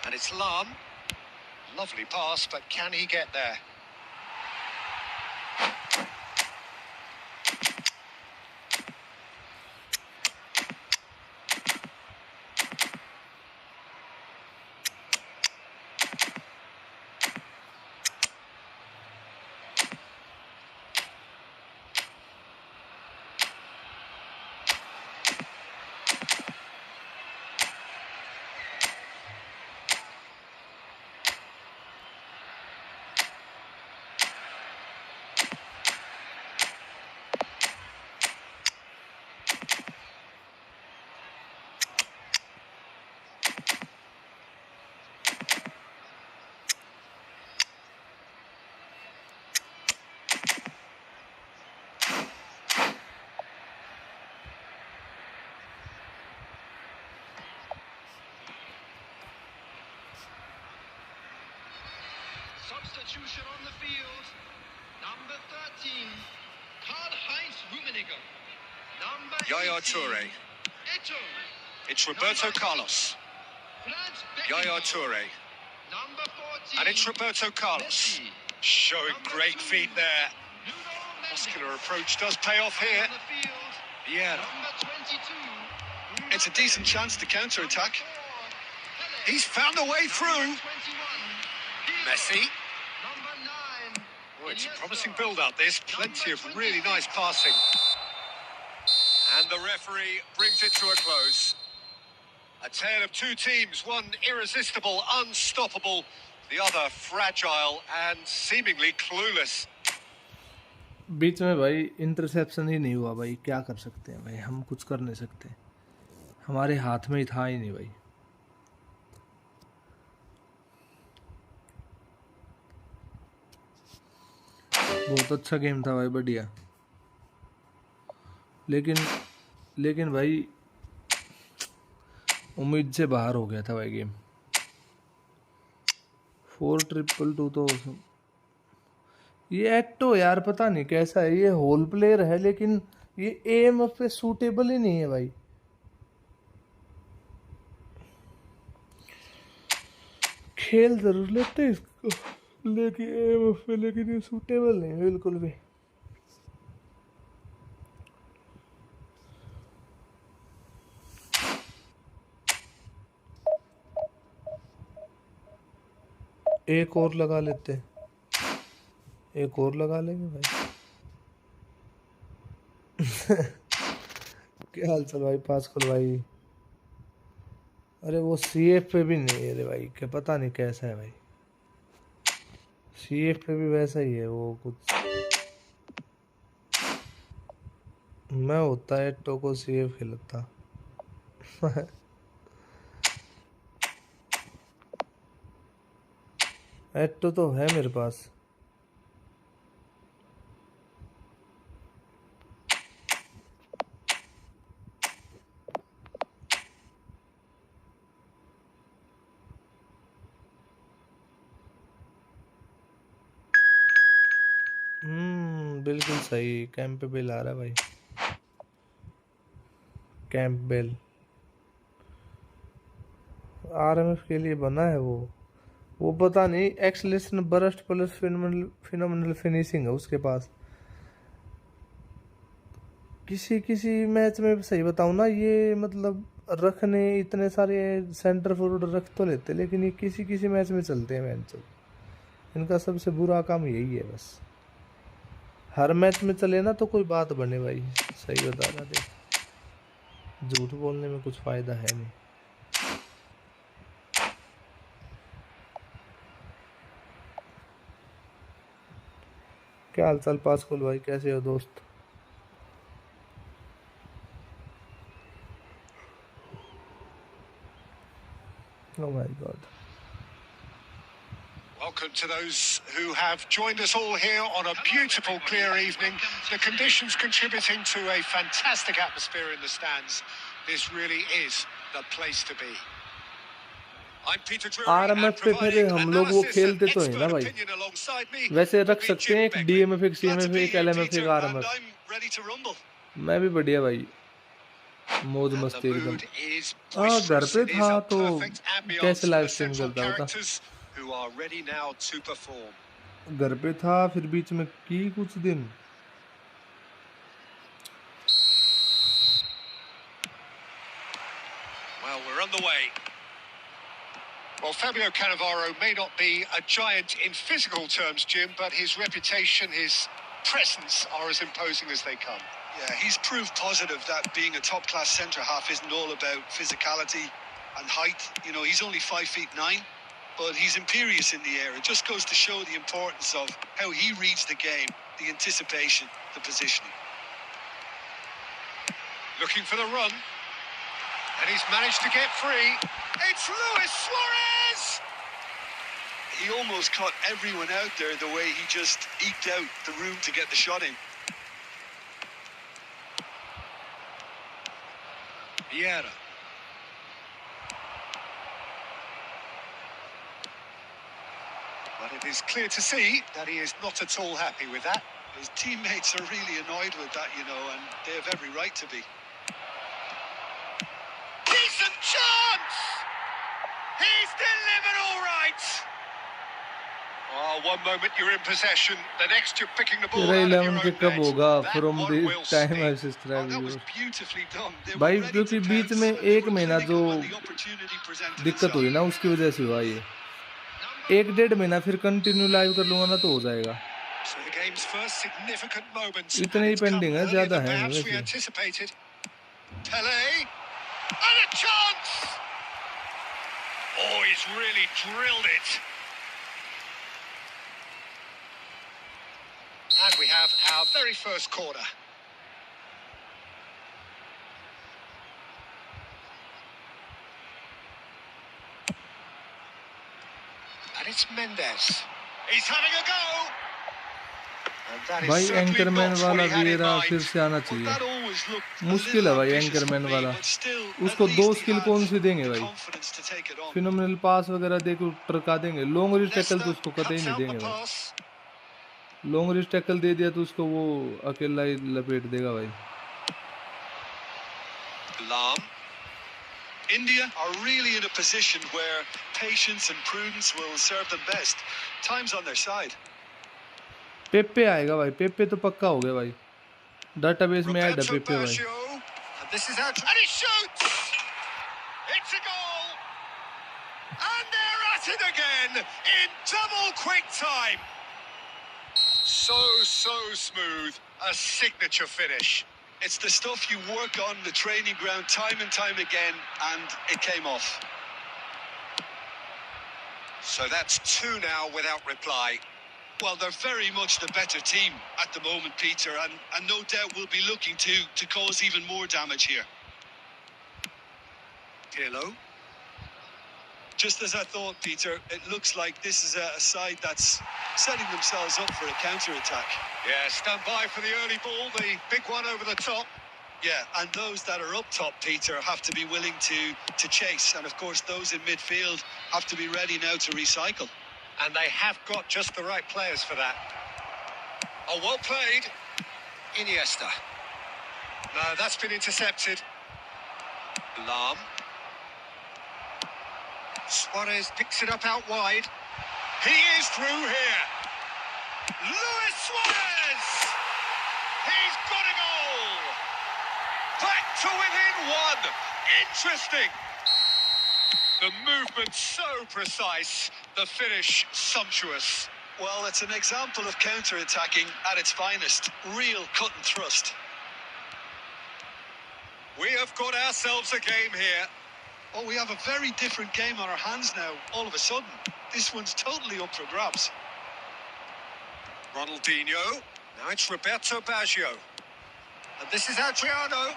And it's Lam. Lovely pass, but can he get there? Substitution on the field. Number 13, Karl-Heinz Rummenigge. Number Yaya 18, Toure. Eto'o. It's Roberto Number Carlos. 6, Franz Yaya Beckenbauer. Toure. Number 14, And it's Roberto Carlos. Messi. Showing Number great 2, feet there. Nuno Mendes. Muscular approach does pay off here. On the field, Vieira. number 22, It's a decent chance to counter-attack. Number 4, Pele. He's found a way through. Number 21, Pirlo. Messi. Number 9, Oh, it's a Iniesta. promising build-up, this. Plenty of really nice passing. And the referee brings it to a close. A tale of two teams, one irresistible, unstoppable, the other fragile and seemingly clueless. बीच में भाई interception ही नहीं हुआ भाई, क्या कर सकते हैं भाई, हम कुछ कर नहीं सकते, हमारे हाथ में ही था ही नहीं भाई। बहुत अच्छा गेम था भाई, बढ़िया। लेकिन भाई उम्मीद से बाहर हो गया था भाई गेम। 4-2 तो ये एटो यार पता नहीं कैसा है, ये होल प्लेयर है लेकिन ये एएमएफ पे सूटेबल ही नहीं है भाई। खेल जरूर लेते हैं इसको, लेकिन एएमएफ पे लेकिन ये सूटेबल नहीं है बिल्कुल भी। एक और लगा लेते हैं, एक और लगा लेंगे भाई। क्या हाल चाल भाई पासकुल भाई? अरे वो सीएफ पे भी नहीं है रे भाई, क्या पता नहीं कैसा है भाई। सीएफ पे भी वैसा ही है वो कुछ। मैं होता है टोको सीएफ खेलता। एटो तो है मेरे पास। बिल्कुल सही, कैंपबेल आ रहा है भाई, कैंपबेल आरएमएफ के लिए बना है वो पता नहीं, acceleration burst plus phenomenal finishing है उसके पास। किसी मैच में सही बताऊं ना, ये मतलब रखने इतने सारे सेंटर फॉरवर्ड रख तो लेते, लेकिन ये किसी मैच में चलते हैं मैच। इनका सबसे बुरा काम यही है बस, हर मैच में चले ना तो कोई बात बने भाई। सही बता रहा देख, झूठ बोलने में कुछ फायदा है नहीं। क्या हाल चाल पासकुल भाई, कैसे हो दोस्त? Oh my God. Welcome to those who have joined us all here on a beautiful, clear evening. The conditions contributing to a fantastic atmosphere in the stands. This really is the place to be. I'm Peter Drury, RMF पे फिर हम लोग वो खेलते तो है ना भाई, वैसे रख सकते हैं एक डीएमएफ, एक सीएमएफ, एक एलएमएफ, एक आरएमएफ। मैं भी बढ़िया भाई, मौज मस्ती एकदम। हाँ घर पे था तो कैसे लाइव स्ट्रीम करता होता, घर पे था फिर बीच में की कुछ दिन। Well, we're on the way. Well, Fabio Cannavaro may not be a giant in physical terms, Jim, but his reputation, his presence are as imposing as they come. Yeah, he's proved positive that being a top-class centre-half isn't all about physicality and height. You know, he's only 5'9", but he's imperious in the air. It just goes to show the importance of how he reads the game, the anticipation, the positioning. Looking for the run, and he's managed to get free. It's Luis Suarez! He almost caught everyone out there the way he just eked out the room to get the shot in. Vieira. But it is clear to see that he is not at all happy with that. His teammates are really annoyed with that, you know, and they have every right to be. Decent chance! He's delivered all right! Oh, one moment you're in possession, the next you're picking the ball तेरा out of your 11 के own कब net. होगा That from one the will time sting. Assist Oh, that was travel beautifully done. They were भाई, ready क्योंकि to beach pounce में and they एक were महीना जो clinical when the opportunity presented दिक्कत हुई itself. ना उसकी वजह से हुआ ये। 1-1.5 महीना फिर कंटिन्यू लाइव कर लूंगा ना तो हो जाएगा। So the game's first significant moments, इतने and he it's come pending है, earlier ज्यादा than है नहीं perhaps we वैसे। anticipated. Pele! And a chance! Oh, he's really drilled it. And we have our very first corner. And it's Mendes. He's having a go! And that is भाई certainly anchorman not what वाला he had in वीरा mind. फिर से आना Well, चाहिए। that always looked a मुश्किल है little भाई ambitious for एंकरमैन me, वाला। but still, उसको at 2 least he स्किल कौन सी had देंगे the भाई? confidence to take it on. Phenomenal pass वगैरह दे के टरका देंगे। लॉन्ग रेंज टैकल तो Leicester उसको कतई cuts नहीं out the देंगे भाई। pass. लॉन्ग रेंज टैकल दे दिया तो उसको वो अकेला ही लपेट देगा भाई। Lam. India are really in a position where patience and prudence will serve them best. Time's on their side. पेपे आएगा भाई, पेपे तो पक्का हो गया भाई। डाटाबेस में ऐड है Roberto पेपे भाई। Baggio. And this is how... And he shoots! It's a goal! And they're at it again in double quick time. So smooth. A signature finish. It's the stuff you work on the training ground time and time again, and it came off. So that's 2 now without reply. Well, they're very much the better team at the moment, Peter, and no doubt will be looking to cause even more damage here. Pirlo. Just as I thought, Peter, it looks like this is a side that's setting themselves up for a counter-attack. Yeah, stand by for the early ball, the big one over the top. Yeah, and those that are up top, Peter, have to be willing to chase. And, of course, those in midfield have to be ready now to recycle. And they have got just the right players for that. Oh, well played. Iniesta. No, that's been intercepted. Lam. Suarez picks it up out wide. He is through here. Luis Suarez! He's got a goal! Back to within 1. Interesting. The movement so precise, the finish sumptuous. Well, it's an example of counter-attacking at its finest. Real cut and thrust. We have got ourselves a game here. Oh, we have a very different game on our hands now, all of a sudden. This one's totally up for grabs. Ronaldinho. Now it's Roberto Baggio. And this is Adriano.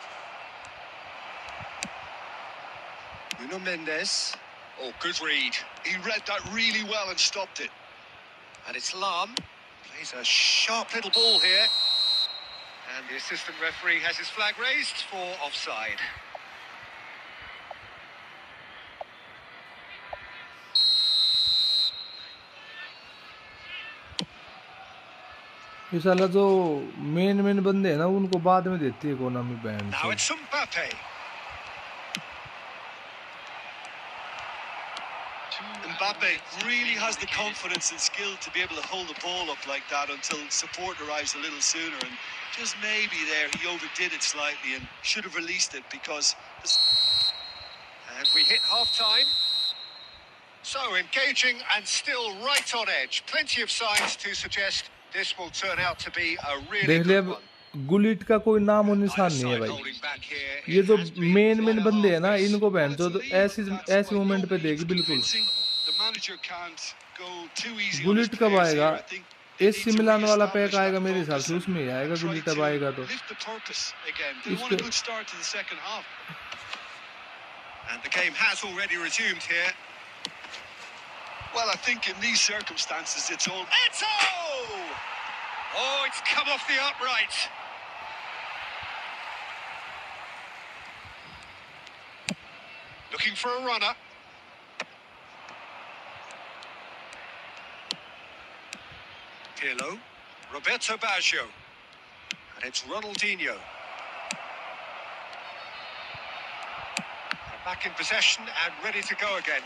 Nuno Mendes. Oh, good read. He read that really well and stopped it. And it's Lam. Plays a sharp little ball here. And the assistant referee has his flag raised for offside. ये साला जो main बंदे हैं ना उनको बाद में देती है कोनामी बैंड Now से। it's Mbappe. Mbappe really has the confidence and skill to be able to hold the ball up like that until support arrives a little sooner. And just maybe there he overdid it slightly and should have released it because... And we hit half-time. So engaging and still right on edge. Plenty of signs to suggest this will turn out to be a really देख ले good अब one. Gullit का कोई नाम और निशान नहीं है भाई। ये जो मेन बंदे हैं ना इनको बैंड तो ऐसी मोमेंट पे देगी बिल्कुल। गुलिट कब आएगा? एसी मिलान वाला पैक आएगा मेरे हिसाब से, उसमें ही आएगा गुलिट। अब आएगा तो इसके And the game has already resumed here. Well, I think in these circumstances it's all... Eto! Oh, it's come off the upright. Looking for a runner. Pirlo, Roberto Baggio, and it's Ronaldinho. They're back in possession and ready to go again.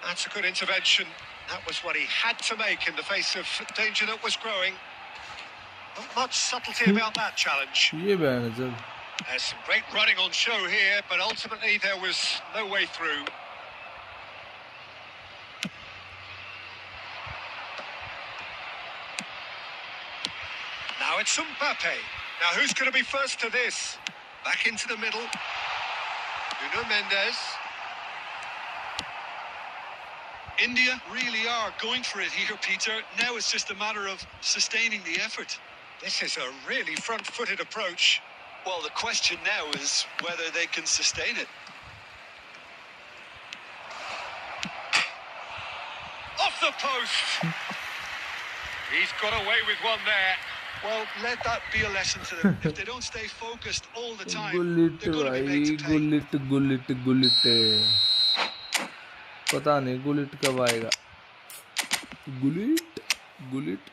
That's a good intervention. That was what he had to make in the face of danger that was growing. Not much subtlety about that challenge. ये बहन जब There's some great running on show here, but ultimately there was no way through. Now it's Mbappe. Now who's going to be first to this? Back into the middle. Nuno Mendes. India really are going for it here, Peter. Now it's just a matter of sustaining the effort. This is a really front-footed approach. Well, the question now is whether they can sustain it. Off the post! He's got away with one there. Well, let that be a lesson to them. If they don't stay focused all the time, Gullit they're going to be made भाई to pay. Gullit पता नहीं Gullit कब आएगा Gullit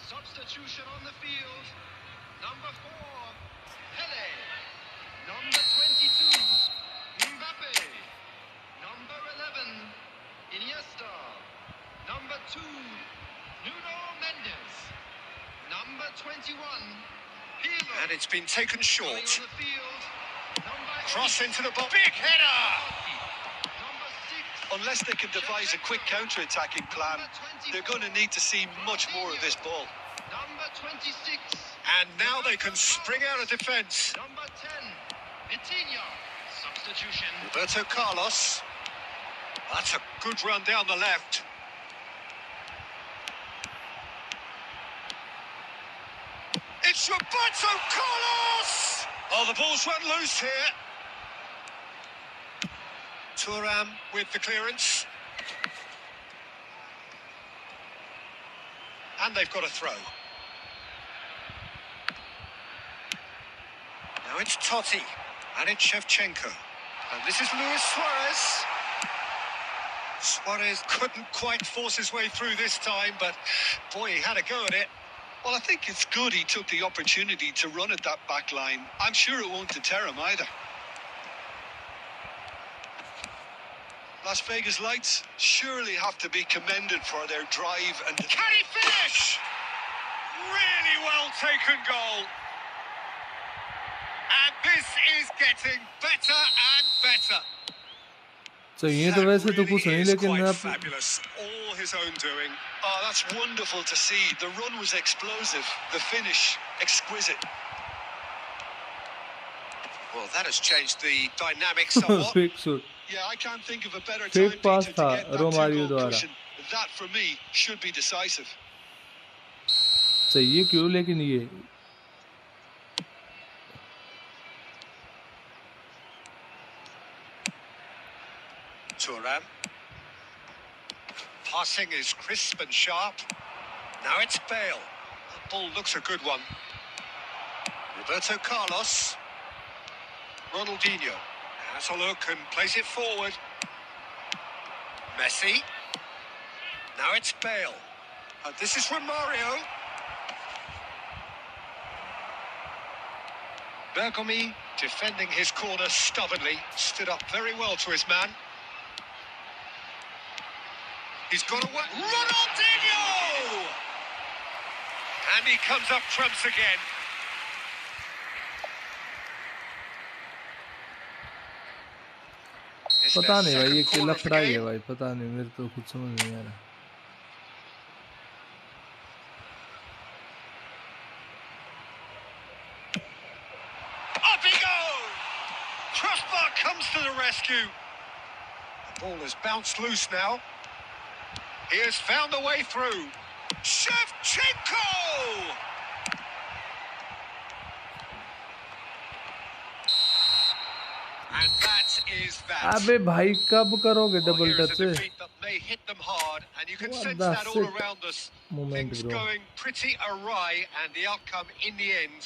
Substitution on the field. Number 4, Pele. Number 22, Mbappe. Number 11, Iniesta. Number 2, Nuno Mendes. Number 21, Pirlo. And it's been taken Going short. on the field. Number Cross 8, into the box. Big header! Number 6, Unless they can devise a quick counter-attacking plan, they're going to need to see much more of this ball. Number 26, And now they can spring out of defence. number 10, Vitinha. Substitution. Roberto Carlos. That's a good run down the left. It's Roberto Carlos! Oh, the ball's run loose here. Thuram with the clearance. And they've got a throw. Now it's Totti. And it's Shevchenko. And this is Luis Suarez. Suarez couldn't quite force his way through this time, but boy, he had a go at it. Well, I think it's good he took the opportunity to run at that back line. I'm sure it won't deter him either. Las Vegas Lights surely have to be commended for their drive and... Can he finish? Really well taken goal. And this is getting better and better. चाहिए तो That वैसे तो really कुछ नहीं is लेकिन quite आप fabulous. All his own doing. Oh, that's wonderful to see. The run was explosive. The finish, exquisite. Well, that has changed the dynamics somewhat. Fake shot Yeah, I can't think of a better Fake time, pass Peter, to था get that Romario two-goal द्वारा cushion. That, for me, should be decisive. चाहिए क्यों लेकिन ये Thuram. Passing is crisp and sharp. Now it's Bale. That ball looks a good one. Roberto Carlos. Ronaldinho has a look and plays it forward. Messi. Now it's Bale. And this is Romario. Bergomi defending his corner stubbornly. Stood up very well to his man. He's got away. Ronaldinho! And he comes up trumps again. It's पता their नहीं भाई ये second क्या corner of the लफड़ा ही है game. भाई पता नहीं मेरे तो कुछ समझ नहीं आ रहा Up he goes! Crossbar comes to the rescue. The ball has bounced loose now. He has found a way through. Shevchenko! And that is that. अबे भाई कब करोगे Well, double here is a touch? defeat that may hit them hard, and you can What sense the that all shit around us. moment, Things bro. going pretty awry, and the outcome in the end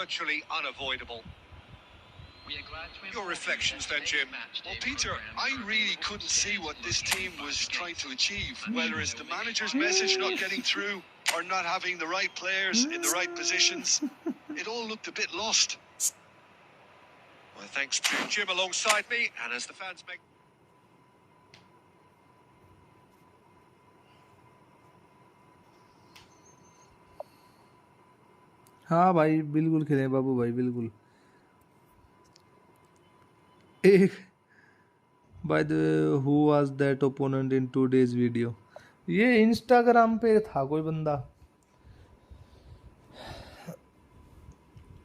virtually unavoidable. Your reflections then, Jim. Well, Peter, I really couldn't see what this team was trying to achieve, whether it's the manager's message not getting through or not having the right players in the right positions. It all looked a bit lost. Well, thanks to Jim alongside me, and as the fans make... हाँ भाई बिल्कुल खेलें बाबू भाई बिल्कुल। एक by the who was that opponent in today's video? ये Instagram पे था कोई बंदा,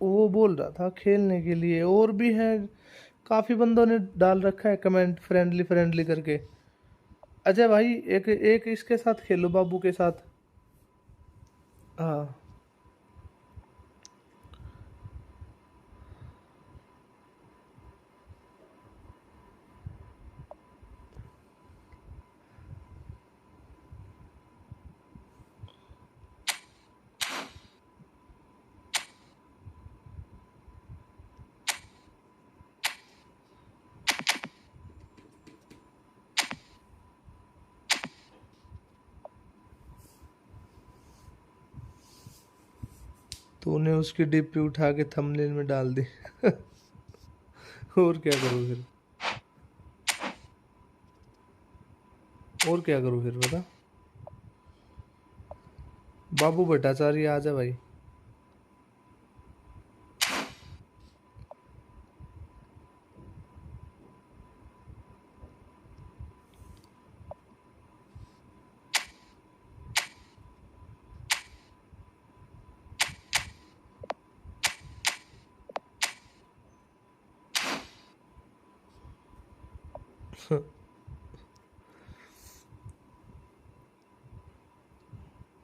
वो बोल रहा था खेलने के लिए, और भी है काफ़ी बंदों ने डाल रखा है कमेंट फ्रेंडली फ्रेंडली करके। अजय भाई एक एक इसके साथ खेलो, बाबू के साथ। हाँ तूने उसकी डिप उठा के थंबनेल में डाल दी। और क्या करूँ फिर, और क्या करूँ फिर बता। बाबू भट्टाचार्य आ जा भाई।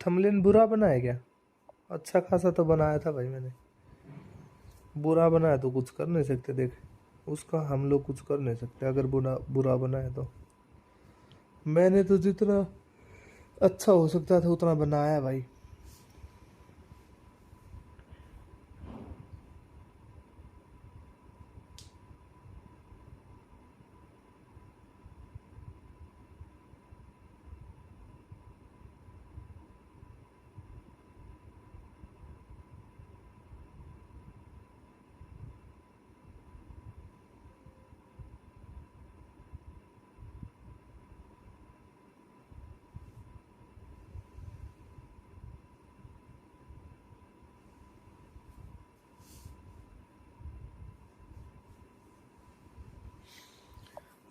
थंबनेल बुरा बनाया क्या? अच्छा खासा तो बनाया था भाई मैंने। बुरा बनाया तो कुछ कर नहीं सकते, देख उसका हम लोग कुछ कर नहीं सकते अगर बुरा बुरा बनाया तो। मैंने तो जितना अच्छा हो सकता था उतना बनाया भाई।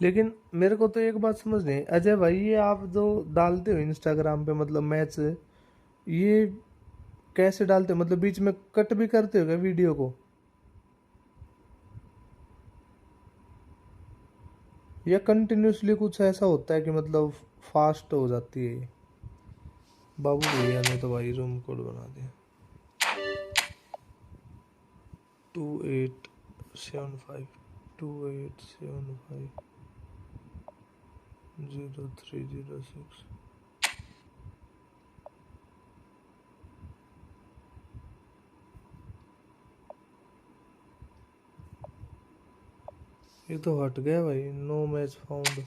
लेकिन मेरे को तो एक बात समझ नहीं अजय भाई, ये आप जो डालते हो इंस्टाग्राम पे मतलब मैच, ये कैसे डालते हो? मतलब बीच में कट भी करते हो क्या वीडियो को, या कंटिन्यूसली कुछ ऐसा होता है कि मतलब फास्ट हो जाती है ये? बाबू भैया ने तो भाई रूम कोड बना दिया 2875 2875 0306। ये तो हट गया भाई, नो मैच फाउंड।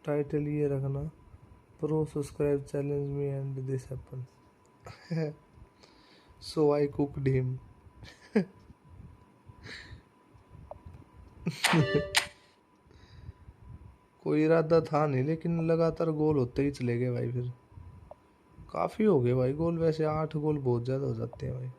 टाइटल ये रखना, pro subscribe challenge me and this happen. So I cooked him. कोई इरादा था नहीं, लेकिन लगातार गोल होते ही चले गए भाई। फिर काफ़ी हो गए भाई गोल, वैसे 8 गोल बहुत ज़्यादा हो जाते हैं भाई।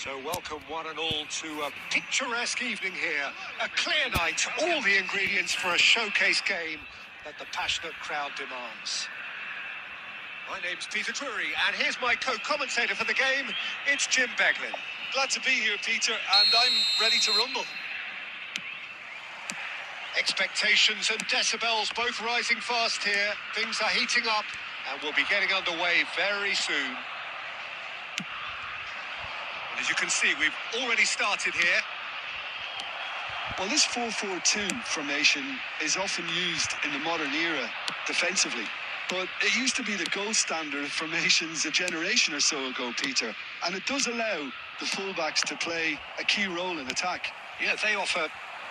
So welcome one and all to a picturesque evening here. A clear night, all the ingredients for a showcase game that the passionate crowd demands. My name's Peter Drury, and here's my co-commentator for the game. It's Jim Beglin. Glad to be here, Peter, and I'm ready to rumble. Expectations and decibels both rising fast here. Things are heating up, and we'll be getting underway very soon. And as you can see, we've already started here. Well, this 4-4-2 formation is often used in the modern era defensively. But it used to be the gold standard of formations a generation or so ago, Peter. And it does allow the fullbacks to play a key role in attack. Yeah, they offer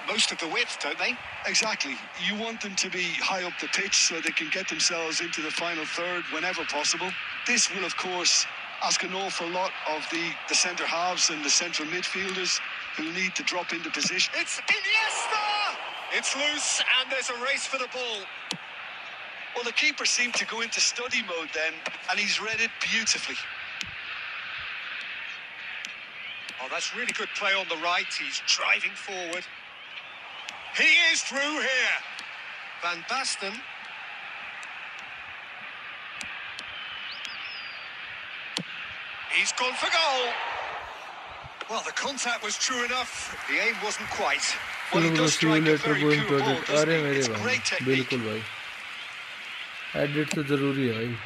most of the width, don't they? Exactly. You want them to be high up the pitch so they can get themselves into the final third whenever possible. This will, of course, ask an awful lot of the centre halves and the central midfielders who need to drop into position. It's Iniesta! It's loose, and there's a race for the ball. Well, the keeper seemed to go into study mode then, and he's read it beautifully. Oh, that's really good play on the right. He's driving forward. He is through here. Van Basten. He's gone for goal. Well, the contact was true enough. The aim wasn't quite. Well, he चलो does see you strike a letter very going pure ball, project doesn't अरे he? मेरे It's भाई great technique. बिल्कुल भाई edit तो जरूरी है भाई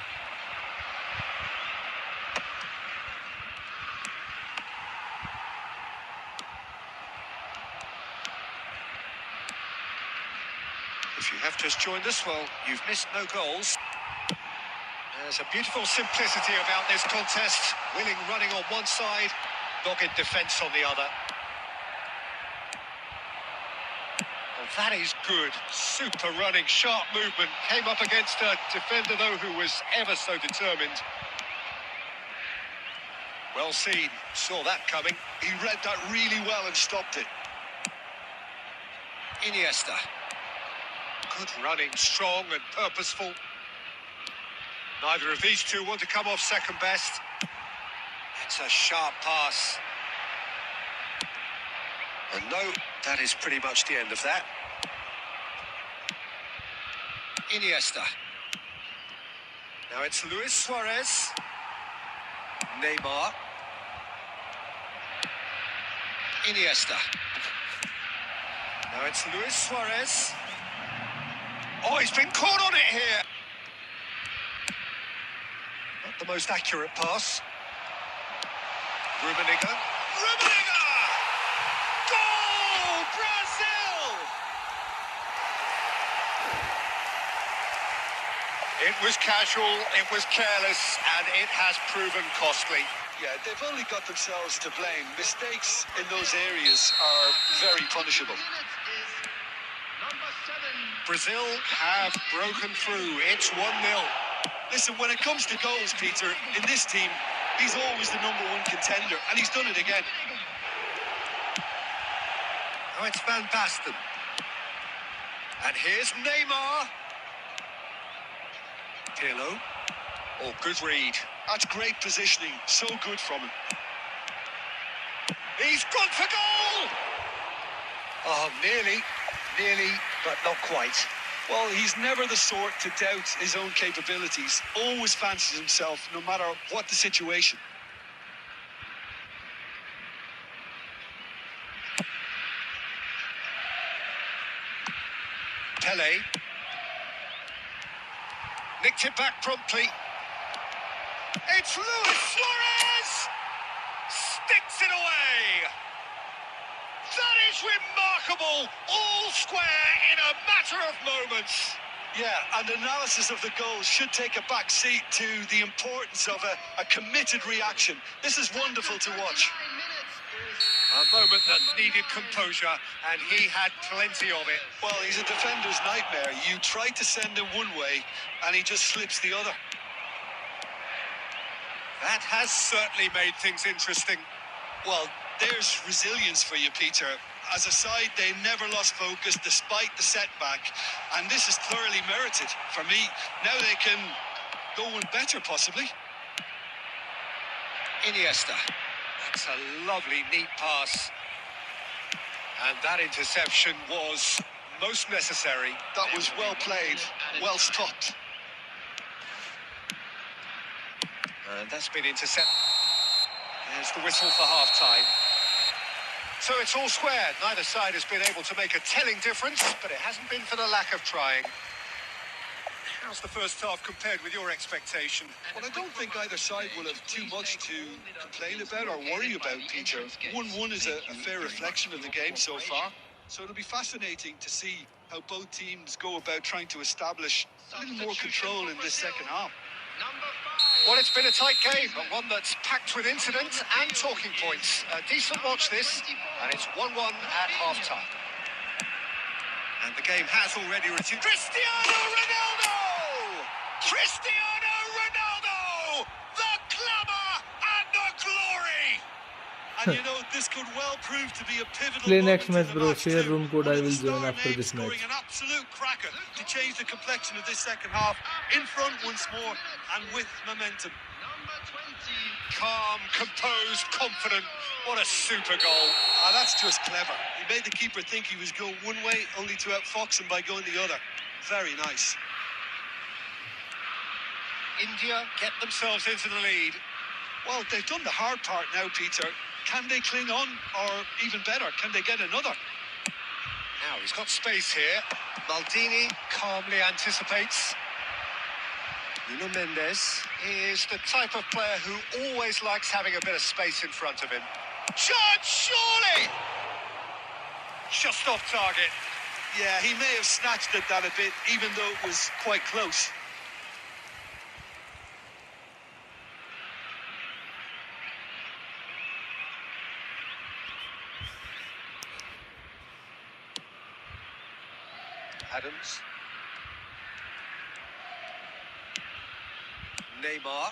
If you have just joined us, well, you've missed no goals. There's a beautiful simplicity about this contest. Willing running on one side, dogged defence on the other. Well, that is good. Super running, sharp movement. Came up against a defender, though, who was ever so determined. Well seen. Saw that coming. He read that really well and stopped it. Iniesta. Good running, strong and purposeful. Neither of these two want to come off second best. It's a sharp pass. And no, that is pretty much the end of that. Iniesta. Now it's Luis Suarez. Neymar. Iniesta. Now it's Luis Suarez. Oh, he's been caught on it here. Not the most accurate pass. Rummenigge. Rummenigge! Goal! Brazil! It was casual, it was careless, and it has proven costly. Yeah, they've only got themselves to blame. Mistakes in those areas are very punishable. Brazil have broken through. It's 1-0. Listen, when it comes to goals, Peter, in this team, he's always the number one contender, and he's done it again. Now it's Van Basten. And here's Neymar. Pirlo. Oh, good read. That's great positioning. So good from him. He's gone for goal! Oh, nearly, but not quite. Well, he's never the sort to doubt his own capabilities. Always fancies himself, no matter what the situation. Pele. Nicked it back promptly. It's Luis Suarez! Sticks it away! That is remarkable! All square in a matter of moments. Yeah, and analysis of the goal should take a back seat to the importance of a committed reaction. This is wonderful to watch. A moment that needed composure, and he had plenty of it. Well, he's a defender's nightmare. You try to send him one way, and he just slips the other. That has certainly made things interesting. Well, there's resilience for you, Peter. As a side, they never lost focus despite the setback, and this is thoroughly merited for me. Now they can go one better, possibly. Iniesta. That's a lovely, neat pass. And that interception was most necessary. That was well played, well stopped. And that's been intercepted. There's the whistle for half-time. So it's all square. Neither side has been able to make a telling difference, but it hasn't been for the lack of trying. How's the first half compared with your expectation? Well, I don't think either side will have too much to complain about or worry about, Peter. 1-1 is a fair reflection of the game so far. So it'll be fascinating to see how both teams go about trying to establish a little more control in this second half. Well, it's been a tight game, but one that's packed with incidents and talking points. A decent watch this, and it's 1-1 at half-time. And the game has already resumed. Cristiano Ronaldo! Cristiano Ronaldo! The glamour and the glory! And you know, this could well prove to be a pivotal Play moment next in match, the bro. match Share too. room code. One I of the will join star after names this scoring match. an absolute cracker to change the complexion of this second half. In front once more and with momentum. Calm, composed, confident. What a super goal. That's just clever. He made the keeper think he was going one way, only to outfox him by going the other. Very nice. India get themselves into the lead. Well, they've done the hard part now, Peter. Can they cling on? Or even better, can they get another? Now he's got space here. Maldini calmly anticipates. Nuno Mendes is the type of player who always likes having a bit of space in front of him. Shot, surely! Just off target. Yeah, he may have snatched at that a bit, even though it was quite close. Adams. Neymar.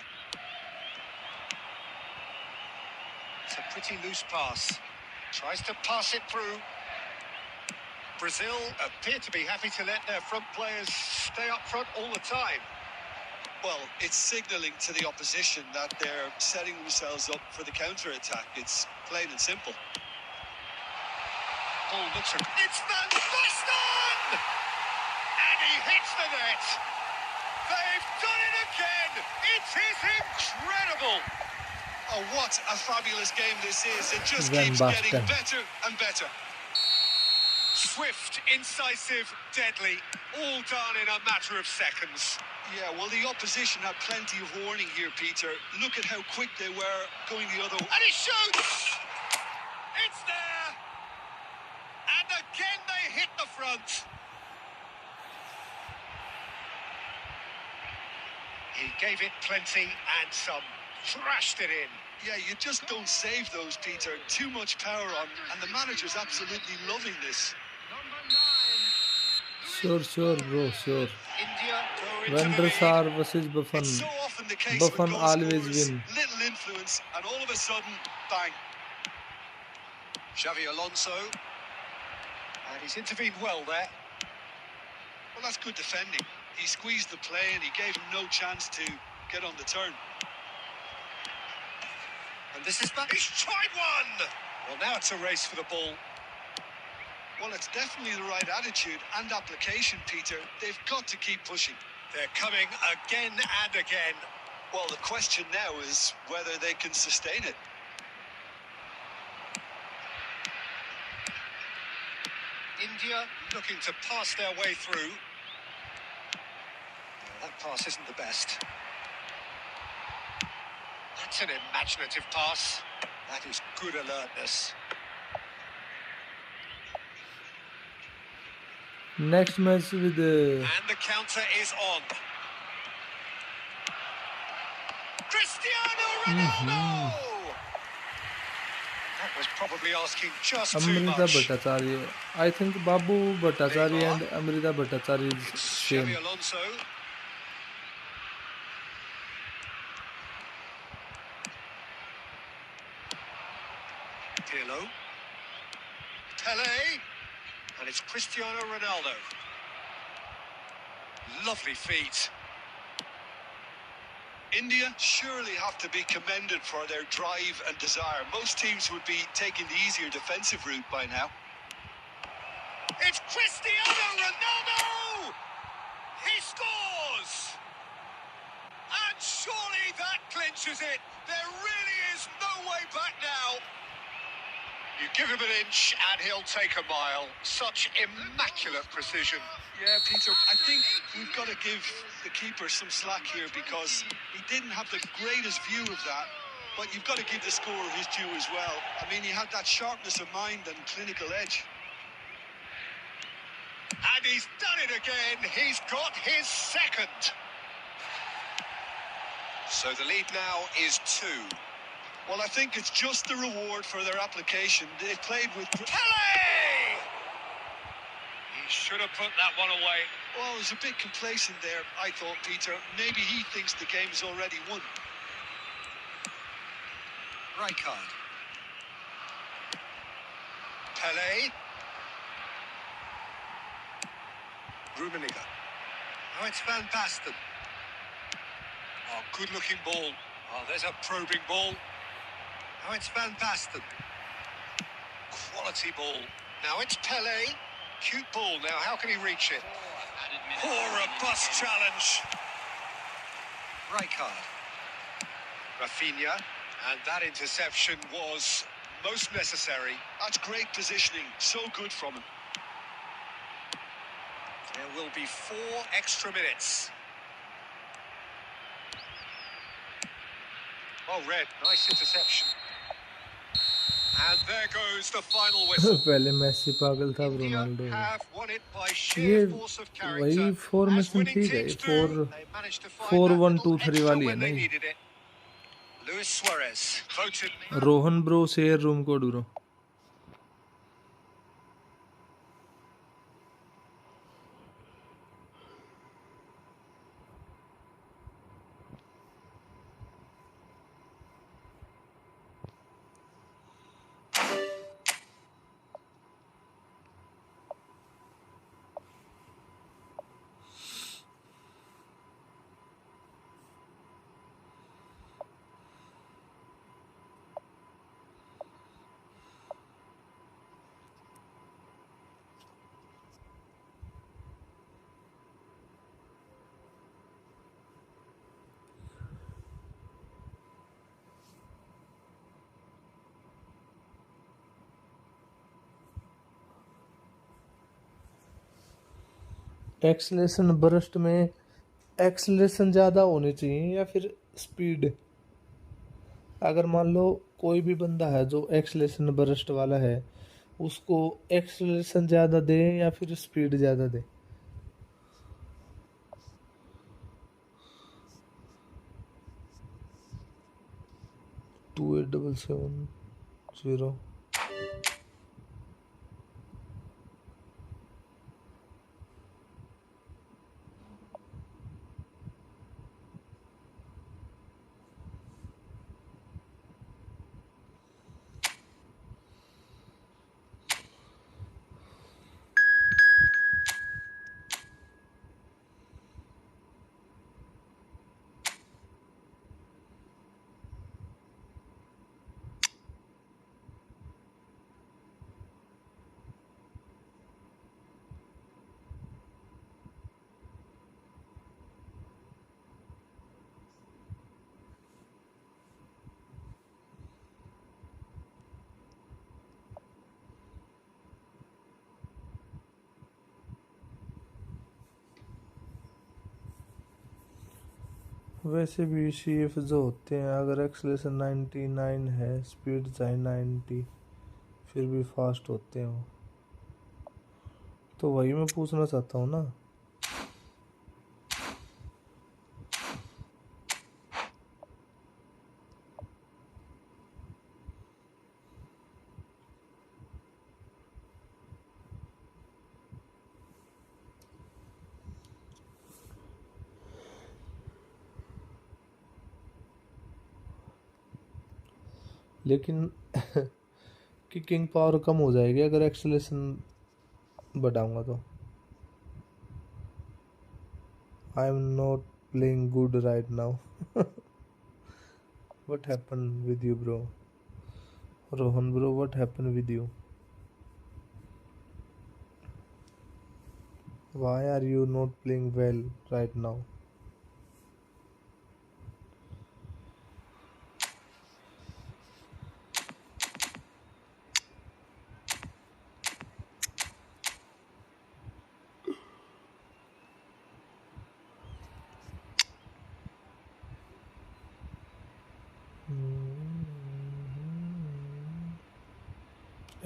It's a pretty loose pass. Tries to pass it through. Brazil appear to be happy to let their front players stay up front all the time. Well, it's signalling to the opposition that they're setting themselves up for the counter-attack. It's plain and simple. Ball looks it's Van Basten! And he hits the net! They've done it again! It is incredible! Oh, what a fabulous game this is. It just Van keeps Basten. getting better and better. Swift, incisive, deadly, all done in a matter of seconds. Yeah, well, the opposition had plenty of warning here, Peter. Look at how quick they were going the other way. And he shoots! It's there! And again they hit the front. He gave it plenty and some. Thrashed it in. Yeah, you just don't save those, Peter. Too much power on, and the manager's absolutely loving this. Sure, bro, sure. India go into When the lead. Sar versus Buffon. It's so often the case Buffon with goal always scorers. win. Little influence, and all of a sudden, bang. Xavi Alonso. And he's intervened well there. Well, that's good defending. He squeezed the play, and he gave him no chance to get on the turn. And this is back. He's tried one! Well, now it's a race for the ball. Well, it's definitely the right attitude and application, Peter. They've got to keep pushing. They're coming again and again. Well, the question now is whether they can sustain it. India looking to pass their way through. That pass isn't the best. That's an imaginative pass. That is good alertness. Next match with And the counter is on. Cristiano Ronaldo! That was probably asking just too Amrita much. Bhattacharya. I think Babu Bhattacharya and Amrita Bhattacharya is same. Xavi Alonso. Pirlo. Pele. And it's Cristiano Ronaldo. Lovely feet. India surely have to be commended for their drive and desire. Most teams would be taking the easier defensive route by now. It's Cristiano Ronaldo! He scores! And surely that clinches it. There really is no way back now. You give him an inch and he'll take a mile. Such immaculate precision. Yeah, Peter, I think we've got to give the keeper some slack here because he didn't have the greatest view of that. But you've got to give the scorer his due as well. I mean, he had that sharpness of mind and clinical edge. And he's done it again. He's got his second. So the lead now is 2. Well, I think it's just the reward for their application. They played with... Pele! He should have put that one away. Well, he was a bit complacent there, I thought, Peter. Maybe he thinks the game is already won. Rijkaard. Pele. Rummenigge. Now it's Van Basten. Oh, good-looking ball. Oh, there's a probing ball. Now it's Van Basten. Quality ball. Now it's Pele. Cute ball now. How can he reach it? Oh, robust challenge. Rijkaard. Rafinha. And that interception was most necessary. That's great positioning. So good from him. There will be 4 extra minutes. Oh, red. Nice interception. And there goes the final whistle. पहले Messi पागल था अब India Ronaldo have won it by ये sheer force of character. वही As formation winning ठीक है teams do, 4 they managed to find 4 that 1 little 2 3 extra वाली है when they नहीं needed it. Luis Suarez voted. Rohan bro share room code bro acceleration burst में acceleration ज़्यादा होनी चाहिए या फिर स्पीड अगर मान लो कोई भी बंदा है जो एक्सेलरेशन बर्स्ट वाला है उसको एक्सेलरेशन ज़्यादा दे या फिर स्पीड ज़्यादा दे 28770 वैसे भी CF जो होते हैं अगर एक्सेलरेशन 99 है स्पीड चाहे 90 फिर भी फास्ट होते हैं वो तो वही मैं पूछना चाहता हूँ ना लेकिन किकिंग पावर कम हो जाएगी अगर एक्सेलरेशन बढ़ाऊंगा तो I am not playing good right now What happened with you, bro? Rohan, bro, what happened with you? Why are you not playing well right now?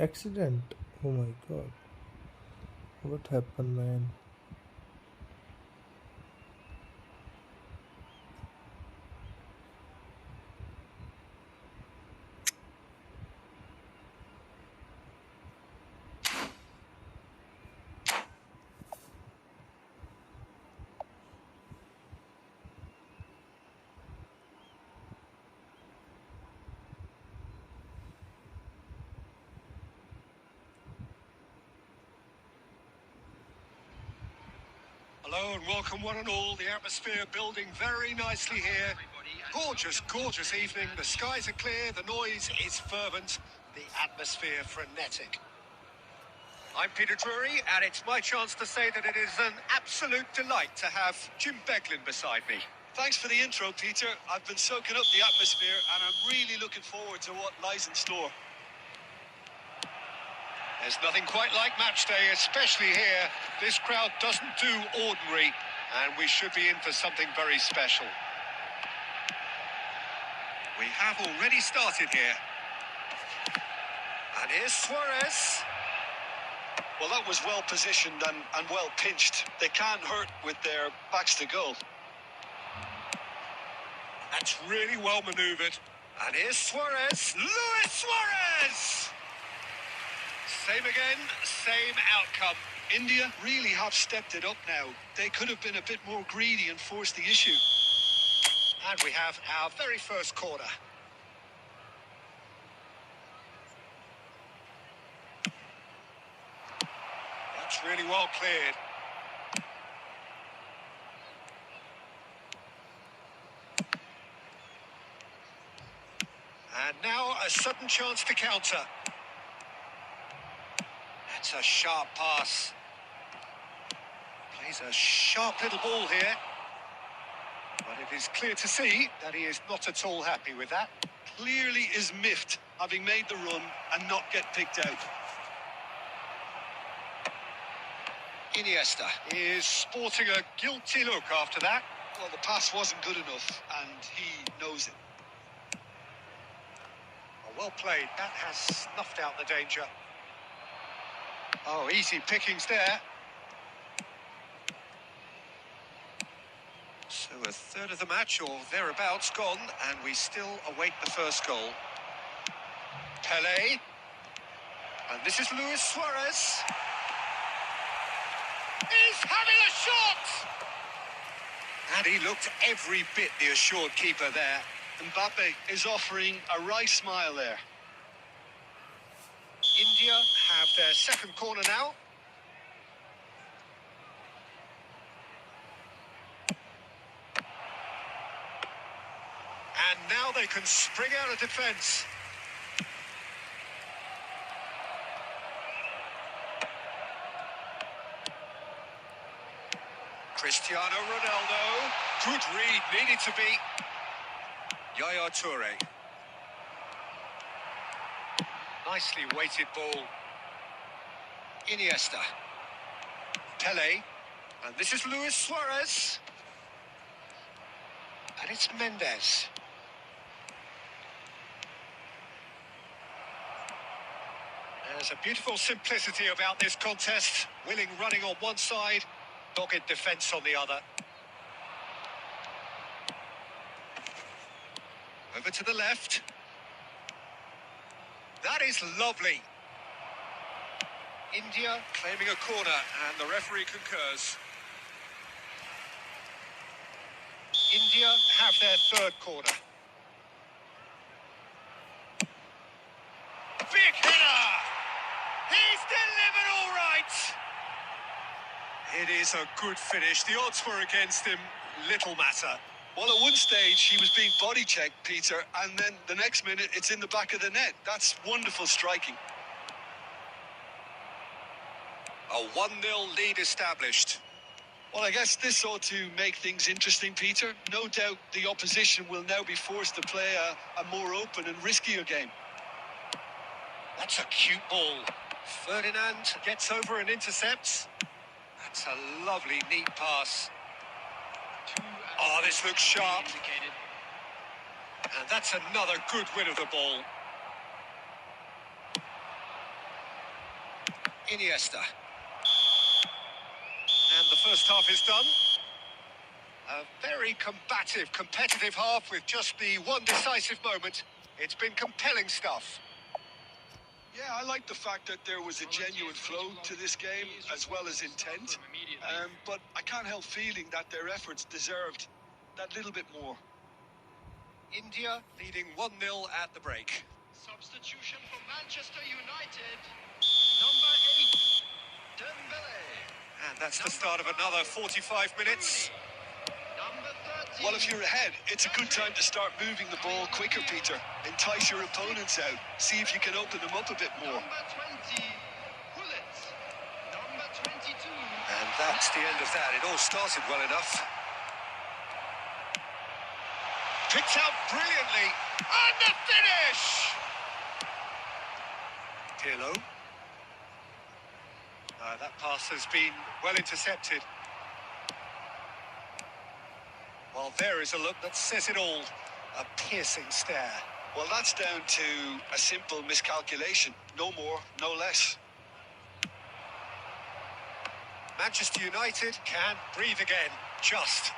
Accident? Oh my god. What happened, man? Hello and welcome one and all. The atmosphere building very nicely here. Gorgeous, gorgeous evening. The skies are clear, the noise is fervent, the atmosphere frenetic. I'm Peter Drury, and it's my chance to say that it is an absolute delight to have Jim Beglin beside me. Thanks for the intro, Peter. I've been soaking up the atmosphere and I'm really looking forward to what lies in store. There's nothing quite like match day, especially here. This crowd doesn't do ordinary, and we should be in for something very special. We have already started here. And here's Suarez. Well, that was well positioned and well pinched. They can't hurt with their backs to goal. That's really well manoeuvred. And here's Suarez. Luis Suarez! Same again, same outcome. India really have stepped it up now. They could have been a bit more greedy and forced the issue. And we have our very first corner. That's really well cleared. And now a sudden chance to counter. That's a sharp pass. Plays a sharp little ball here. But it is clear to see that he is not at all happy with that. Clearly is miffed, having made the run and not get picked out. Iniesta is sporting a guilty look after that. Well, the pass wasn't good enough, and he knows it. Well played. That has snuffed out the danger. Oh, easy pickings there. So a third of the match, or thereabouts, gone, and we still await the first goal. Pelé. And this is Luis Suarez. He's having a shot! And he looked every bit the assured keeper there. Mbappe is offering a wry smile there. India have their second corner now. And now they can spring out of defence. Cristiano Ronaldo. Good read, needed to be. Yaya Toure. Nicely weighted ball. Iniesta. Pelé. And this is Luis Suarez. And it's Mendes. There's a beautiful simplicity about this contest. Willing running on one side, dogged defence on the other. Over to the left. That is lovely. India claiming a corner, and the referee concurs. India have their third corner. Big hitter! He's delivered all right! It is a good finish. The odds were against him. Little matter. Well, at one stage, he was being body checked, Peter, and then the next minute, it's in the back of the net. That's wonderful striking. A 1-0 lead established. Well, I guess this ought to make things interesting, Peter. No doubt the opposition will now be forced to play a more open and riskier game. That's a cute ball. Ferdinand gets over and intercepts. That's a lovely, neat pass. Oh, this looks sharp. And that's another good win of the ball. Iniesta. And the first half is done. A very combative, competitive half with just the one decisive moment. It's been compelling stuff. Yeah, I like the fact that there was a genuine flow to this game as well as intent. But I can't help feeling that their efforts deserved that little bit more. India leading 1-0 at the break. Substitution for Manchester United. Number 8, Dembele. And that's the start of another 45 minutes. Number 13. Well, if you're ahead, it's a good time to start moving the ball quicker, Peter. Entice your opponents out. See if you can open them up a bit more. Number 20, Bullets. Number 22. And that's the end of that. It all started well enough. Picked out brilliantly. And the finish! Pirlo. That pass has been well intercepted. Well, there is a look that says it all. A piercing stare. Well, that's down to a simple miscalculation. No more, no less. Manchester United can breathe again. Just.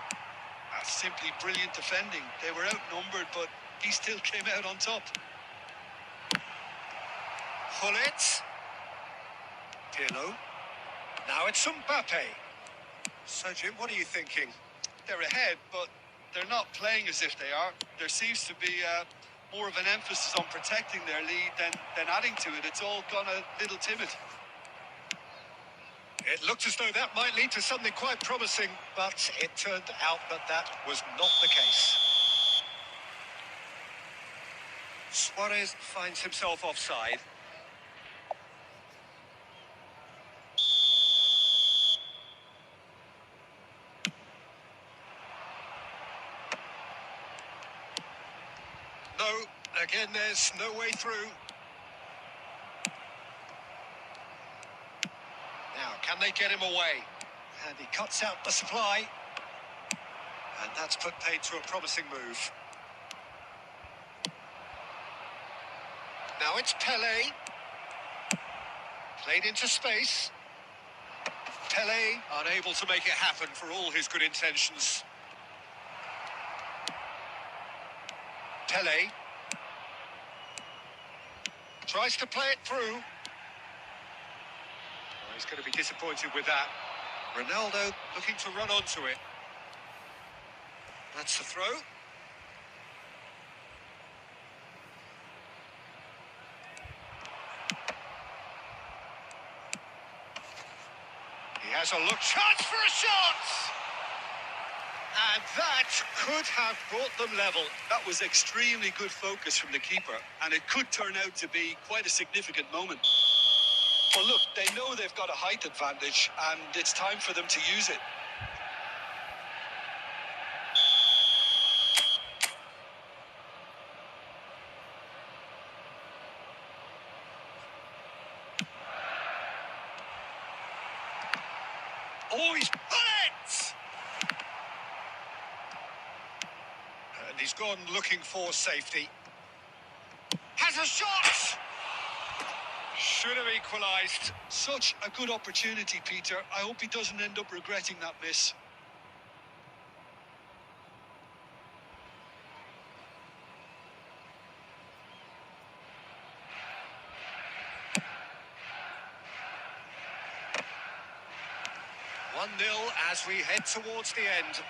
That's simply brilliant defending. They were outnumbered, but he still came out on top. Hullet. Pirlo. Now it's Mbappe. So, Jim, what are you thinking? They're ahead, but they're not playing as if they are. There seems to be more of an emphasis on protecting their lead than adding to it. It's all gone a little timid. It looked as though that might lead to something quite promising, but it turned out that that was not the case. Suarez finds himself offside. No, again, there's no way through. Now, can they get him away? And he cuts out the supply. And that's put paid to a promising move. Now it's Pele. Played into space. Pele unable to make it happen for all his good intentions. Pele tries to play it through. Oh, he's going to be disappointed with that. Ronaldo looking to run onto it. That's the throw. He has a look. Chance for a shot! And that could have brought them level. That was extremely good focus from the keeper, and it could turn out to be quite a significant moment. Well, look, they know they've got a height advantage, and it's time for them to use it. Oh, he's put it! And he's gone looking for safety. Has a shot! Should have equalised. Such a good opportunity, Peter. I hope he doesn't end up regretting that miss. As we head towards the end.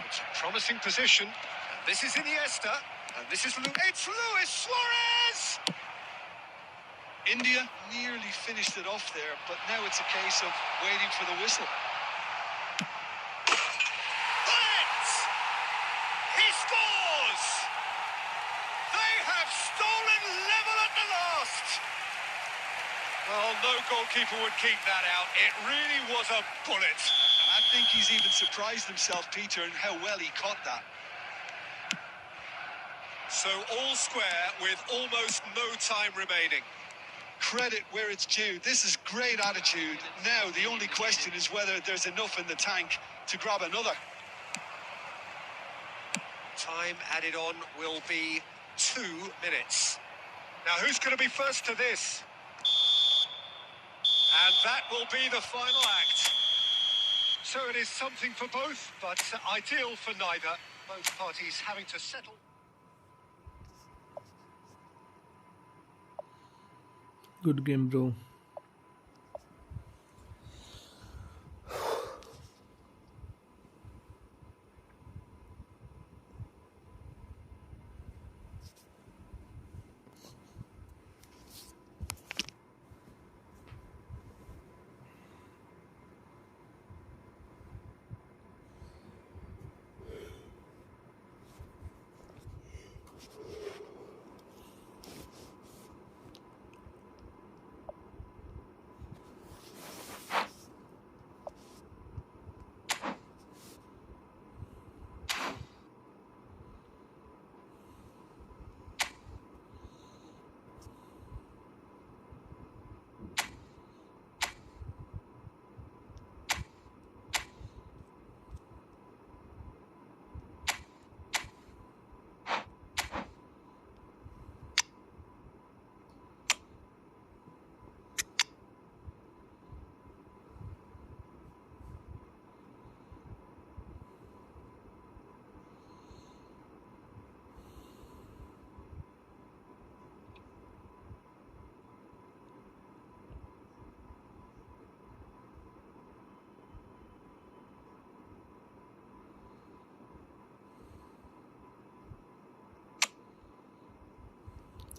It's a promising position. And this is Iniesta. And this is It's Luis Suarez! India nearly finished it off there, but now it's a case of waiting for the whistle. Hit! Well, no goalkeeper would keep that out. It really was a bullet. I think he's even surprised himself, Peter, in how well he caught that. So all square with almost no time remaining. Credit where it's due. This is great attitude. Now, the only question is whether there's enough in the tank to grab another. Time added on will be 2 minutes. Now, who's going to be first to this? And that will be the final act. So it is something for both, but ideal for neither. Both parties having to settle. Good game, bro.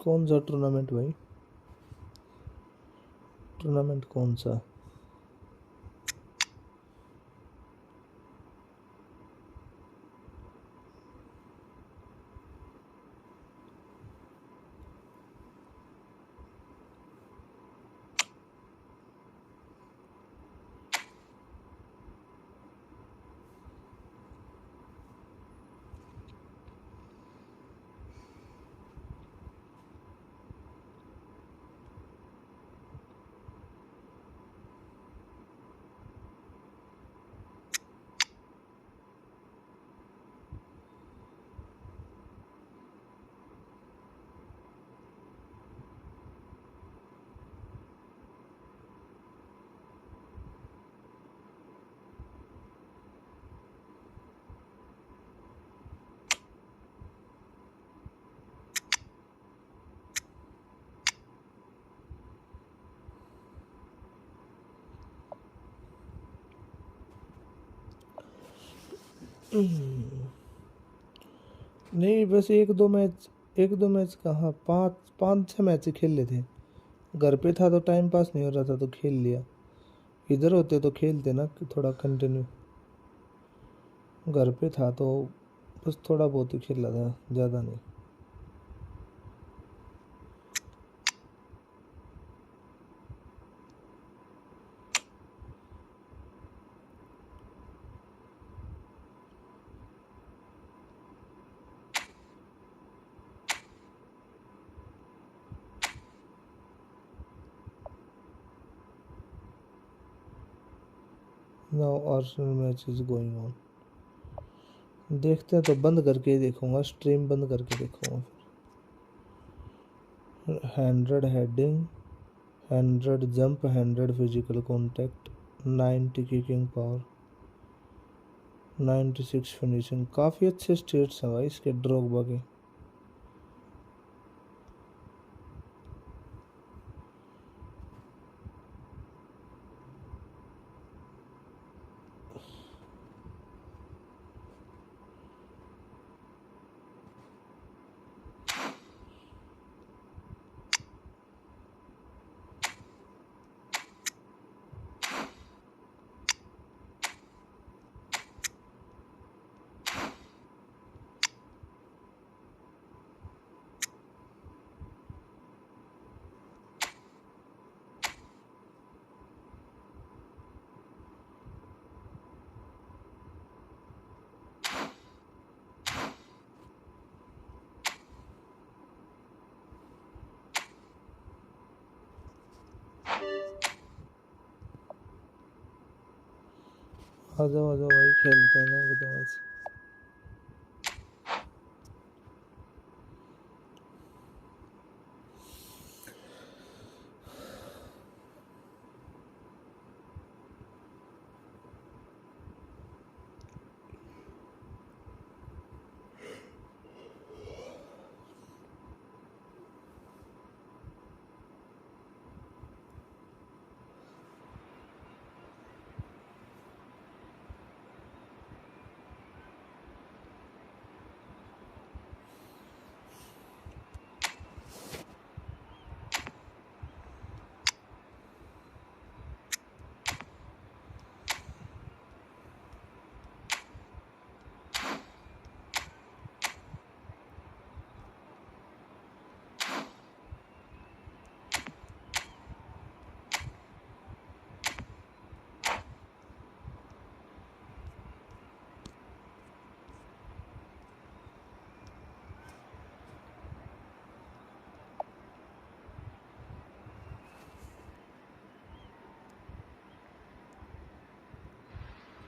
कौन सा tournament भाई? Tournament कौन सा? नहीं, बस एक दो match कहाँ, पाँच छः मैच खेल लेते। घर पे था तो टाइम पास नहीं हो रहा था तो खेल लिया। इधर होते तो खेलते ना थोड़ा कंटिन्यू। घर पे था तो बस थोड़ा बहुत ही खेला था, ज़्यादा नहीं। Now Arsenal match is going on. देखते हैं तो बंद करके ही देखूंगा, स्ट्रीम बंद करके देखूंगा फिर। 100 heading, 100 jump, 100 physical contact, 90 kicking power, 96 finishing. काफ़ी अच्छे स्टेट्स हैं भाई इसके ड्रॉगबा के। आ जाओ भाई, खेलते हैं ना एकदम ऐसे।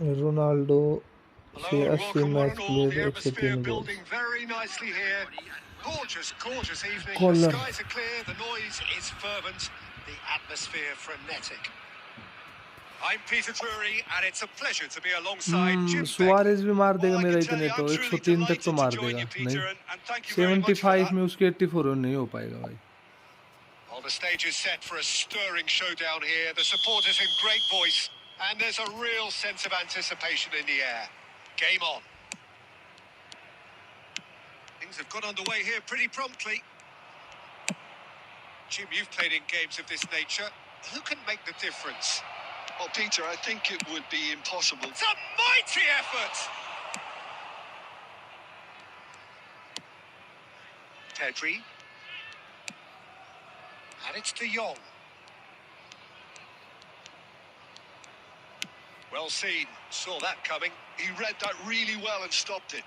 रोनाल्डो से Hello and 80 welcome one match and all. Played The 103 atmosphere goals. building very nicely here. Gorgeous, gorgeous evening. The कॉलर skies are clear, the noise is fervent, the atmosphere frenetic. I'm Peter Drury and it's a pleasure to be alongside Jim Begley. Suarez भी मार Well, देगा I मेरा can tell इतने you, I'm तो truly 103 तक तो delighted to मार join you, देगा नहीं। Peter, and thank you very much for 75 that. में उसके 84 नहीं हो पाएगा भाई। Well, the stage is set for a stirring showdown here. The supporters in great voice, and there's a real sense of anticipation in the air. Game on. Things have got underway here pretty promptly. Jim, you've played in games of this nature. Who can make the difference? Well, Peter, I think it would be impossible. It's a mighty effort! Pedri. And it's De Jong. Well seen. Saw that coming. He read that really well and stopped it.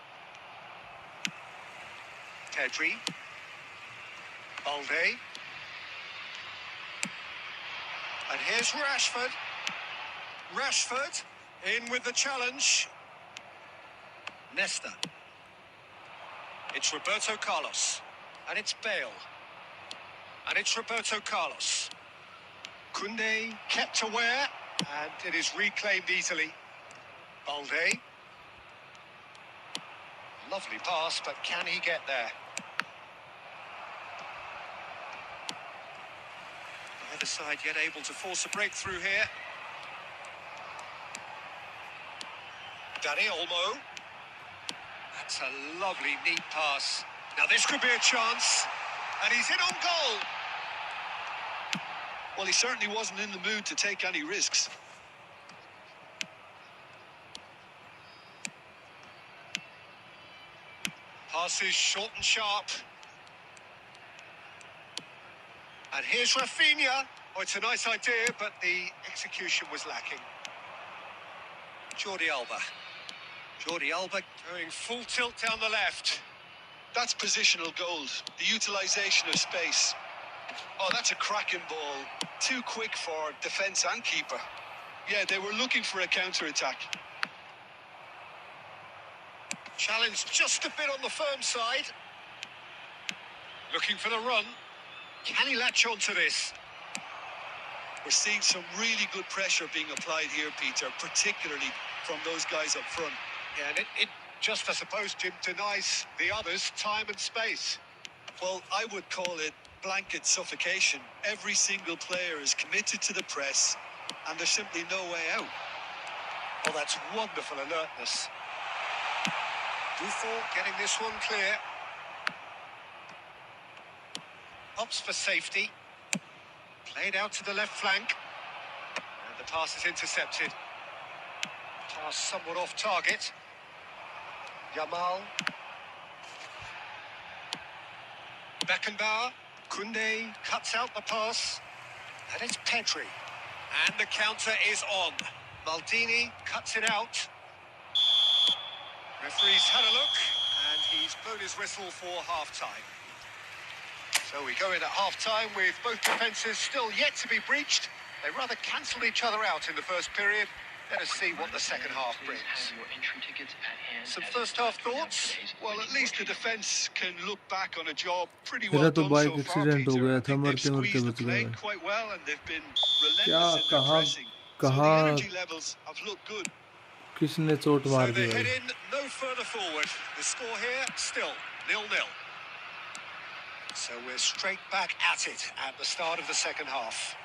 Pedri. Balde. And here's Rashford. Rashford in with the challenge. Nesta. It's Roberto Carlos. And it's Bale. And it's Roberto Carlos. Koundé kept aware. And it is reclaimed easily. Balde. Lovely pass, but can he get there? Neither side yet able to force a breakthrough here. Danny Olmo. That's a lovely, neat pass. Now this could be a chance. And he's in on goal. Well, he certainly wasn't in the mood to take any risks. Passes short and sharp. And here's Rafinha. Oh, it's a nice idea, but the execution was lacking. Jordi Alba. Jordi Alba going full tilt down the left. That's positional gold, the utilisation of space. Oh, that's a cracking ball. Too quick for defence and keeper. Yeah, they were looking for a counter-attack. Challenge just a bit on the firm side. Looking for the run. Can he latch on to this? We're seeing some really good pressure being applied here, Peter, particularly from those guys up front. Yeah, and it just, I suppose, Jim, denies the others time and space. Well, I would call it blanket suffocation. Every single player is committed to the press, and there's simply no way out. Oh, that's wonderful alertness. Buffon getting this one clear. Opts for safety. Played out to the left flank. And the pass is intercepted. Pass somewhat off target. Yamal. Beckenbauer. Koundé cuts out the pass. And it's Pedri. And the counter is on. Maldini cuts it out. Referee's had a look, and he's blown his whistle for half-time. So we go in at half-time with both defences still yet to be breached. They rather cancelled each other out in the first period, Let us see what the second half brings. Some first half thoughts? Well, at least the defence can look back on a job pretty मेरा well तो done bike so far, accident हो Peter. गया I था, think they've मरते मरते squeezed the बच गया play मैं। quite well and they've been क्या relentless in their कहाँ pressing. So the कहाँ energy levels have looked good. किसने चोट So मार दी they भाई? head in no further forward. The score here still 0-0. So we're straight back at it at the start of the second half.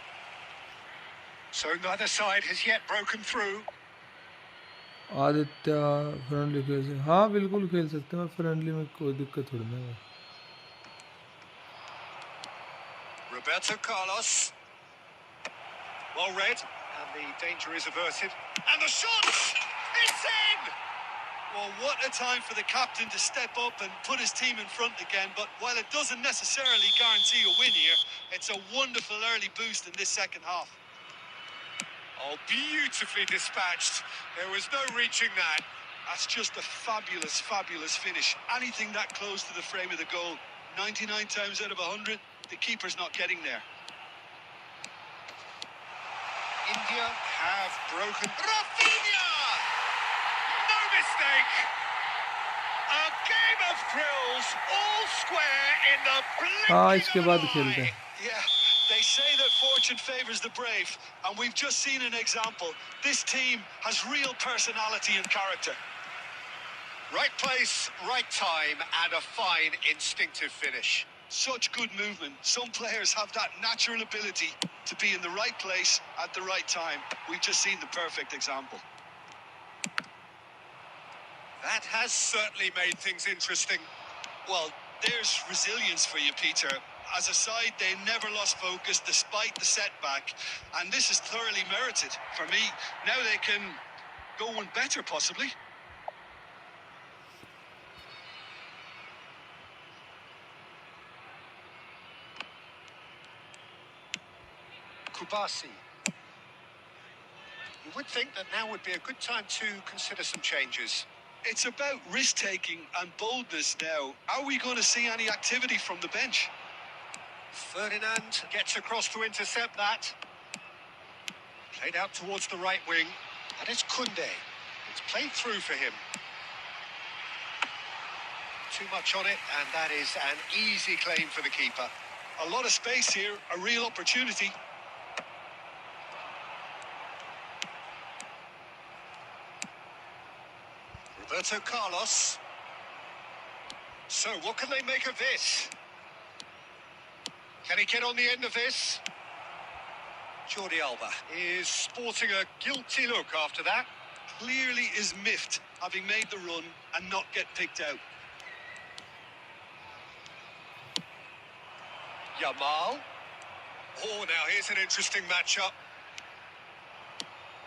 So neither side has yet broken through. Aditya friendly खेल से, हाँ बिल्कुल खेल सकते हैं, मैं friendly में कोई दिक्कत थोड़ी ना है। Roberto Carlos. Well read. And the danger is averted. And the shot! It's in! Well, what a time for the captain to step up and put his team in front again. But while it doesn't necessarily guarantee a win here, it's a wonderful early boost in this second half. Oh, beautifully dispatched. There was no reaching that. That's just a fabulous, fabulous finish. Anything that close to the frame of the goal, 99 times out of 100, the keeper's not getting there. India have broken. Rafinha! No mistake! A game of thrills, all square in the हाँ blinking इसके of बाद an खेलते eye. हैं। Yeah, they say that fortune favours the brave, and we've just seen an example. This team has real personality and character. Right place, right time, and a fine instinctive finish. Such good movement. Some players have that natural ability to be in the right place at the right time. We've just seen the perfect example. That has certainly made things interesting. Well, there's resilience for you, Peter. As a side, they never lost focus despite the setback, and this is thoroughly merited. For me, now they can go one better, possibly. Kubasi. You would think that now would be a good time to consider some changes. It's about risk-taking and boldness now. Are we going to see any activity from the bench? Ferdinand gets across to intercept that. Played out towards the right wing. And it's Kunde. It's played through for him. Too much on it, and that is an easy claim for the keeper. A lot of space here, a real opportunity. Roberto Carlos. So what can they make of this? Can he get on the end of this? Jordi Alba is sporting a guilty look after that. Clearly is miffed, having made the run and not get picked out. Yamal. Oh, now here's an interesting matchup.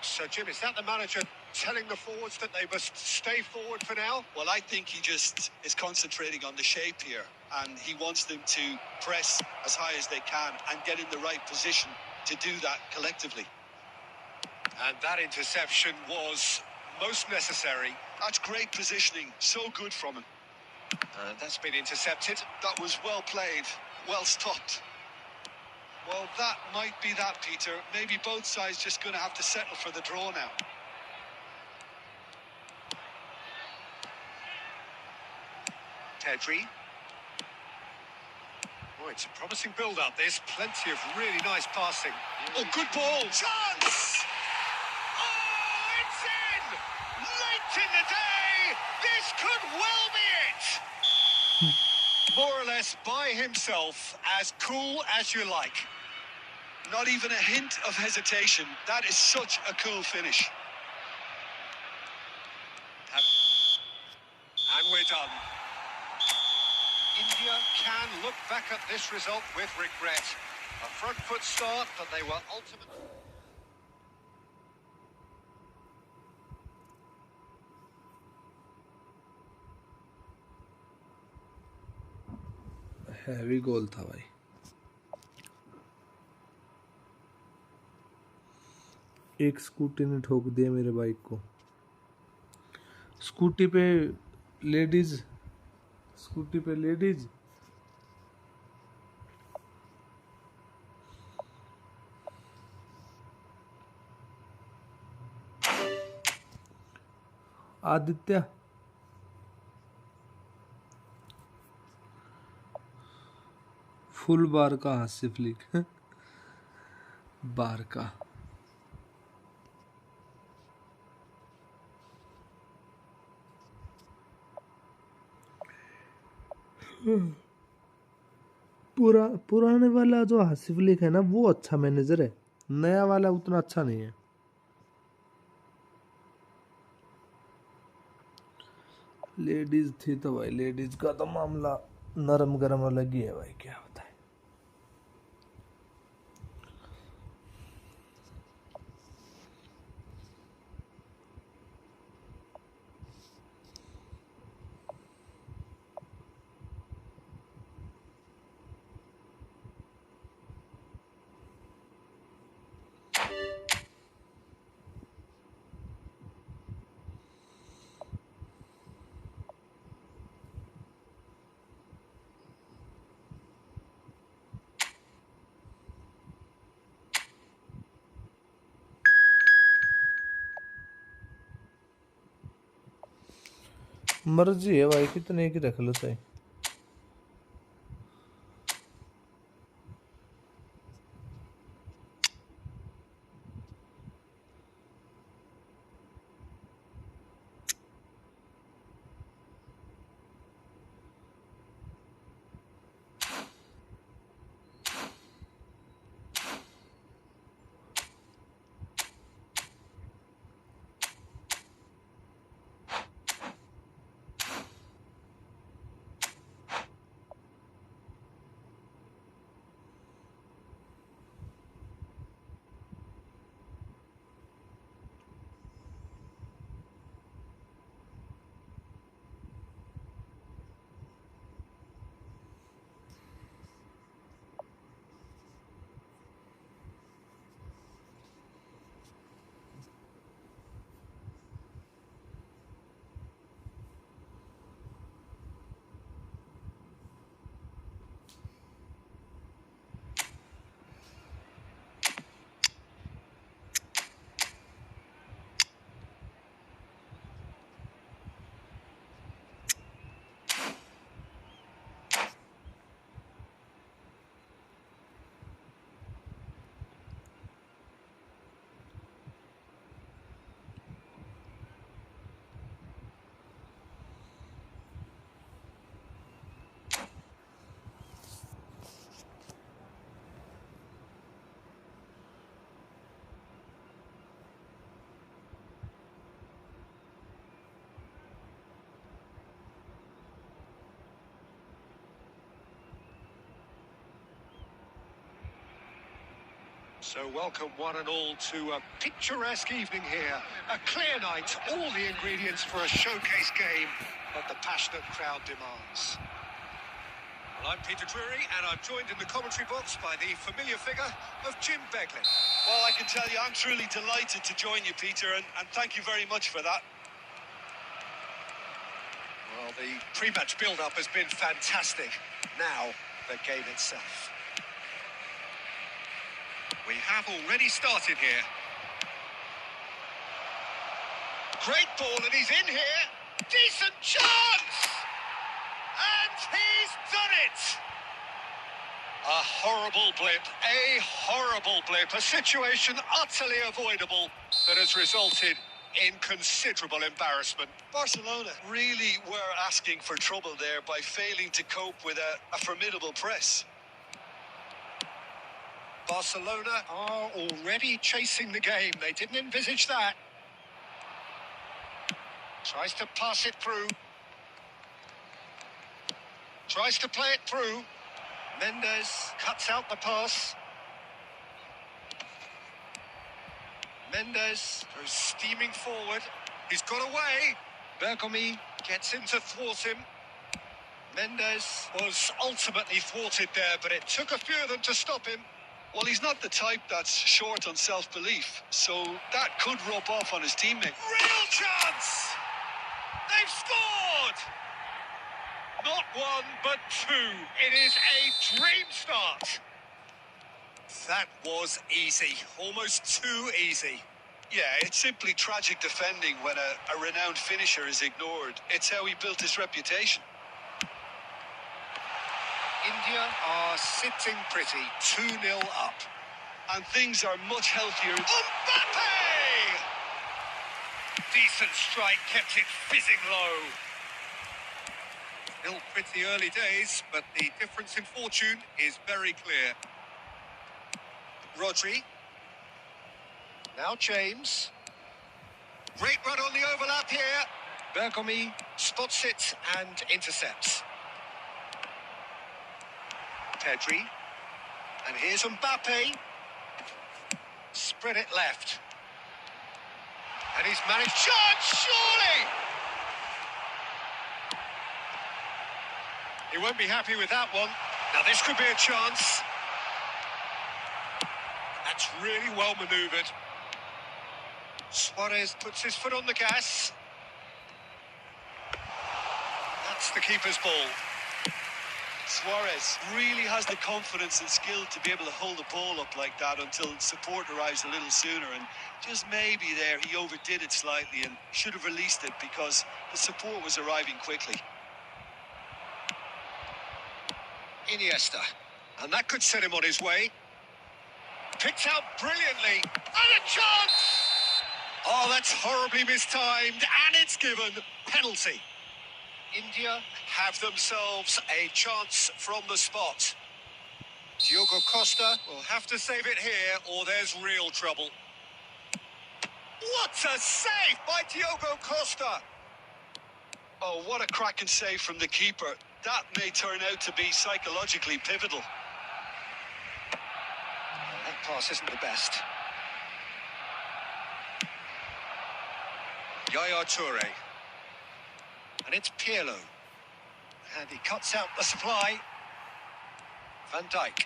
So, Jim, is that the manager telling the forwards that they must stay forward for now? Well, I think he just is concentrating on the shape here, and he wants them to press as high as they can and get in the right position to do that collectively. And that interception was most necessary. That's great positioning, so good from him. And that's been intercepted. That was well played, well stopped. Well, that might be that, Peter. Maybe both sides just going to have to settle for the draw now. Pedri. Oh, it's a promising build-up. There's plenty of really nice passing. Oh, good ball! Chance! Oh, it's in! Late in the day, this could well be it! More or less by himself, as cool as you like. Not even a hint of hesitation. That is such a cool finish. And we're done. India can look back at this result with regret. A front foot start, but they were ultimately... heavy goal था भाई। एक scooty ने ठोक दिया मेरे bike को। Scooty पे ladies Aditya full बार का हास्य फ्लिक बार का पुराने वाला जो हास्य फ्लिक है ना वो अच्छा मैनेजर है, नया वाला उतना अच्छा नहीं है। लेडीज थी तो भाई लेडीज का तो मामला नरम गरम अलग ही है भाई, क्या बताए। मर्जी है भाई, कितने की रख लो सही। So welcome one and all to a picturesque evening here. A clear night, all the ingredients for a showcase game that the passionate crowd demands. Well, I'm Peter Drury, and I'm joined in the commentary box by the familiar figure of Jim Beglin. Well, I can tell you, I'm truly delighted to join you, Peter, and thank you very much for that. Well, the pre-match build-up has been fantastic. Now, the game itself. We have already started here. Great ball, and he's in here. Decent chance! And he's done it! A horrible blip, a situation utterly avoidable that has resulted in considerable embarrassment. Barcelona really were asking for trouble there by failing to cope with a formidable press. Barcelona are already chasing the game. They didn't envisage that. Tries to pass it through. Tries to play it through. Mendes cuts out the pass. Mendes goes steaming forward. He's got away. Bergomi gets in to thwart him. Mendes was ultimately thwarted there, but it took a few of them to stop him. Well, he's not the type that's short on self-belief, so that could rub off on his teammate. Real chance! They've scored! Not one, but two. It is a dream start. That was easy, almost too easy. Yeah, it's simply tragic defending when a renowned finisher is ignored. It's how he built his reputation. India are sitting pretty, 2-0 up. And things are much healthier. Mbappe! Decent strike, kept it fizzing low. Still pretty early days, but the difference in fortune is very clear. Rodri. Now James. Great run on the overlap here. Bergomi spots it and intercepts. Pedri. And here's Mbappe. Spread it left. And he's managed... Chance, surely! He won't be happy with that one. Now this could be a chance. That's really well manoeuvred. Suarez puts his foot on the gas. That's the keeper's ball. Suarez really has the confidence and skill to be able to hold the ball up like that until support arrives a little sooner, and just maybe there he overdid it slightly and should have released it because the support was arriving quickly. Iniesta. And that could set him on his way. Picked out brilliantly. And a chance! Oh, that's horribly mistimed, and it's given. Penalty. India have themselves a chance from the spot. Diogo Costa will have to save it here, or there's real trouble. What a save by Diogo Costa! Oh, what a cracking save from the keeper. That may turn out to be psychologically pivotal. That pass isn't the best. Yaya Toure. And it's Pirlo. And he cuts out the supply. Van Dijk.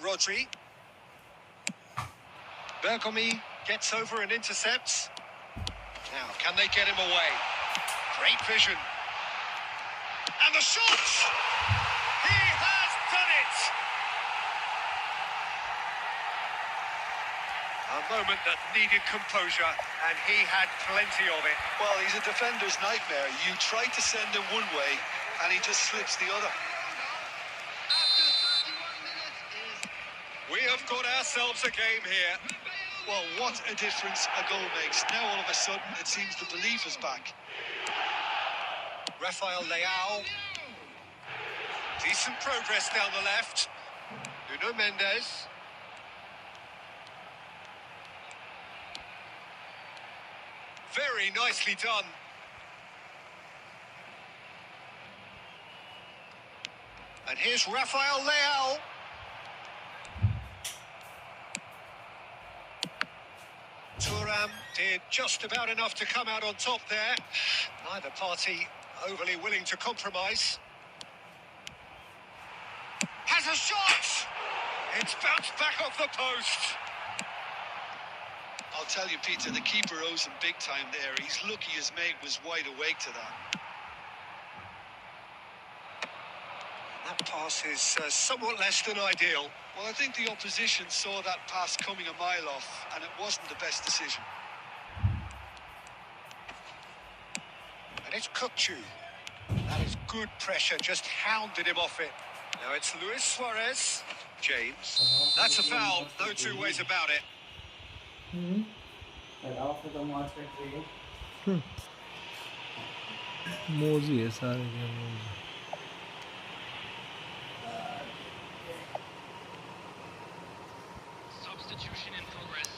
Rodri. Bergomi gets over and intercepts. Now, can they get him away? Great vision. And the shot! He has done it! A moment that needed composure, and he had plenty of it. Well, he's a defender's nightmare. You try to send him one way, and he just slips the other. We have got ourselves a game here. Well, what a difference a goal makes. Now, all of a sudden, it seems the belief is back. Rafael Leao. Decent progress down the left. Nuno Mendes. Very nicely done. And here's Rafael Leao. Thuram did just about enough to come out on top there. Neither party overly willing to compromise. Has a shot! It's bounced back off the post. I'll tell you, Peter, the keeper owes him big time there. He's lucky his mate was wide awake to that. That pass is somewhat less than ideal. Well, I think the opposition saw that pass coming a mile off, and it wasn't the best decision. And it's Kukçu. That is good pressure, just hounded him off it. Now it's Luis Suarez. James. That's a foul, no two ways about it. मोजी है सारे के मोजी. Substitution in progress.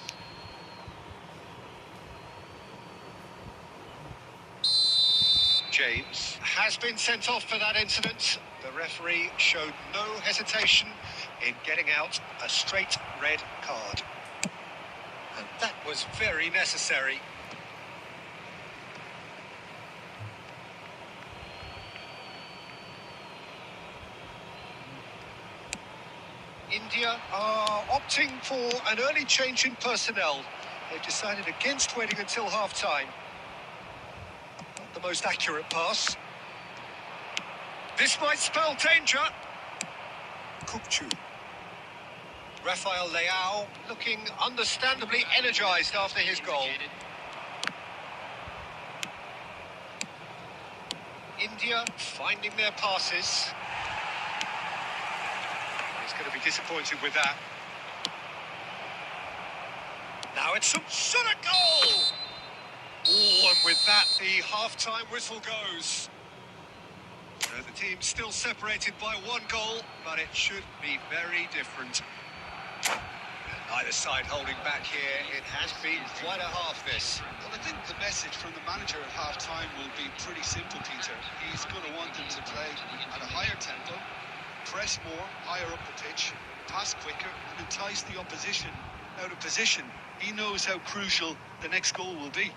James has been sent off for that incident. The referee showed no hesitation in getting out a straight red card. And that was very necessary. India are opting for an early change in personnel. They've decided against waiting until half-time. Not the most accurate pass. This might spell danger. Kukçu. Rafael Leao looking understandably energised after his goal. India finding their passes. He's going to be disappointed with that. Now it's some sort of goal! Oh, and with that, the half-time whistle goes. So the team's still separated by one goal, but it should be very different. Neither side holding back here. It has been quite a half, this. Well, I think the message from the manager at half-time will be pretty simple, Peter. He's going to want them to play at a higher tempo, press more, higher up the pitch, pass quicker, and entice the opposition out of position. He knows how crucial the next goal will be.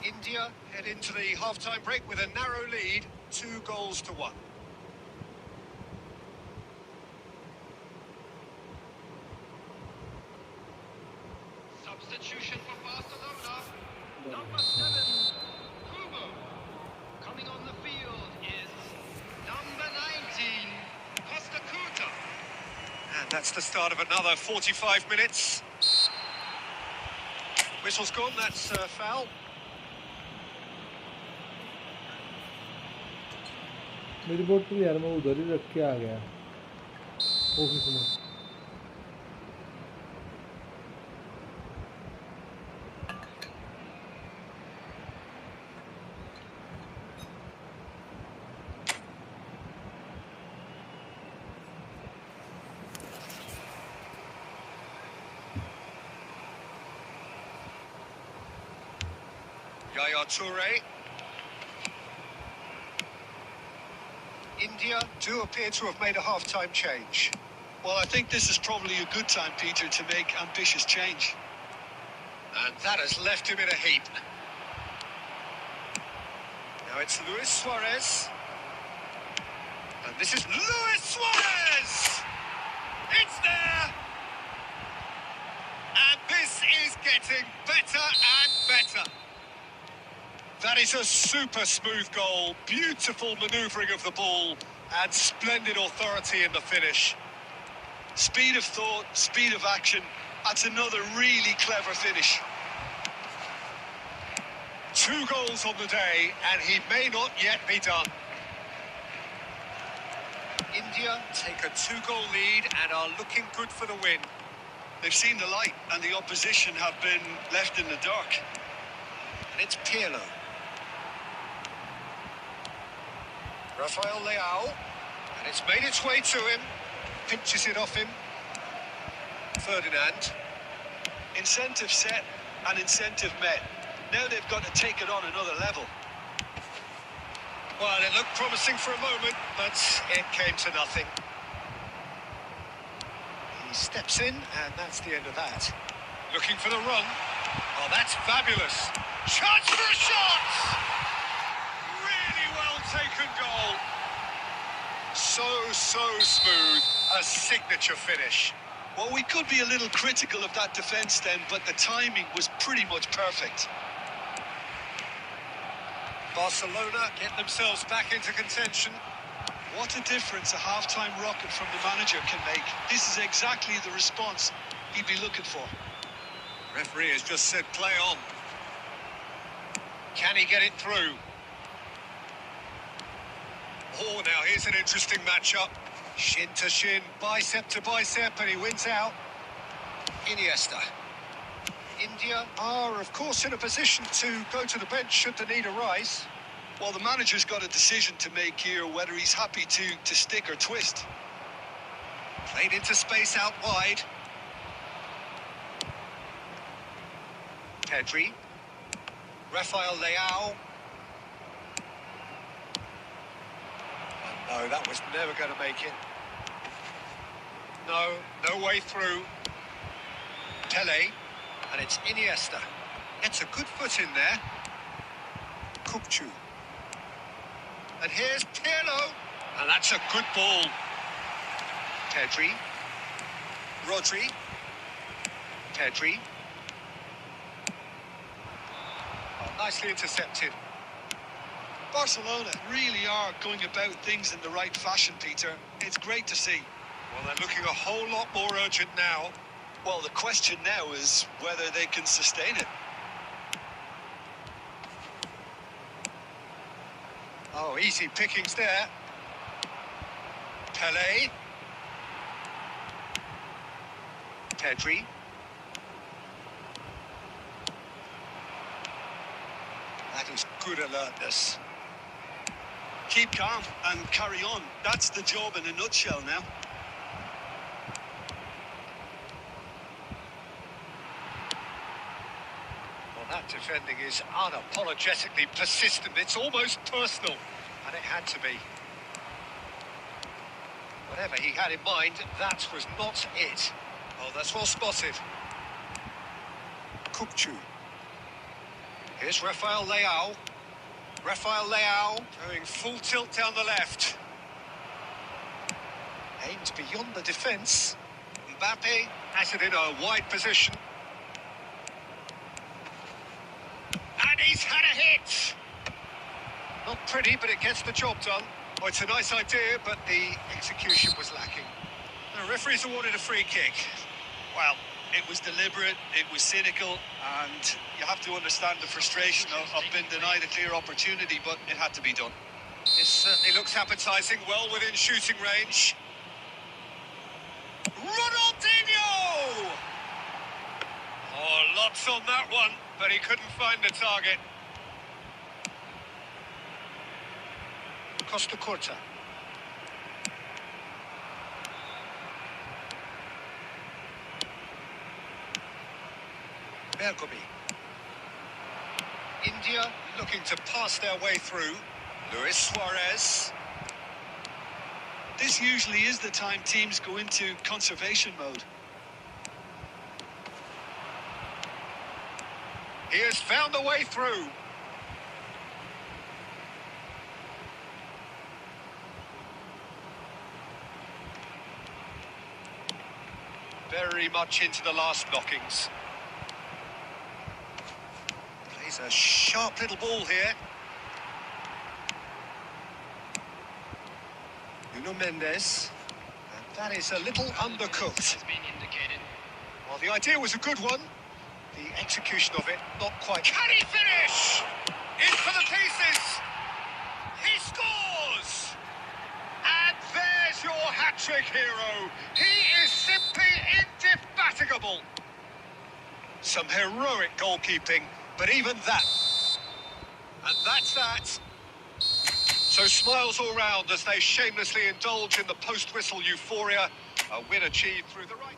India head into the half-time break with a narrow lead, 2-1. Substitution for Barcelona. Number 7, Kubo. Coming on the field is number 19, Costa Curta. And that's the start of another 45 minutes. Whistle's gone, that's foul. मेरी बोतल यार मैं उधर ही रख के आ गया office में. Yaya Toure. India do appear to have made a half-time change. Well, I think this is probably a good time, Peter, to make ambitious change. And that has left him in a heap. Now it's Luis Suarez. And this is Luis Suarez! It's there! And this is getting better and better. That is a super smooth goal, beautiful manoeuvring of the ball, and splendid authority in the finish. Speed of thought, speed of action. That's another really clever finish. 2 goals on the day, and he may not yet be done. India take a 2-goal lead and are looking good for the win. They've seen the light, and the opposition have been left in the dark. And it's Pirlo. Rafael Leao, and it's made its way to him, pinches it off him. Ferdinand. Incentive set and incentive met. Now they've got to take it on another level. Well, it looked promising for a moment, but it came to nothing. He steps in, and that's the end of that. Looking for the run. Oh, that's fabulous. Chance for a shot! Really well taken goal. So smooth. A signature finish. Well, we could be a little critical of that defence then, but the timing was pretty much perfect. Barcelona get themselves back into contention. What a difference a half-time rocket from the manager can make. This is exactly the response he'd be looking for. Referee has just said play on. Can he get it through? Oh, now here's an interesting matchup. Shin to shin, bicep to bicep, and he wins out. Iniesta. India are, of course, in a position to go to the bench should the need arise. Well, the manager's got a decision to make here, whether he's happy to stick or twist. Played into space out wide. Pedri. Rafael Leao. Oh, no, that was never going to make it. No way through. Pele. And it's Iniesta. Gets a good foot in there. Kupchu. And here's Pirlo. And that's a good ball. Pedri. Rodri. Pedri. Oh, nicely intercepted. Barcelona really are going about things in the right fashion, Peter. It's great to see. Well, they're looking a whole lot more urgent now. Well, the question now is whether they can sustain it. Oh, easy pickings there. Pele. Pedri. That is good alertness. Keep calm and carry on. That's the job in a nutshell now. Well, that defending is unapologetically persistent. It's almost personal, and it had to be. Whatever he had in mind, that was not it. Oh, that's well spotted. Kupchu. Here's Rafael Leao. Rafael Leao going full tilt down the left. Aims beyond the defence. Mbappe has it in a wide position. And he's had a hit. Not pretty, but it gets the job done. Oh, it's a nice idea, but the execution was lacking. The referee's awarded a free kick. Well, it was deliberate, it was cynical, and you have to understand the frustration of being denied a clear opportunity, but it had to be done. This certainly looks appetising, well within shooting range. Ronaldinho! Oh, lots on that one, but he couldn't find the target. Costa Curta. Bergomi. India looking to pass their way through. Luis Suarez. This usually is the time teams go into conservation mode. He has found the way through. Very much into the last knockings. Plays a sharp little ball here. Nuno Mendes. And that is a little undercooked. Has been indicated. Well, the idea was a good one. The execution of it, not quite. Can he finish? In for the pieces. He scores! And there's your hat-trick hero. He is simply indefatigable. Some heroic goalkeeping, but even that. And that's that. So smiles all round as they shamelessly indulge in the post-whistle euphoria. A win achieved through the right.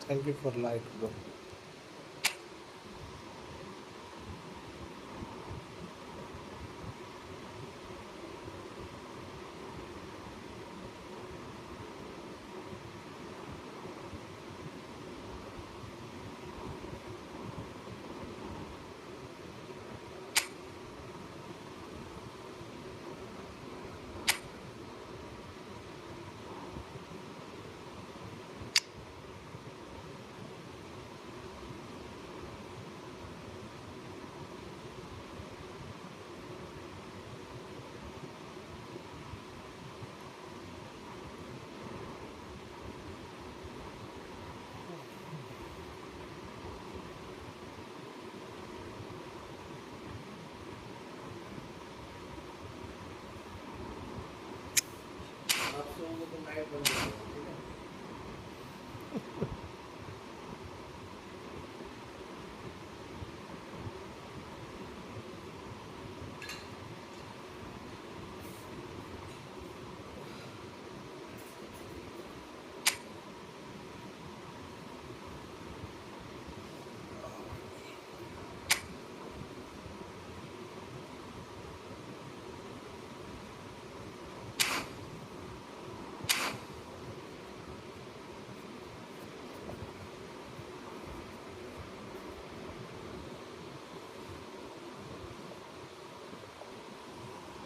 Thank you for like, bro. आप लोगों को तो light बंद कर दो।